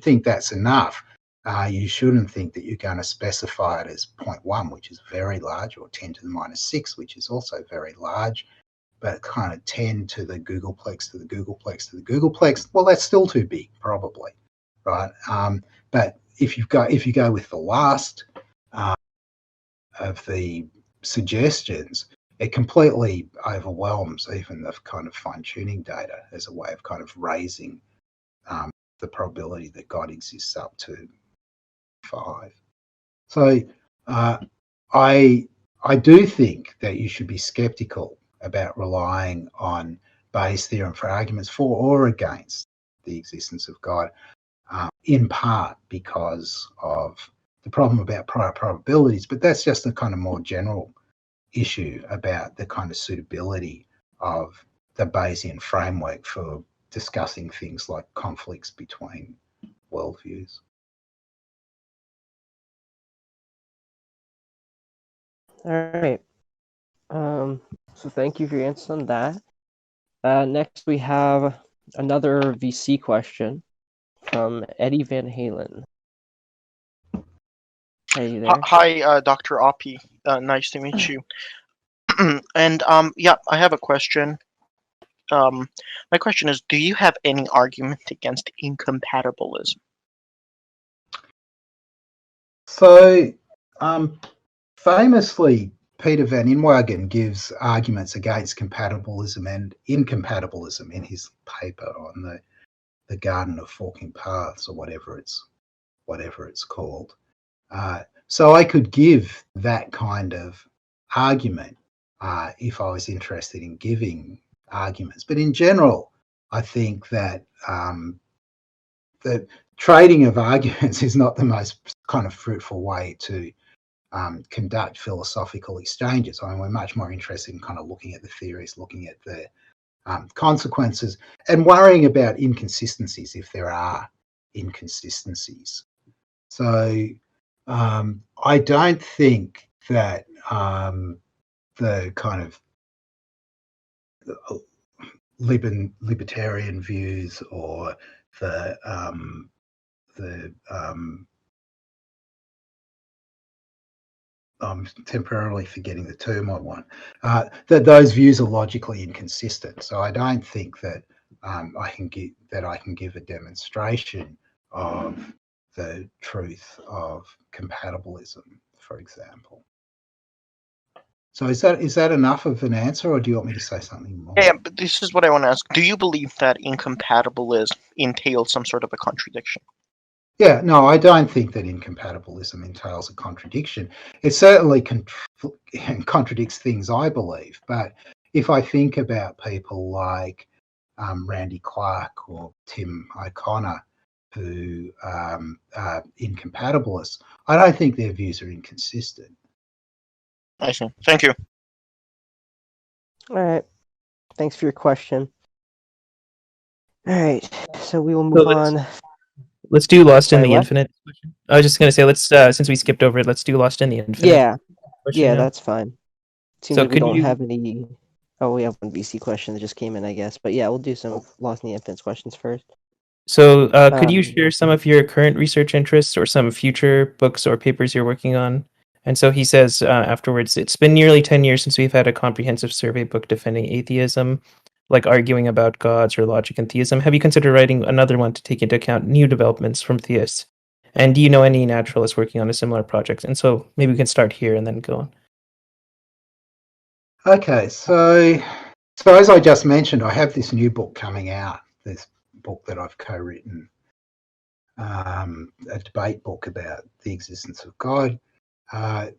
think that's enough. You shouldn't think that you're going to specify it as 0.1, which is very large, or 10 to the minus 6, which is also very large, but kind of 10 to the googolplex to the googolplex to the googolplex. Well, that's still too big, probably, right? But if you go with the last of the suggestions, it completely overwhelms even the kind of fine-tuning data as a way of kind of raising the probability that God exists up to 5. So I do think that you should be skeptical about relying on Bayes' theorem for arguments for or against the existence of God, in part because of the problem about prior probabilities, but that's just a kind of more general issue about the kind of suitability of the Bayesian framework for discussing things like conflicts between worldviews.
All right. So thank you for your answers on that. Next, we have another VC question from Eddie Van Halen. Are you there?
Hi, Dr. Oppy. Nice to meet you. And yeah, I have a question. My question is, do you have any argument against incompatibilism?
So, famously, Peter van Inwagen gives arguments against compatibilism and incompatibilism in his paper on the Garden of Forking Paths, or whatever it's called. So I could give that kind of argument if I was interested in giving arguments. But in general, I think that the trading of arguments is not the most kind of fruitful way to conduct philosophical exchanges. I mean, we're much more interested in kind of looking at the theories, looking at the consequences, and worrying about inconsistencies if there are inconsistencies. So I don't think that the kind of libertarian views or I'm temporarily forgetting the term I want, that those views are logically inconsistent. So I don't think that I can give a demonstration of the truth of compatibilism, for example. So is that enough of an answer, or do you want me to say something more?
Yeah, but this is what I want to ask. Do you believe that incompatibilism entails some sort of a contradiction?
Yeah, no, I don't think that incompatibilism entails a contradiction. It certainly contradicts things I believe. But if I think about people like Randy Clark or Tim O'Connor, who are incompatibilists, I don't think their views are inconsistent.
I see. Thank you.
All right. Thanks for your question. All right. So we will move on.
Let's do Lost in
Sorry,
the
what?
Infinite. I was just going to say, let's since we skipped over it, let's do Lost in the Infinite.
Yeah.
question
Yeah,
now.
that's fine. Seems
So
like we
could
don't
you-
have any. Oh, we have one VC question that just came in, I guess. But yeah, we'll do some Lost in the Infinite questions first.
So could you
Um,
share some of your current research interests or some future books or papers you're working on And so he says afterwards, it's been nearly 10 years since we've had a comprehensive survey book defending atheism, like arguing about gods or logic and theism. Have you considered writing another one to take into account new developments from theists? And do you know any naturalists working on a similar project? And so maybe we can start here and then go on.
Okay, so as I just mentioned, I have this new book coming out, this book that I've co-written, a debate book about the existence of God. I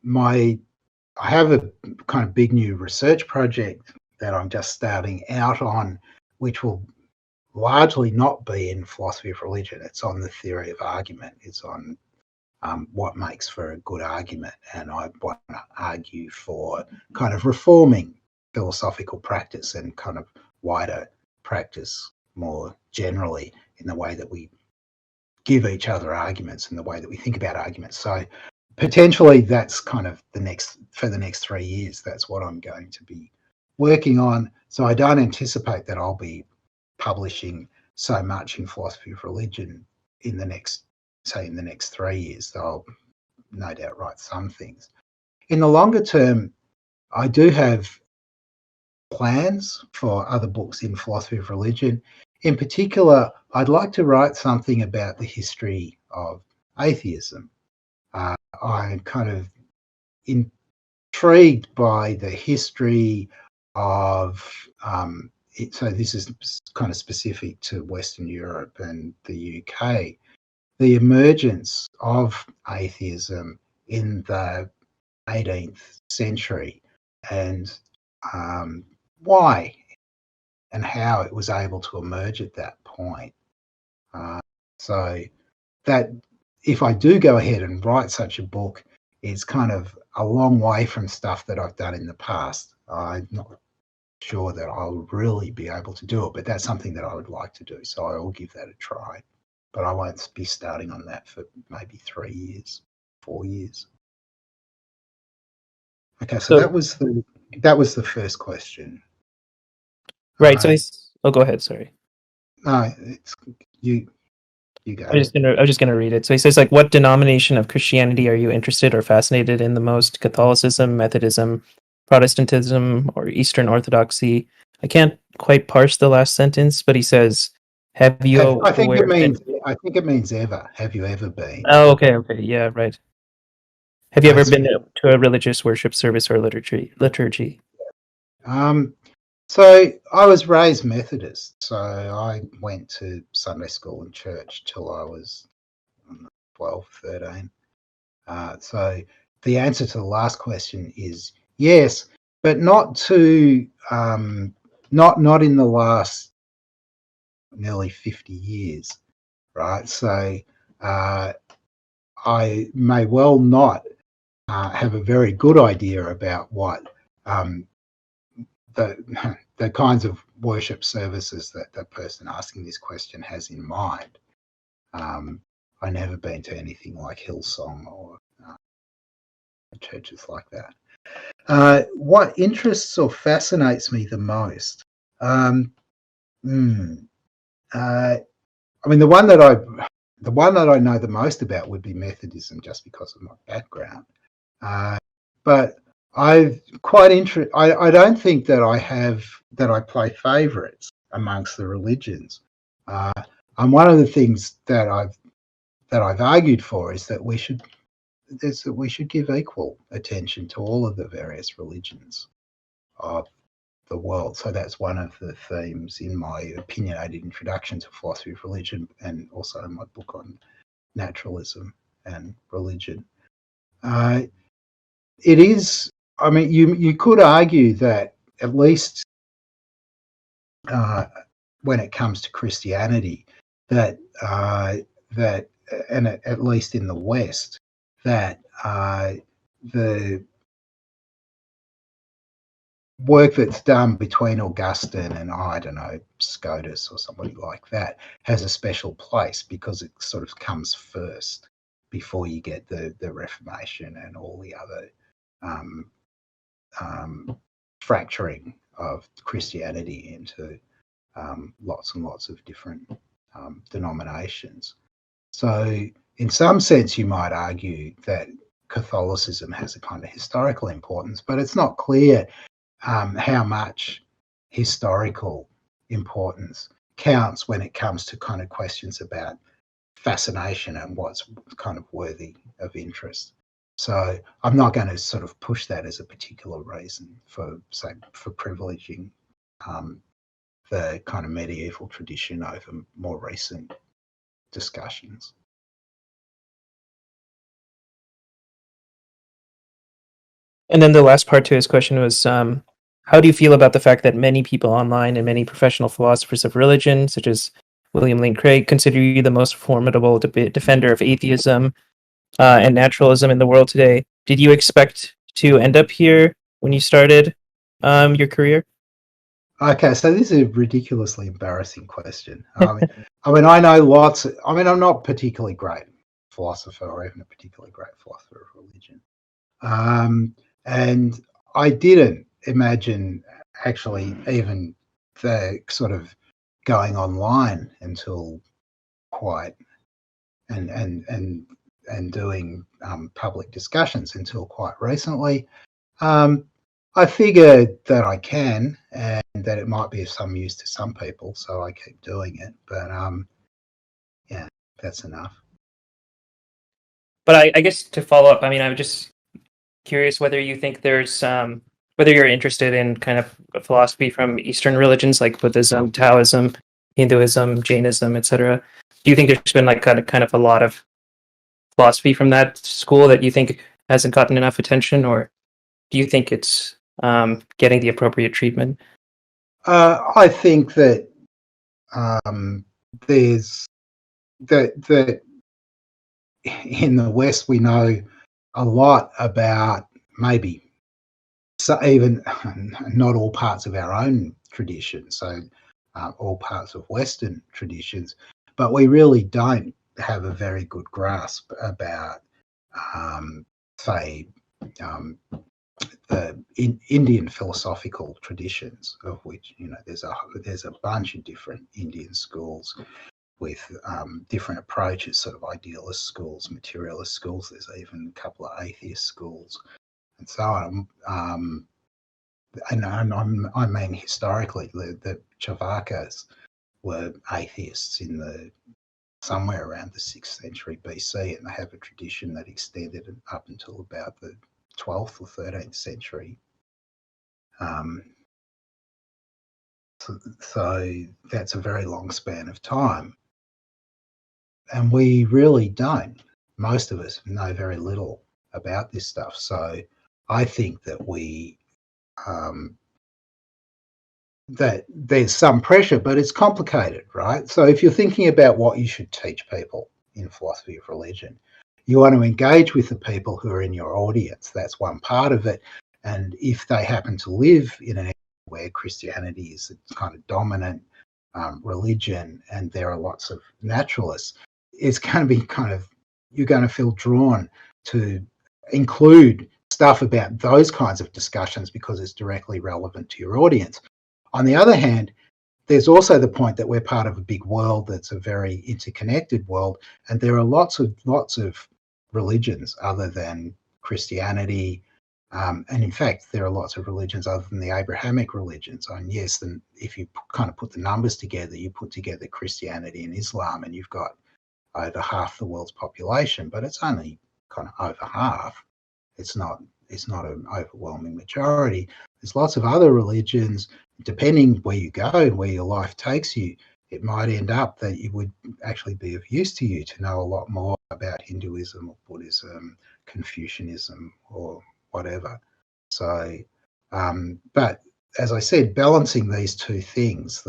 have a kind of big new research project that I'm just starting out on, which will largely not be in philosophy of religion. It's on the theory of argument. It's on what makes for a good argument. And I want to argue for kind of reforming philosophical practice and kind of wider practice more generally in the way that we give each other arguments and the way that we think about arguments. So potentially that's kind of for the next 3 years, that's what I'm going to be working on. So I don't anticipate that I'll be publishing so much in philosophy of religion in the next 3 years. So I'll no doubt write some things. In the longer term, I do have plans for other books in philosophy of religion. In particular, I'd like to write something about the history of atheism. I'm kind of intrigued by the history of so this is kind of specific to Western Europe and the UK, the emergence of atheism in the 18th century and why and how it was able to emerge at that point. So that if I do go ahead and write such a book, it's kind of a long way from stuff that I've done in the past. I'm not sure that I'll really be able to do it, but that's something that I would like to do. So I will give that a try, but I won't be starting on that for maybe 3 years, 4 years. Okay, so that was the first question.
Right. So go ahead. Sorry.
No, it's you go.
I was just gonna read it. So he says, like, what denomination of Christianity are you interested or fascinated in the most? Catholicism, Methodism, Protestantism, or Eastern Orthodoxy? I can't quite parse the last sentence, but he says, "Have you?"
I think it means ever. Have you ever been?
Oh, okay, yeah, right. Have you ever been to a religious worship service or liturgy?
So I was raised Methodist, so I went to Sunday school and church till I was 12, 13. So the answer to the last question is yes, but not to not in the last nearly 50 years, right? So I may well not have a very good idea about what the kinds of worship services that the person asking this question has in mind. I've never been to anything like Hillsong or churches like that. What interests or fascinates me the most? I mean, the one that I know the most about would be Methodism, just because of my background. But I don't think that I play favourites amongst the religions. And one of the things that I've argued for is that we should give equal attention to all of the various religions of the world. So that's one of the themes in my opinionated introduction to philosophy of religion, and also in my book on naturalism and religion. It is. I mean, you could argue that at least when it comes to Christianity, that and at least in the West, that the work that's done between Augustine and, I don't know, Scotus or somebody like that has a special place because it sort of comes first before you get the Reformation and all the other fracturing of Christianity into lots and lots of different denominations. So in some sense, you might argue that Catholicism has a kind of historical importance, but it's not clear how much historical importance counts when it comes to kind of questions about fascination and what's kind of worthy of interest. So I'm not going to sort of push that as a particular reason for, say, for privileging the kind of medieval tradition over more recent discussions.
And then the last part to his question was, how do you feel about the fact that many people online and many professional philosophers of religion, such as William Lane Craig, consider you the most formidable defender of atheism and naturalism in the world today? Did you expect to end up here when you started your career?
Okay, so this is a ridiculously embarrassing question. I know lots. I'm not particularly great philosopher or even a particularly great philosopher of religion. And I didn't imagine actually even the sort of going online until quite and doing public discussions until quite recently. I figured that I can and that it might be of some use to some people, so I keep doing it. But yeah, that's enough.
But I guess to follow up, I mean, I'm just curious whether you think there's whether you're interested in kind of philosophy from Eastern religions like Buddhism, Taoism, Hinduism, Jainism, etc. Do you think there's been like kind of a lot of philosophy from that school that you think hasn't gotten enough attention, or do you think it's getting the appropriate treatment?
I think that there's that in the West we know a lot about maybe even not all parts of our own tradition, so all parts of Western traditions, but we really don't have a very good grasp about, say, the Indian philosophical traditions, of which there's a bunch of different Indian schools with different approaches, sort of idealist schools, materialist schools. There's even a couple of atheist schools, and so on. And I mean, historically, the Charvakas were atheists in somewhere around the 6th century BC, and they have a tradition that extended up until about the 12th or 13th century. So that's a very long span of time. And we really don't. Most of us know very little about this stuff. So I think that that there's some pressure, but it's complicated, right? So if you're thinking about what you should teach people in philosophy of religion, you want to engage with the people who are in your audience. That's one part of it. And if they happen to live in an area where Christianity is a kind of dominant religion and there are lots of naturalists, it's going to be you're going to feel drawn to include stuff about those kinds of discussions because it's directly relevant to your audience. On the other hand, there's also the point that we're part of a big world that's a very interconnected world, and there are lots of religions other than Christianity, and in fact, there are lots of religions other than the Abrahamic religions. And yes, then if you kind of put the numbers together, you put together Christianity and Islam, and you've got over half the world's population, but it's only kind of over half. It's not an overwhelming majority. There's lots of other religions. Depending where you go and where your life takes you, it might end up that it would actually be of use to you to know a lot more about Hinduism or Buddhism, Confucianism, or whatever. So, but as I said, balancing these two things,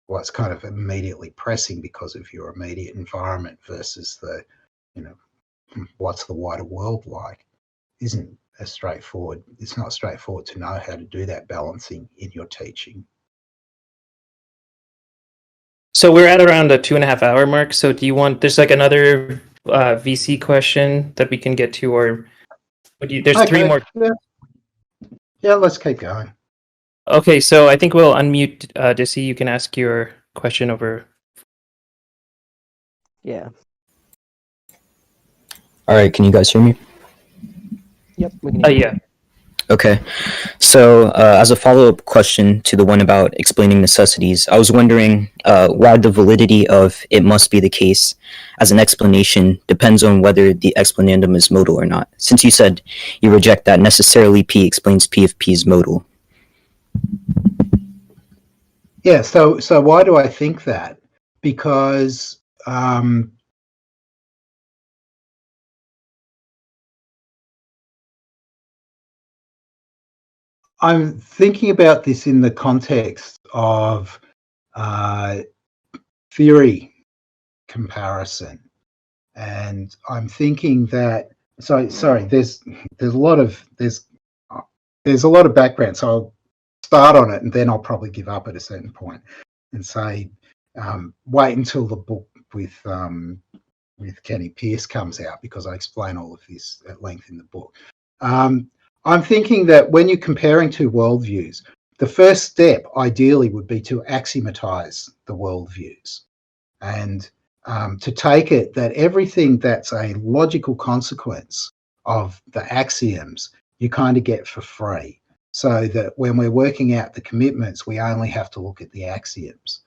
what's kind of immediately pressing because of your immediate environment versus what's the wider world like, isn't it's not straightforward to know how to do that balancing in your teaching.
So we're at around a 2.5 hour mark. So there's like another VC question that we can get to, or there's
okay.
3 more.
Yeah, let's keep going.
Okay, so I think we'll unmute Dissy. You can ask your question over.
Yeah.
All right, can you guys hear me?
Yep, we can hear you.
Yeah.
Okay. So, as a follow-up question to the one about explaining necessities, I was wondering why the validity of "it must be the case" as an explanation depends on whether the explanandum is modal or not. Since you said you reject that necessarily P explains P if P is modal.
Yeah, so why do I think that? Because I'm thinking about this in the context of theory comparison, and I'm thinking that there's a lot of background, so I'll start on it and then I'll probably give up at a certain point and say wait until the book with Kenny Pierce comes out, because I explain all of this at length in the book. I'm thinking that when you're comparing two worldviews, the first step ideally would be to axiomatize the worldviews, and to take it that everything that's a logical consequence of the axioms you kind of get for free, so that when we're working out the commitments we only have to look at the axioms.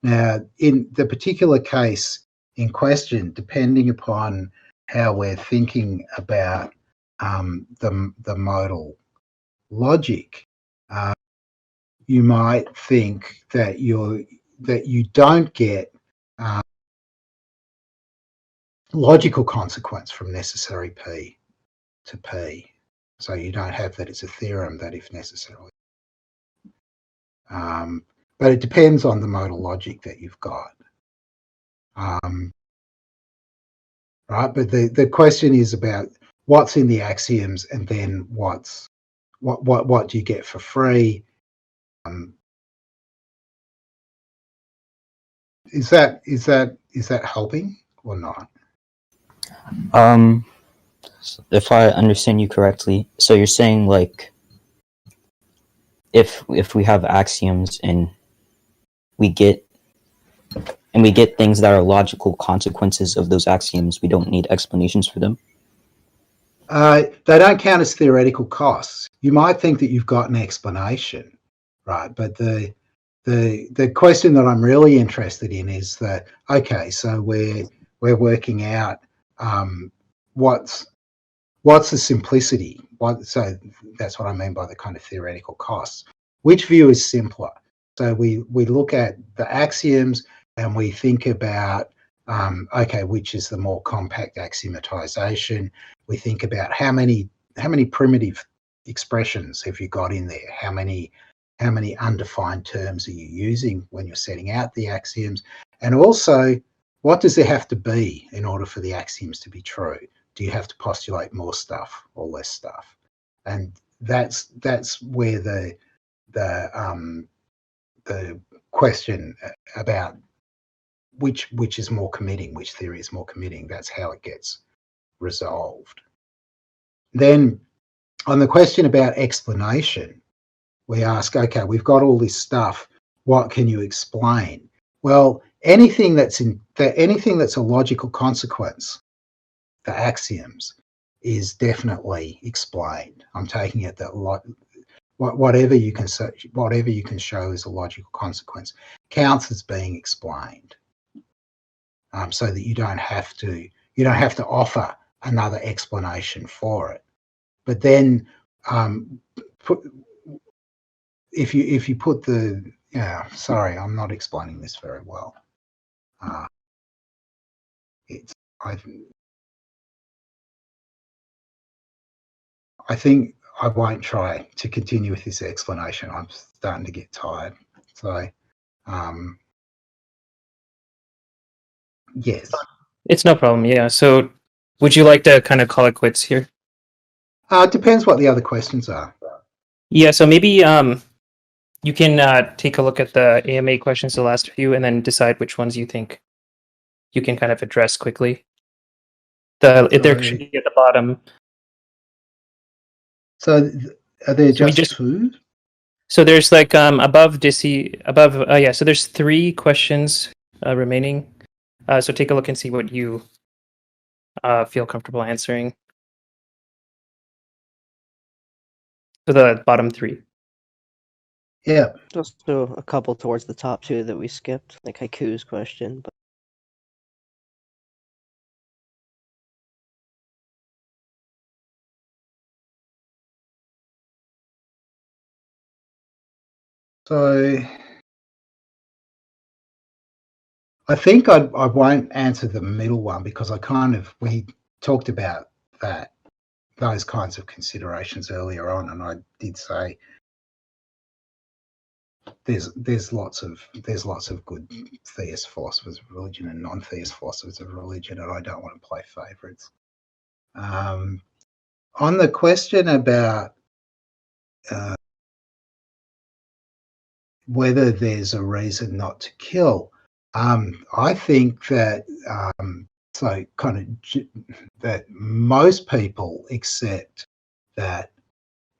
Now, in the particular case in question, depending upon how we're thinking about the modal logic, you might think that you don't get logical consequence from necessary P to P. So you don't have that it's a theorem that if necessarily. But it depends on the modal logic that you've got. Right, but the question is about what's in the axioms, and then what do you get for free? Is that helping or not?
If I understand you correctly, so you're saying like if we have axioms and we get things that are logical consequences of those axioms, we don't need explanations for them?
They don't count as theoretical costs. You might think that you've got an explanation, right? But the question that I'm really interested in is that, okay, so we're working out what's the simplicity. So that's what I mean by the kind of theoretical costs. Which view is simpler? So we look at the axioms and we think about okay, which is the more compact axiomatization. We think about how many primitive expressions have you got in there? How many undefined terms are you using when you're setting out the axioms? And also, what does there have to be in order for the axioms to be true? Do you have to postulate more stuff or less stuff? And that's where the question about which is more committing, which theory is more committing, that's how it gets resolved. Then on the question about explanation, we ask, okay, we've got all this stuff, what can you explain? Well, anything that's a logical consequence, the axioms, is definitely explained. I'm taking it that whatever you can show as a logical consequence counts as being explained, so that you don't have to offer another explanation for it. But then if you put the sorry, I'm not explaining this very well. I think I won't try to continue with this explanation. I'm starting to get tired. So yes.
It's no problem. Yeah. So would you like to kind of call it quits here?
It depends what the other questions are.
Yeah. So maybe you can take a look at the AMA questions, the last few, and then decide which ones you think you can kind of address quickly. There should be at the bottom.
So are there just two?
So there's like above so there's 3 questions remaining. So take a look and see what you feel comfortable answering. for the bottom three.
Yeah.
Just a couple towards the top too that we skipped, like Haiku's question. But
So I think I won't answer the middle one because we talked about those kinds of considerations earlier on, and I did say there's lots of good theist philosophers of religion and non-theist philosophers of religion, and I don't want to play favourites. On the question about whether there's a reason not to kill, I think that that most people accept that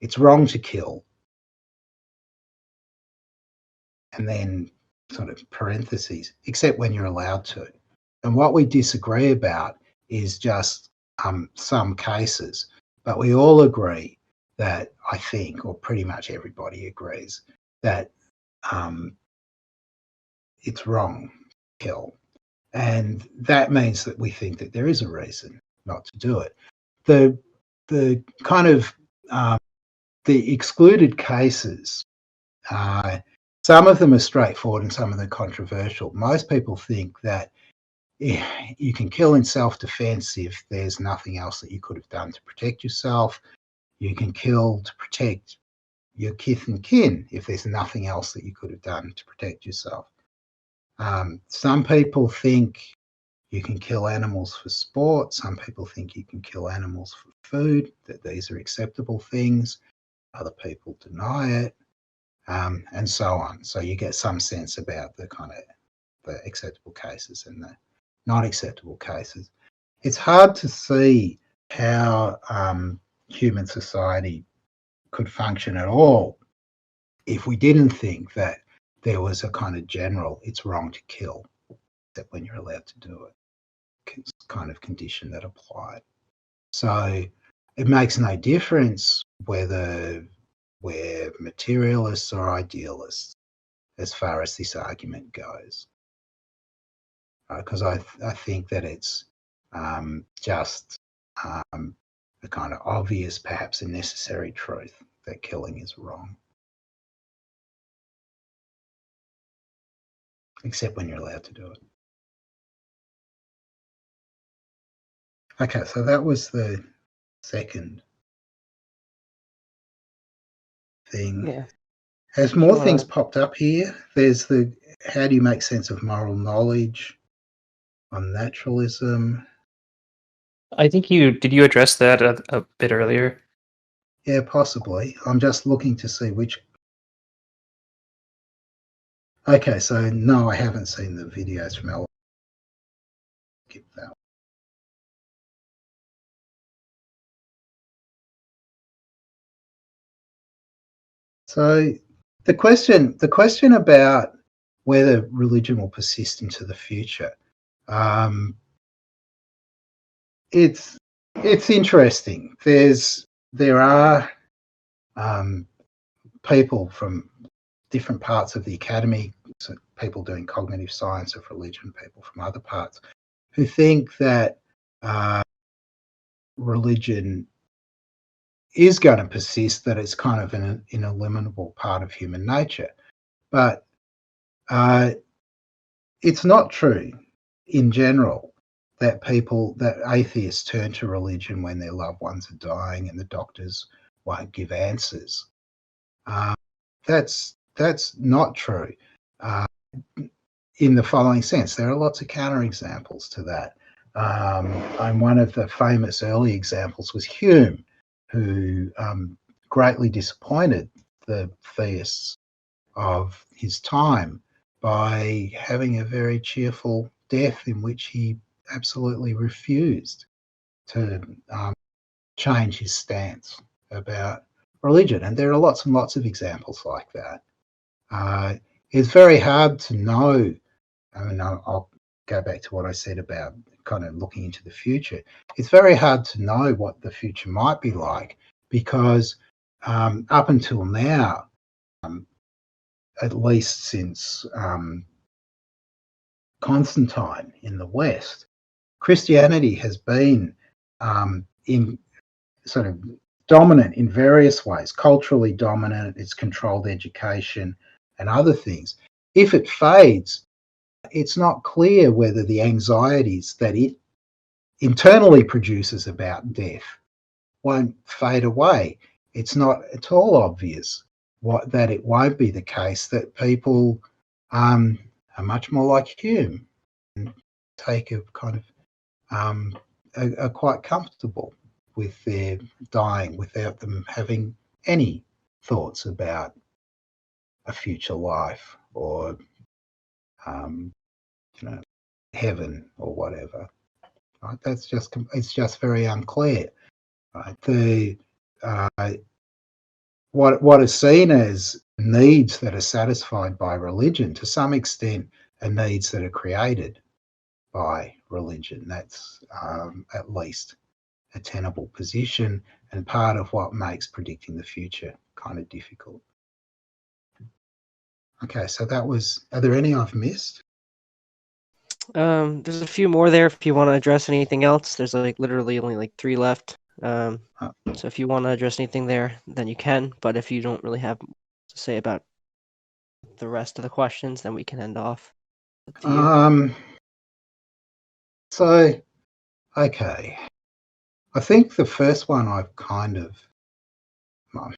it's wrong to kill, and then sort of parentheses, except when you're allowed to. And what we disagree about is just some cases, but we all agree that, I think, or pretty much everybody agrees, that it's wrong to kill. And that means that we think that there is a reason not to do it. The kind of the excluded cases, some of them are straightforward and some of them are controversial. Most people think that you can kill in self-defense if there's nothing else that you could have done to protect yourself. You can kill to protect your kith and kin if there's nothing else that you could have done to protect yourself. Some people think you can kill animals for sport. Some people think you can kill animals for food, that these are acceptable things. Other people deny it, and so on. So you get some sense about the kind of the acceptable cases and the not acceptable cases. It's hard to see how human society could function at all if we didn't think that there was a kind of general, it's wrong to kill, except when you're allowed to do it, kind of condition that applied. So it makes no difference whether we're materialists or idealists as far as this argument goes, because I think that it's just a kind of obvious, perhaps a necessary truth that killing is wrong. Except when you're allowed to do it. Okay, so that was the second thing.
yeah,
Has more things popped up here? There's the how do you make sense of moral knowledge on naturalism?
I think did you address that a bit earlier?
Yeah, possibly. I'm just looking to see which. Okay, so no, I haven't seen the videos from El. Skip that. So the question about whether religion will persist into the future, it's interesting. There are people from different parts of the academy, so people doing cognitive science of religion, people from other parts, who think that religion is going to persist, that it's kind of an ineliminable part of human nature. But it's not true in general that atheists turn to religion when their loved ones are dying and the doctors won't give answers. That's not true in the following sense. There are lots of counterexamples to that. And one of the famous early examples was Hume, who greatly disappointed the theists of his time by having a very cheerful death in which he absolutely refused to change his stance about religion. And there are lots and lots of examples like that. It's very hard to know. I mean, I'll go back to what I said about kind of looking into the future. It's very hard to know what the future might be like because up until now, at least since Constantine in the West, Christianity has been in sort of dominant in various ways, culturally dominant, it's controlled education and other things. If it fades, it's not clear whether the anxieties that it internally produces about death won't fade away. It's not at all obvious that it won't be the case that people are much more like Hume and take a kind of are quite comfortable with their dying without them having any thoughts about a future life or heaven or whatever. Right? It's just very unclear. Right? What is seen as needs that are satisfied by religion, to some extent, are needs that are created by religion. That's at least a tenable position and part of what makes predicting the future kind of difficult. Okay, so that was, are there any I've missed?
There's a few more there if you want to address anything else. There's like literally only like 3 left. So if you want to address anything there, then you can. But if you don't really have to say about the rest of the questions, then we can end off. Up to you.
So, okay. I think the first one I've kind of, I'm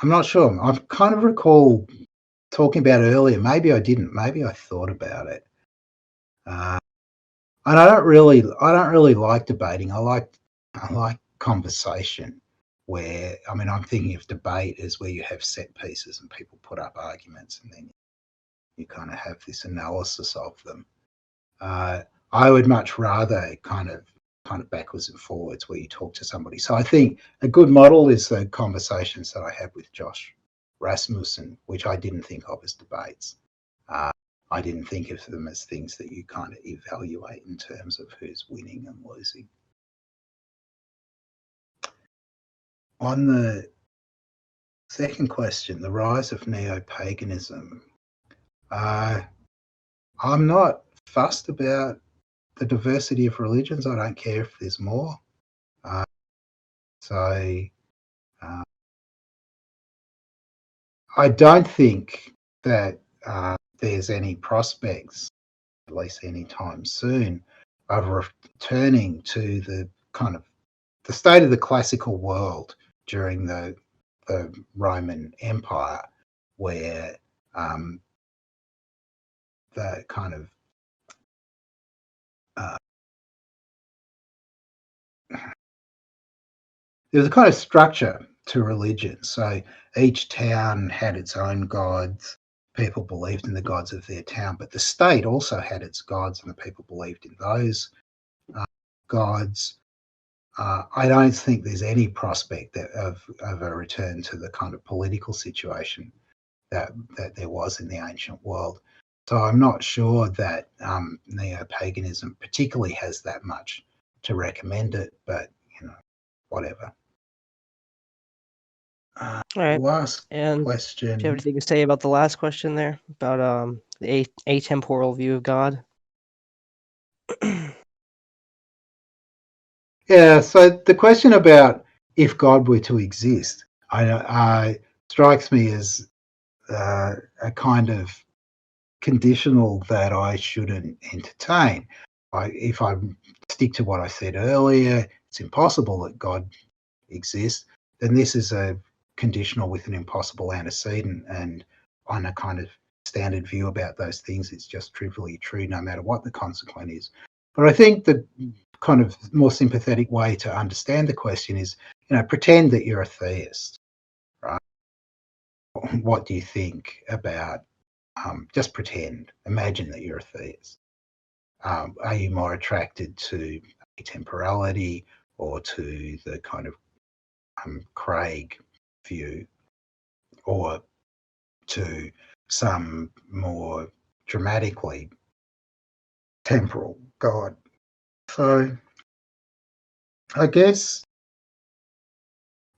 not sure. I kind of recall talking about it earlier. Maybe I didn't. Maybe I thought about it. And I don't really like debating. I like conversation. Where, I mean, I'm thinking of debate as where you have set pieces and people put up arguments, and then you kind of have this analysis of them. I would much rather kind of backwards and forwards where you talk to somebody. So I think a good model is the conversations that I had with Josh Rasmussen, which I didn't think of as debates. I didn't think of them as things that you kind of evaluate in terms of who's winning and losing. On the second question, the rise of neo-paganism, I'm not fussed about the diversity of religions. I don't care if there's more. I don't think that there's any prospects, at least anytime soon, of returning to the kind of the state of the classical world during the Roman Empire, where the kind of there's a kind of structure to religion. So each town had its own gods. People believed in the gods of their town, but the state also had its gods, and the people believed in those gods. I don't think there's any prospect of a return to the kind of political situation that there was in the ancient world. So I'm not sure that neo-paganism particularly has that much to recommend it, but whatever.
All right.
Last
and
question.
Do you have anything to say about the last question there about the atemporal view of God?
Yeah, so the question about if God were to exist, strikes me as a kind of conditional that I shouldn't entertain. If I stick to what I said earlier, it's impossible that God exists, then this is a conditional with an impossible antecedent, and on a kind of standard view about those things, it's just trivially true no matter what the consequence is. But I think the kind of more sympathetic way to understand the question is, pretend that you're a theist, right? What do you think about, just pretend, imagine that you're a theist. Are you more attracted to atemporality or to the kind of Craig view, or to some more dramatically temporal God? So I guess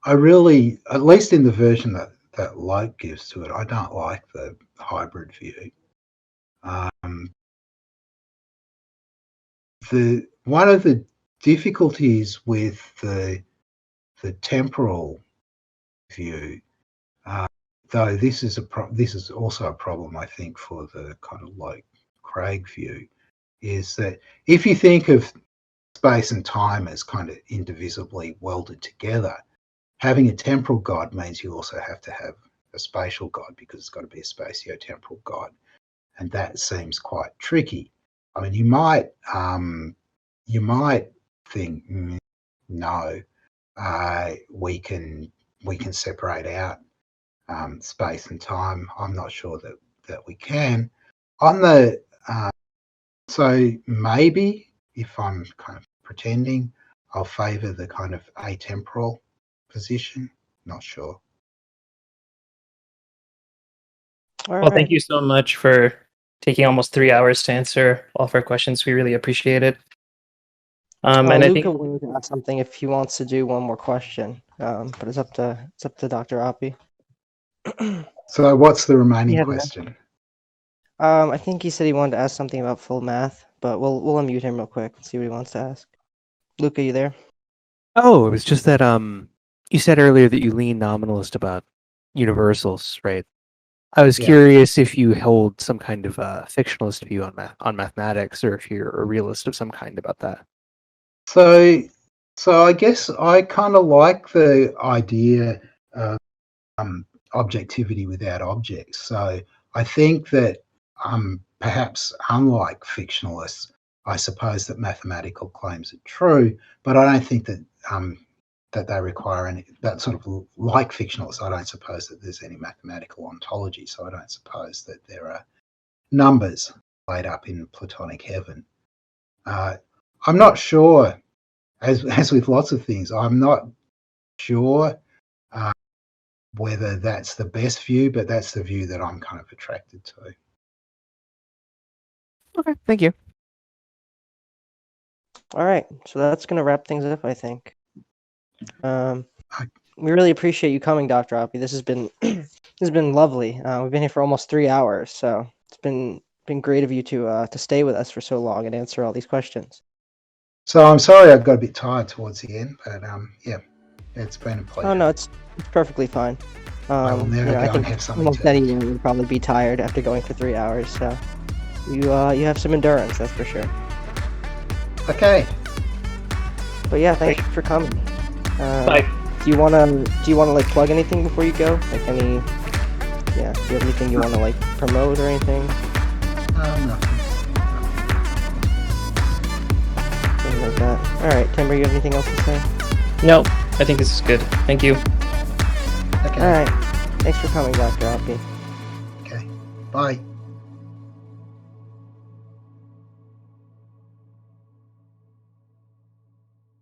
I really, at least in the version that Loke gives to it, I don't like the hybrid view. One of the difficulties with the temporal view, though this is also a problem, I think, for the kind of like Craig view, is that if you think of space and time as kind of indivisibly welded together, having a temporal God means you also have to have a spatial God, because it's got to be a spatio-temporal God, and that seems quite tricky. I mean, you might think, no, we can separate out space and time. I'm not sure that we can. On the so maybe if I'm kind of pretending, I'll favour the kind of atemporal position. Not sure.
All
Well,
right.
thank you so much for taking almost 3 hours to answer all of our questions. We really appreciate it. And I
Luca
think
wanted to ask something if he wants to do one more question, but it's up to Dr. Oppy.
So what's the remaining
Yeah,
question?
I think he said he wanted to ask something about full math, but we'll unmute him real quick and see what he wants to ask. Luca, you there?
Oh, it was just that you said earlier that you lean nominalist about universals, right? I was
Yeah.
curious if you hold some kind of fictionalist view on mathematics, or if you're a realist of some kind about that.
So I guess I kind of like the idea of objectivity without objects. So I think that perhaps unlike fictionalists, I suppose that mathematical claims are true, but I don't think that that they require any, that sort of like fictionalists, I don't suppose that there's any mathematical ontology. So I don't suppose that there are numbers laid up in Platonic heaven. I'm not sure, as with lots of things, I'm not sure whether that's the best view, but that's the view that I'm kind of attracted to.
Okay, thank you.
All right, so that's gonna wrap things up, I think. We really appreciate you coming, Dr. Oppy. This has been this has been lovely. We've been here for almost 3 hours, so it's been great of you to stay with us for so long and answer all these questions.
So I'm sorry I got a bit tired towards the end, but yeah, it's been a pleasure.
Oh no, it's perfectly fine.
I will never
I
go
think
and have something
almost
to eat.
anyone would probably be tired after going for 3 hours. So you have some endurance, that's for sure.
Okay.
But yeah, thank you for coming.
Bye.
Do you wanna like plug anything before you go? Like any? Yeah. Do you have anything you wanna like promote or anything?
Nothing.
Something like that. All right, Timber, you have anything else to say?
no, I think this is good. Thank you.
Okay.
All right. Thanks for coming, Dr. Oppy.
Okay. Bye.